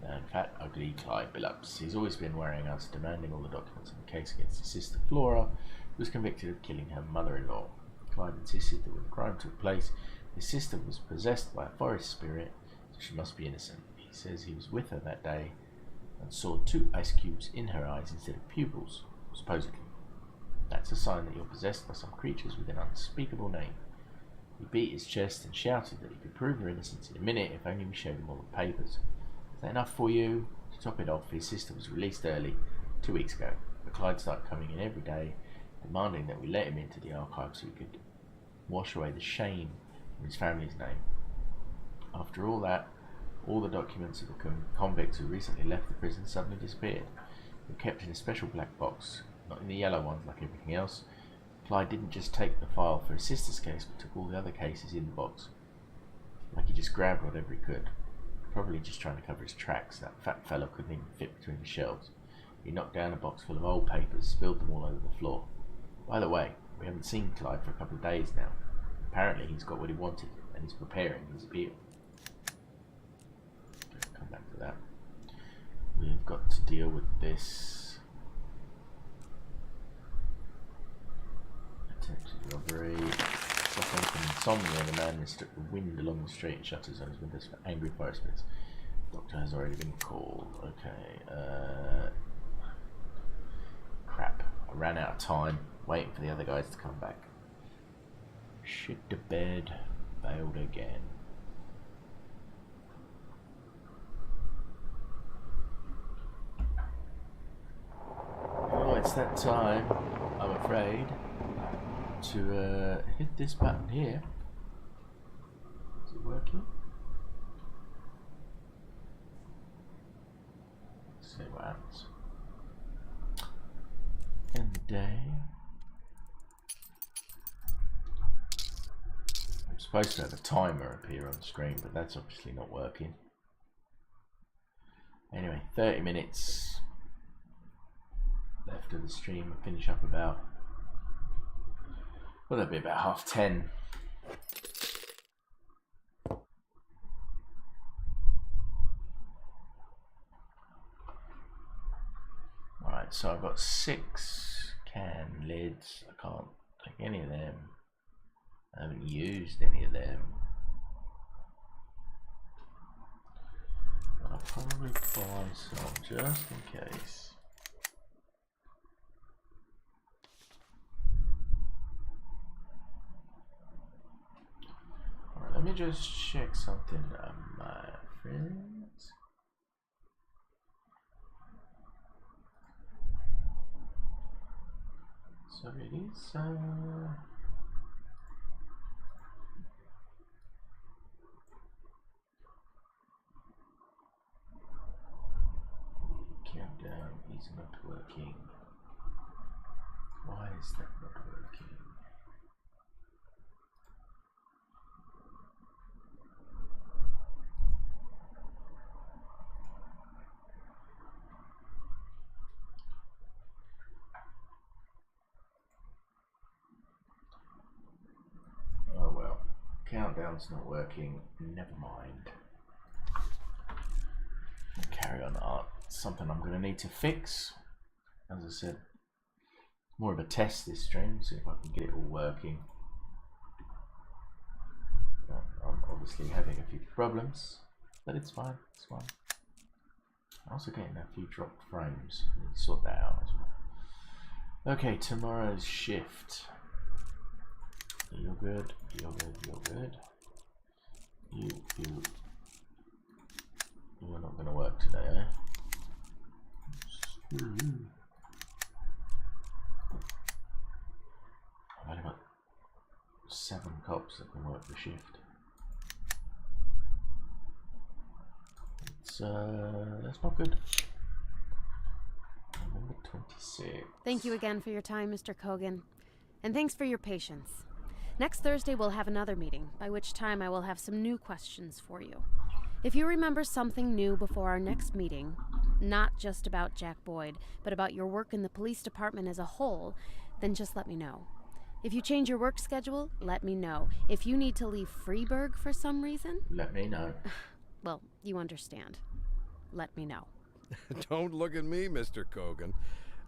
than fat, ugly Clyde Billups. He's always been worrying us, demanding all the documents in the case against his sister Flora, who was convicted of killing her mother-in-law. Clyde insisted that when the crime took place, his sister was possessed by a forest spirit, so she must be innocent. He says he was with her that day and saw 2 ice cubes in her eyes instead of pupils, supposedly. That's a sign that you're possessed by some creatures with an unspeakable name. He beat his chest and shouted that he could prove her innocence in a minute if only we showed him all the papers. Is that enough for you? To top it off, his sister was released early, 2 weeks ago, but Clyde started coming in every day, demanding that we let him into the archive so he could wash away the shame from his family's name. After all that, all the documents of the convicts who recently left the prison suddenly disappeared. They were kept in a special black box, not in the yellow ones like everything else. Clyde didn't just take the file for his sister's case, but took all the other cases in the box. Like he just grabbed whatever he could. Probably just trying to cover his tracks. That fat fellow couldn't even fit between the shelves. He knocked down a box full of old papers, spilled them all over the floor. By the way, we haven't seen Clyde for a couple of days now. Apparently he's got what he wanted, and he's preparing his appeal. Come back to that. We've got to deal with this attempted robbery. Suffering from insomnia, the man mistook the wind along the street and shutters on his windows for angry forest spirits. Doctor has already been called. Okay. Crap. I ran out of time waiting for the other guys to come back. Shit to bed. Failed again. Oh, it's that time, I'm afraid, to hit this button here. Is it working? Let's see what happens. End the day. I'm supposed to have a timer appear on the screen, but that's obviously not working. Anyway, 30 minutes left of the stream. I'll finish up about, well, that'll be about 10:30. Alright, so I've got 6 can lids. I can't take any of them. I haven't used any of them. probably buy some just in case. Alright, let me just check something, my friends. So it is, countdown is not working. Why is that not working? Oh well, countdown's not working, never mind. Carry on art. Something I'm going to need to fix. As I said, more of a test this stream, see if I can get it all working. I'm obviously having a few problems, but it's fine, it's fine. I'm also getting a few dropped frames. We'll sort that out as well. Okay, tomorrow's shift. You're good, you're good, you're good. You're not going to work today, eh? I've only got 7 cops that can work the shift. That's not good. November 26th. Thank you again for your time, Mr. Kogan. And thanks for your patience. Next Thursday we'll have another meeting, by which time I will have some new questions for you. If you remember something new before our next meeting, not just about Jack Boyd, but about your work in the police department as a whole, then just let me know. If you change your work schedule, let me know. If you need to leave Freeburg for some reason, let me know. Well, you understand. Let me know. Don't look at me, Mr. Kogan.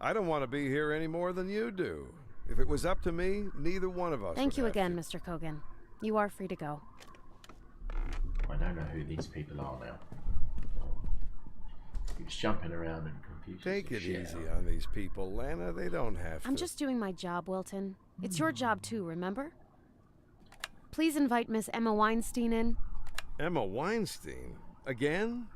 I don't want to be here any more than you do. If it was up to me, neither one of us Thank you would have again, Mr. Kogan. You are free to go. I don't know who these people are now. Keeps jumping around and confused. Take it easy on these people, Lana. They don't have to. I'm just doing my job, Wilton. It's your job too, remember? Please invite Miss Emma Weinstein in. Emma Weinstein? Again?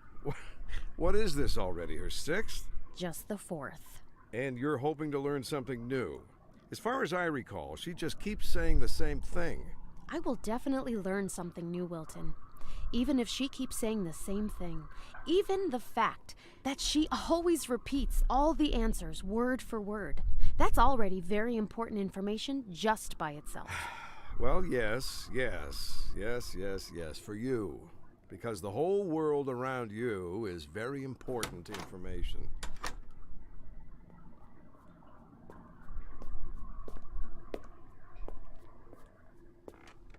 What is this already, her 6th? Just the 4th. And you're hoping to learn something new. As far as I recall, she just keeps saying the same thing. I will definitely learn something new, Wilton. Even if she keeps saying the same thing. Even the fact that she always repeats all the answers word for word. That's already very important information just by itself. Well, yes, for you. Because the whole world around you is very important information.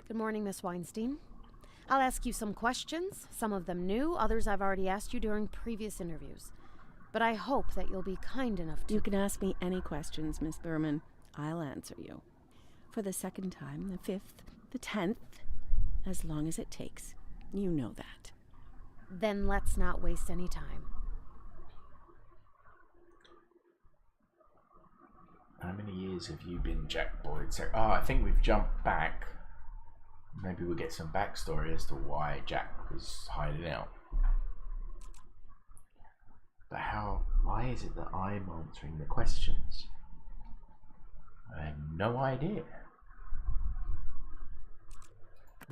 Good morning, Miss Weinstein. I'll ask you some questions, some of them new, others I've already asked you during previous interviews. But I hope that you'll be kind enough to... You can ask me any questions, Miss Thurman. I'll answer you. For the 2nd time, the 5th, the 10th, as long as it takes. You know that. Then let's not waste any time. How many years have you been Jack Boyd? So, I think we've jumped back. Maybe we'll get some backstory as to why Jack was hiding out. But why is it that I'm answering the questions? I have no idea.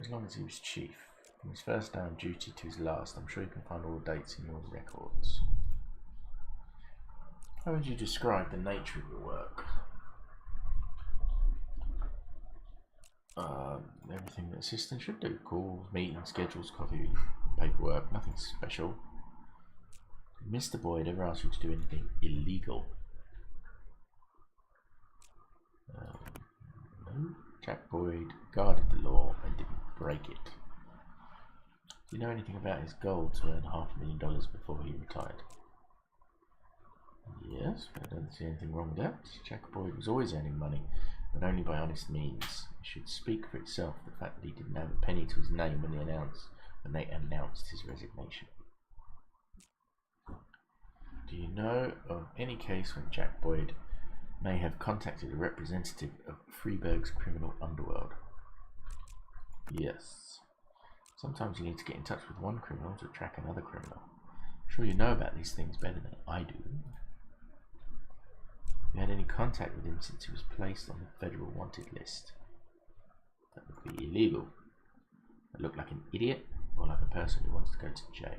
As long as he was chief. From his first day on duty to his last, I'm sure you can find all the dates in your records. How would you describe the nature of your work? Everything that assistants should do. Calls, meetings, schedules, coffee, paperwork, nothing special. Did Mr. Boyd ever ask you to do anything illegal? No. Jack Boyd guarded the law and didn't break it. Do you know anything about his goal to earn $500,000 before he retired? Yes, but I don't see anything wrong with that. Jack Boyd was always earning money, but only by honest means. It should speak for itself, the fact that he didn't have a penny to his name when they announced his resignation. know of any case when Jack Boyd may have contacted a representative of Freeburg's criminal underworld? Yes. Sometimes you need to get in touch with one criminal to track another criminal. I'm sure you know about these things better than I do. Have you had any contact with him since he was placed on the federal wanted list? That would be illegal. I look like an idiot or like a person who wants to go to jail.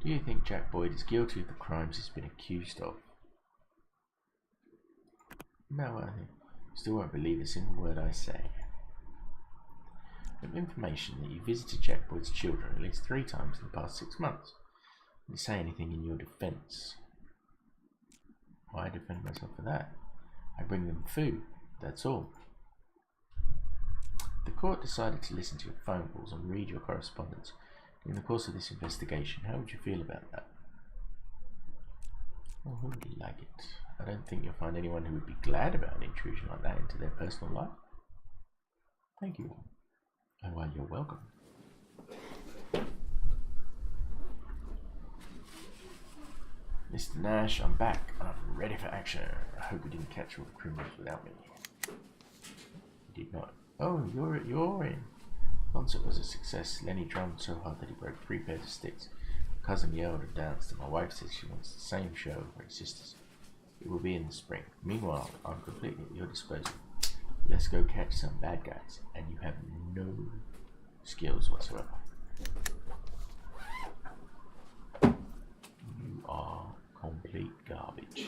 Do you think Jack Boyd is guilty of the crimes he's been accused of? No, I think you still won't believe a single word I say. I have information that you visited Jack Boyd's children at least 3 times in the past 6 months. Did you say anything in your defense? Why defend myself for that? I bring them food, that's all. The court decided to listen to your phone calls and read your correspondence during the course of this investigation. How would you feel about that? Well, who would like it? I don't think you'll find anyone who would be glad about an intrusion like that into their personal life. Thank you. Oh, well, you're welcome. Mr. Nash, I'm back. I'm ready for action. I hope you didn't catch all the criminals without me. You did not. Oh, you're in. The concert was a success. Lenny drummed so hard that he broke 3 pairs of sticks. My cousin yelled and danced, and my wife says she wants the same show for her sisters. It will be in the spring. Meanwhile, I'm completely at your disposal. Let's go catch some bad guys, and you have no skills whatsoever. You are complete garbage.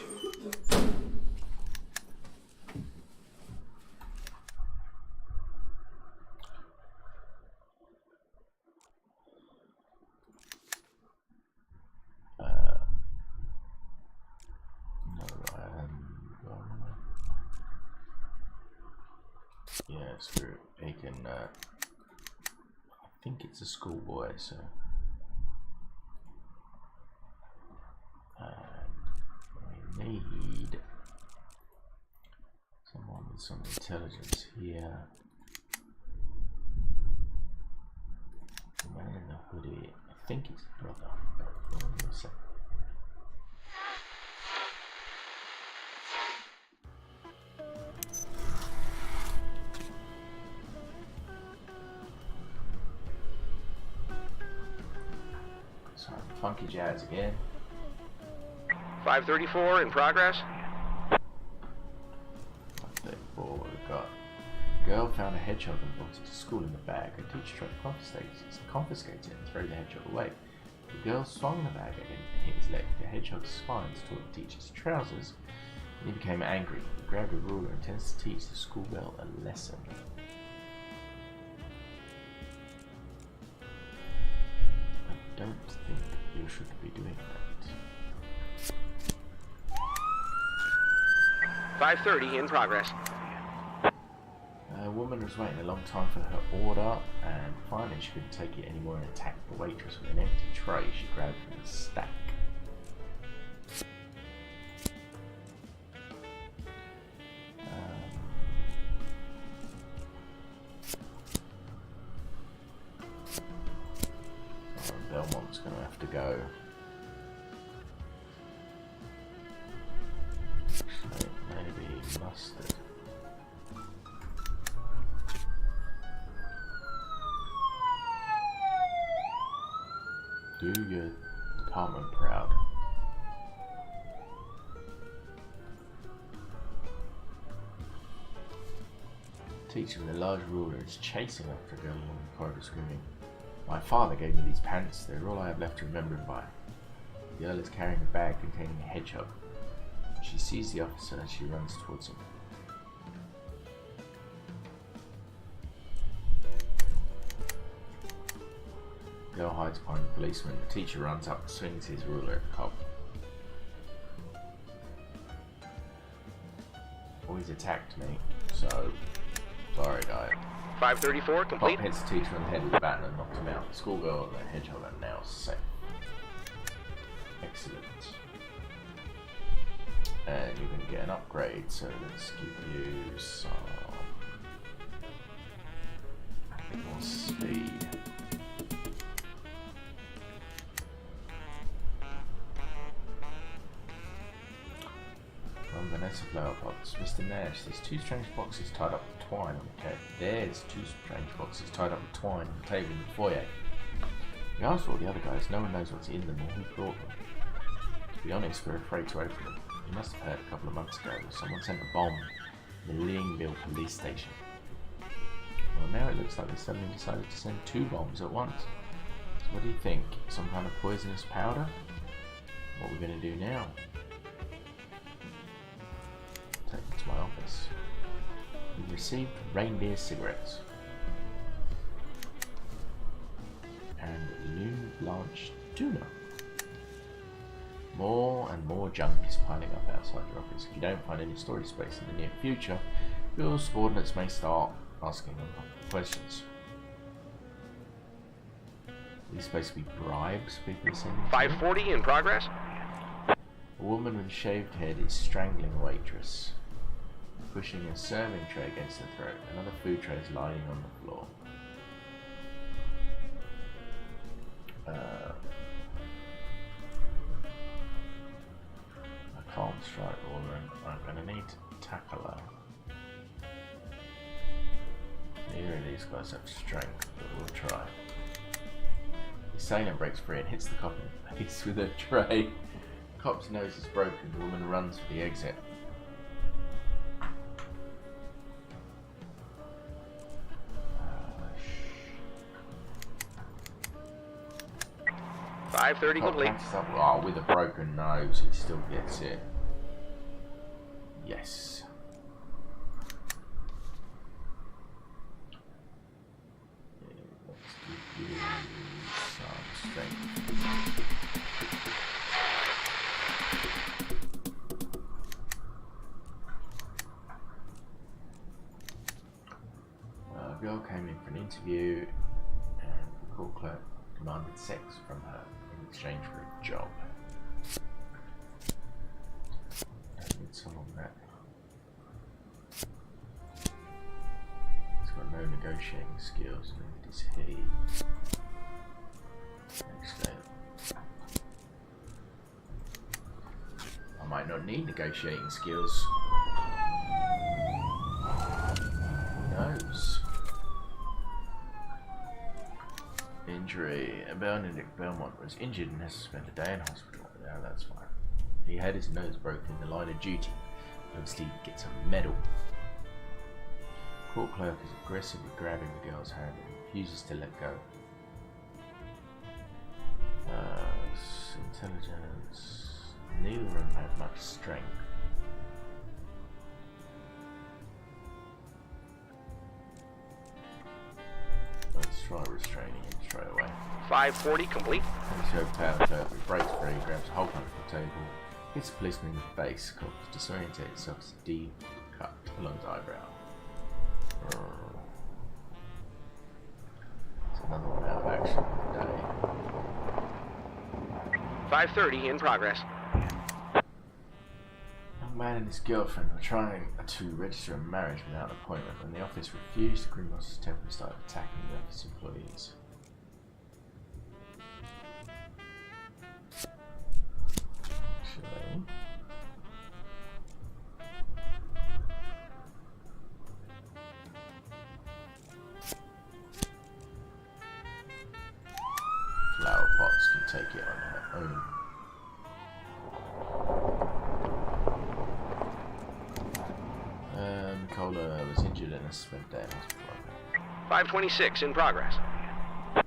Yeah, screw it. He can, I think it's a schoolboy, so. We need someone with some intelligence here. The man in the hoodie, I think it's the brother, but hold on a second. Funky jazz again. 534 in progress. 534, what we've got. Girl found a hedgehog and brought it to school in the bag. Her teacher tried to confiscate it and throw the hedgehog away. The girl swung the bag at him and hit his leg. The hedgehog's spines tore the teacher's trousers, and he became angry. He grabbed a ruler and intends to teach the schoolgirl a lesson. I don't think you should be doing that. 530 in progress. A woman was waiting a long time for her order, and finally she couldn't take it anymore and attacked the waitress with an empty tray she grabbed from the stack. Belmont's going to have to go. So maybe mustard. Do your department proud. Teacher with a large ruler is chasing after a girl along the corridor screaming, "My father gave me these pants, they're all I have left to remember him by." The girl is carrying a bag containing a hedgehog. She sees the officer and she runs towards him. The girl hides behind the policeman. The teacher runs up and swings his ruler at the cop. Oh, he's attacked me, so sorry, guy. 534 complete. Cop hits the teacher on the head with a baton and knocks him out. The schoolgirl and the hedgehog are now safe. Excellent. And you can get an upgrade, so let's give you some more speed. that's a flower pots. Mr. Nash, there's 2 strange boxes tied up with twine on the table. There's 2 strange boxes tied up with twine on the table in the foyer. We asked all the other guys, no one knows what's in them or who brought them. To be honest, we're afraid to open them. You must have heard a couple of months ago that someone sent a bomb in the Leingville police station. Well, now it looks like they suddenly decided to send 2 bombs at once. So what do you think? Some kind of poisonous powder? What are we going to do now? Take it to my office. We received reindeer cigarettes. And Lune Blanche tuna. More and more junk is piling up outside your office. If you don't find any storage space in the near future, your subordinates may start asking them questions. These supposed to be bribes people are sending? 540 in progress. A woman with a shaved head is strangling a waitress, pushing a serving tray against her throat. Another food tray is lying on the floor. I can't strike order and I'm going to need to tackle her. Neither of these guys have strength, but we'll try. The assailant breaks free and hits the cop in the face with a tray. The cop's nose is broken, the woman runs for the exit. 530 complete. Oh, with a broken nose, he still gets it. Yes. Let's give you some strength. A girl came in for an interview and the call clerk demanded sex from her in exchange for a job. I need someone that has got no negotiating skills. It is he. Actually, I might not need negotiating skills. Who knows? Injury. Benedict Belmont was injured and has to spend a day in hospital. Yeah, that's fine. He had his nose broken in the line of duty. Obviously, he gets a medal. Court clerk is aggressively grabbing the girl's hand and refuses to let go. Intelligence. Neither of them have much strength. Let's try restraining him straight away. 540 complete. He's overpowered, so he breaks free, grabs a whole bunch of the table, hits the policeman in the face, caught disorientated himself as a deep cut along his eyebrow. It's another one out of action for the day. 530 in progress. Young man and his girlfriend were trying to register a marriage without an appointment. When the office refused, the criminals temper started attacking the office employees. Actually, Flower Pots can take it on her own. Nicola was injured and has spent a day in hospital. 526 in progress. An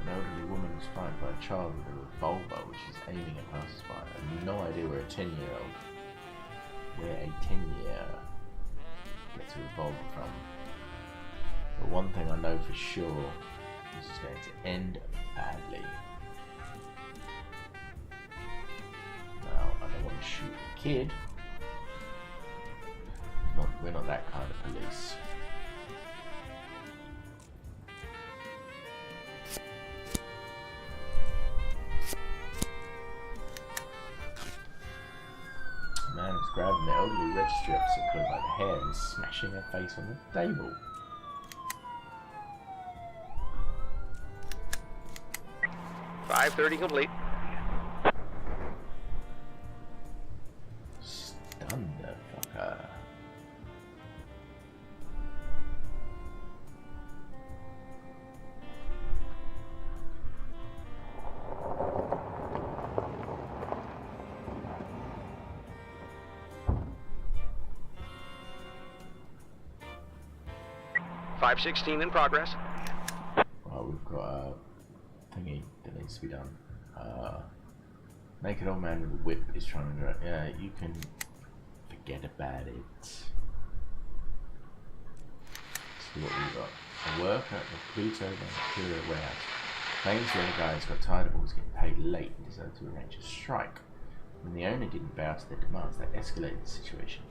elderly woman was frightened by a child with a revolver which is aiming at passers-by. I have no idea where a 10-year-year gets a revolver from. But one thing I know for sure, this is going to end badly. Now, I don't want to shoot a kid. We're not that kind of police. Man is grabbing the elderly registry officer by the hair and smashing her face on the table. .530 complete. 516 in progress. Well, we've got a thingy that needs to be done. Naked old man with a whip is trying to... Yeah, you can forget about it. Let's see what we've got. A worker at the Pluto Mercurio warehouse claims the other guys got tired of always getting paid late and decided to arrange a strike. When the owner didn't bow to their demands, they escalated the situation,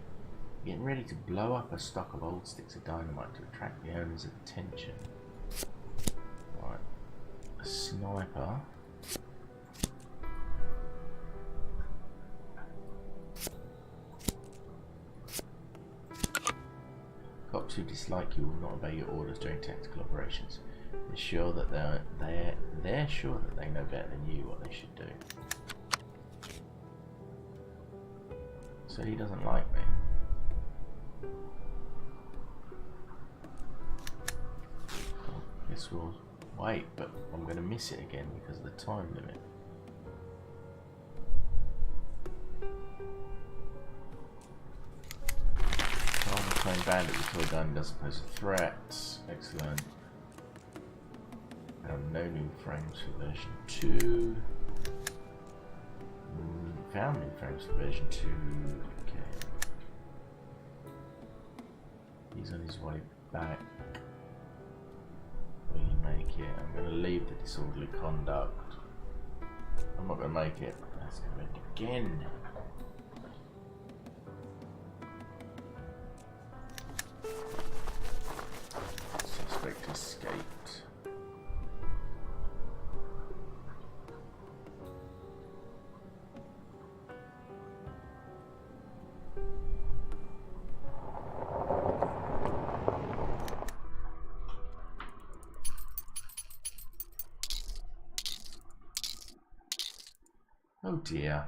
getting ready to blow up a stock of old sticks of dynamite to attract the owner's attention. Right. A sniper. Cops who dislike you will not obey your orders during tactical operations. They're sure that they're sure that they know better than you what they should do. So he doesn't like me. Well, guess we'll wait, but I'm going to miss it again because of the time limit. Playing bandit with toy gun doesn't pose a threat. Excellent. No new frames for version 2. Found new frames for version 2. Okay. He's on his way back. Will he make it? I'm going to leave the disorderly conduct. I'm not going to make it. Let's go back again. Suspect escaped. Oh dear.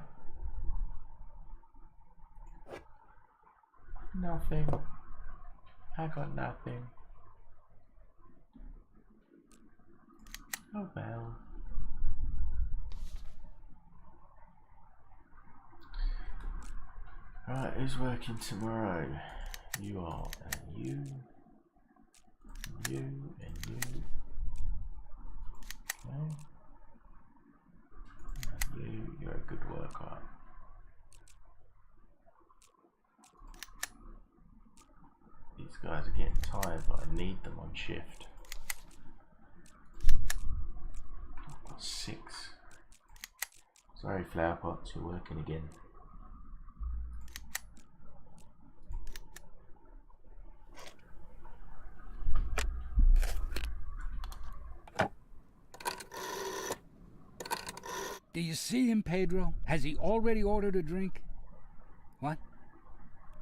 Nothing. I got nothing. Oh well. Right, who's working tomorrow? You are, and you, and you, and you. Okay. And you're a good worker. These guys are getting tired, but I need them on shift. 6. Sorry, flower pots, you're working again. Do you see him, Pedro? Has he already ordered a drink? What?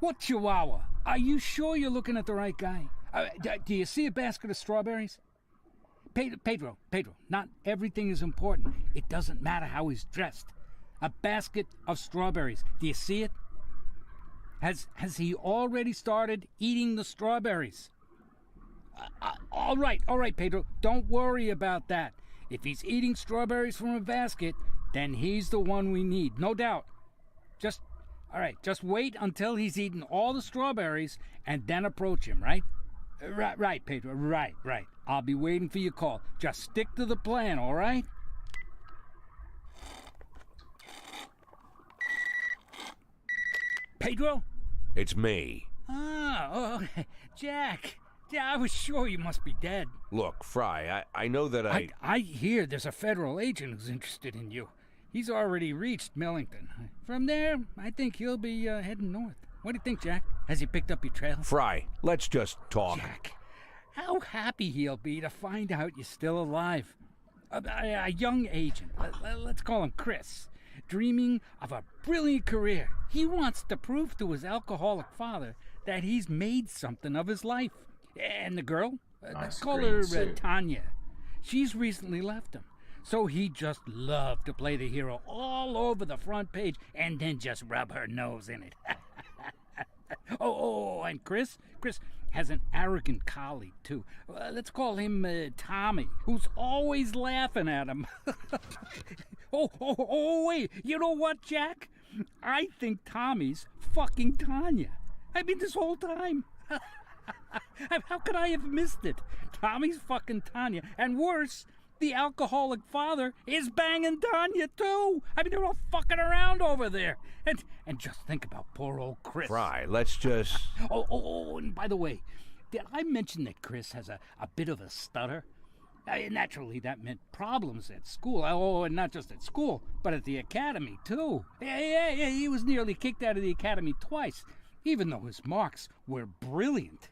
What chihuahua? Are you sure you're looking at the right guy? Do you see a basket of strawberries? Pedro, not everything is important. It doesn't matter how he's dressed. A basket of strawberries. Do you see it? Has he already started eating the strawberries? All right, Pedro. Don't worry about that. If he's eating strawberries from a basket, then he's the one we need, no doubt. Just wait until he's eaten all the strawberries and then approach him, right? Right, Pedro, right. I'll be waiting for your call. Just stick to the plan, all right? Pedro? It's me. Jack. Yeah, I was sure you must be dead. Look, Fry, I know that I hear there's a federal agent who's interested in you. He's already reached Millington. From there, I think he'll be heading north. What do you think, Jack? Has he picked up your trail? Fry, let's just talk. Jack, how happy he'll be to find out you're still alive. A young agent, let's call him Chris, dreaming of a brilliant career. He wants to prove to his alcoholic father that he's made something of his life. And the girl, let's call her Tanya. She's recently left him. So he'd just love to play the hero all over the front page and then just rub her nose in it. And Chris has an arrogant colleague, too. Let's call him Tommy, who's always laughing at him. Wait, you know what, Jack? I think Tommy's fucking Tanya. I mean, this whole time. How could I have missed it? Tommy's fucking Tanya, and worse, the alcoholic father is banging Tanya too. I mean, they're all fucking around over there. And just think about poor old Chris. Fry, let's just... Oh, and by the way, did I mention that Chris has a bit of a stutter? Naturally, that meant problems at school. Oh, and not just at school, but at the academy, too. Yeah, he was nearly kicked out of the academy twice, even though his marks were brilliant.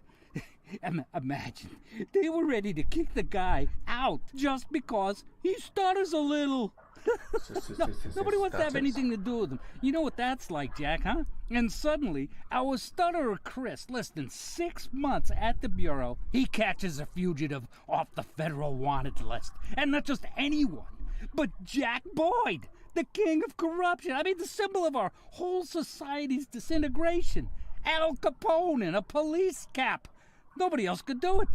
Imagine, they were ready to kick the guy out just because he stutters a little. No, nobody wants to have anything to do with him. You know what that's like, Jack, huh? And suddenly, our stutterer Chris, less than 6 months at the Bureau, he catches a fugitive off the federal wanted list. And not just anyone, but Jack Boyd, the king of corruption. I mean, the symbol of our whole society's disintegration. Al Capone in a police cap. Nobody else could do it.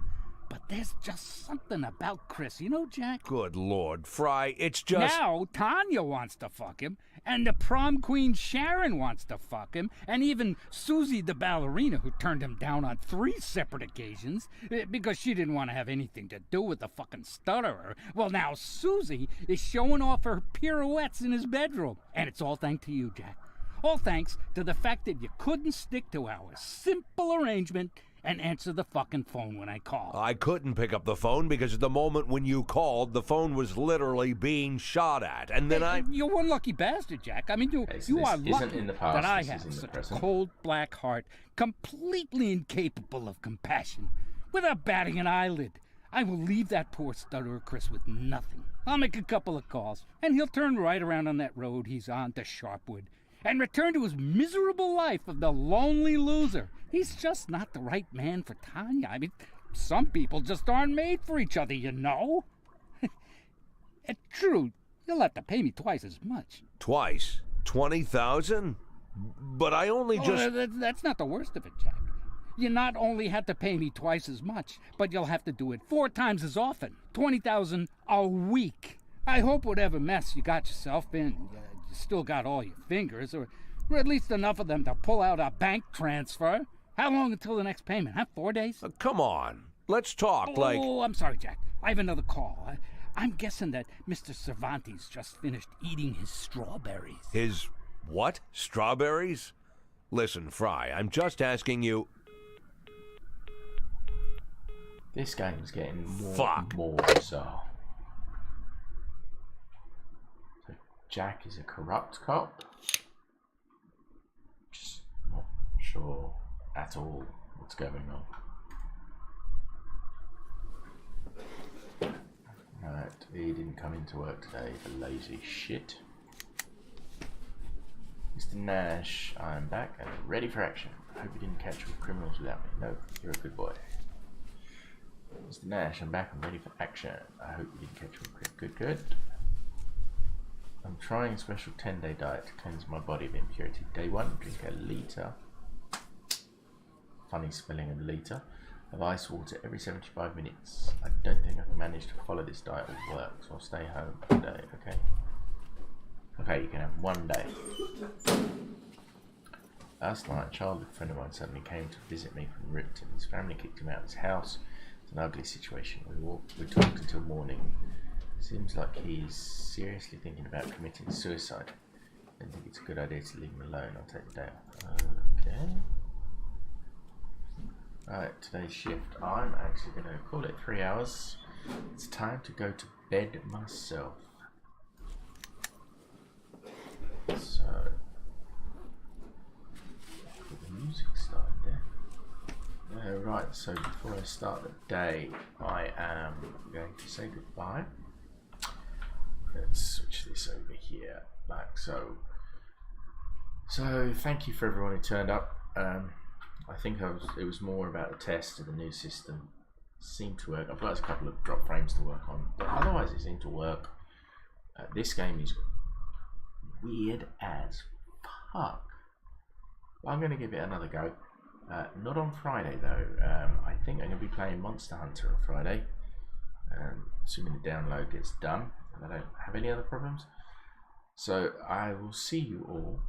But there's just something about Chris, you know, Jack? Good Lord, Fry, it's just... Now, Tanya wants to fuck him, and the prom queen Sharon wants to fuck him, and even Susie the ballerina, who turned him down on 3 separate occasions because she didn't want to have anything to do with the fucking stutterer. Well, now Susie is showing off her pirouettes in his bedroom, and it's all thanks to you, Jack. All thanks to the fact that you couldn't stick to our simple arrangement and answer the fucking phone when I called. I couldn't pick up the phone because at the moment when you called, the phone was literally being shot at. And then You're one lucky bastard, Jack. I mean, you are lucky that I have such a cold, black heart, completely incapable of compassion. Without batting an eyelid, I will leave that poor stutterer Chris with nothing. I'll make a couple of calls, and he'll turn right around on that road he's on to Sharpwood and return to his miserable life of the lonely loser. He's just not the right man for Tanya. I mean, some people just aren't made for each other, you know? True, you'll have to pay me twice as much. Twice? 20,000? But I only just... That's not the worst of it, Jack. You not only have to pay me twice as much, but you'll have to do it 4 times as often. 20,000 a week. I hope whatever mess you got yourself in, you still got all your fingers, or at least enough of them to pull out a bank transfer. How long until the next payment, huh? 4 days? Come on. Let's talk like... Oh, I'm sorry, Jack. I have another call. I'm guessing that Mr. Cervantes just finished eating his strawberries. His what? Strawberries? Listen, Fry, I'm just asking you... This game's getting more and more bizarre. So Jack is a corrupt cop. Just not sure at all what's going on. Right, he didn't come into work today, the lazy shit. Mr. Nash, I'm back and ready for action. I hope you didn't catch with criminals without me. No, you're a good boy. Mr. Nash, I'm back and ready for action. I hope you didn't catch with good. I'm trying a special 10-day diet to cleanse my body of impurity. Day 1, drink a litre. Funny spelling of litre. Of ice water every 75 minutes. I don't think I can manage to follow this diet will work, so I'll stay home for a day, okay? Okay, you can have 1 day. Last night, a childhood friend of mine suddenly came to visit me from Ripton. His family kicked him out of his house. It's an ugly situation. We talked until morning. Seems like he's seriously thinking about committing suicide. I don't think it's a good idea to leave him alone. I'll take the day off. Okay. Alright, today's shift. I'm actually going to call it 3 hours. It's time to go to bed myself. So, the music started there. Right, so before I start the day, I am going to say goodbye. Let's switch this over here, like so. So, thank you for everyone who turned up. I think it was more about the test of the new system. Seemed to work. I've got a couple of drop frames to work on, but otherwise it seemed to work. This game is weird as fuck. I'm going to give it another go. Not on Friday though. I think I'm going to be playing Monster Hunter on Friday. Assuming the download gets done and I don't have any other problems. So I will see you all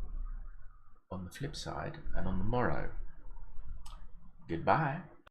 on the flip side and on the morrow. Goodbye.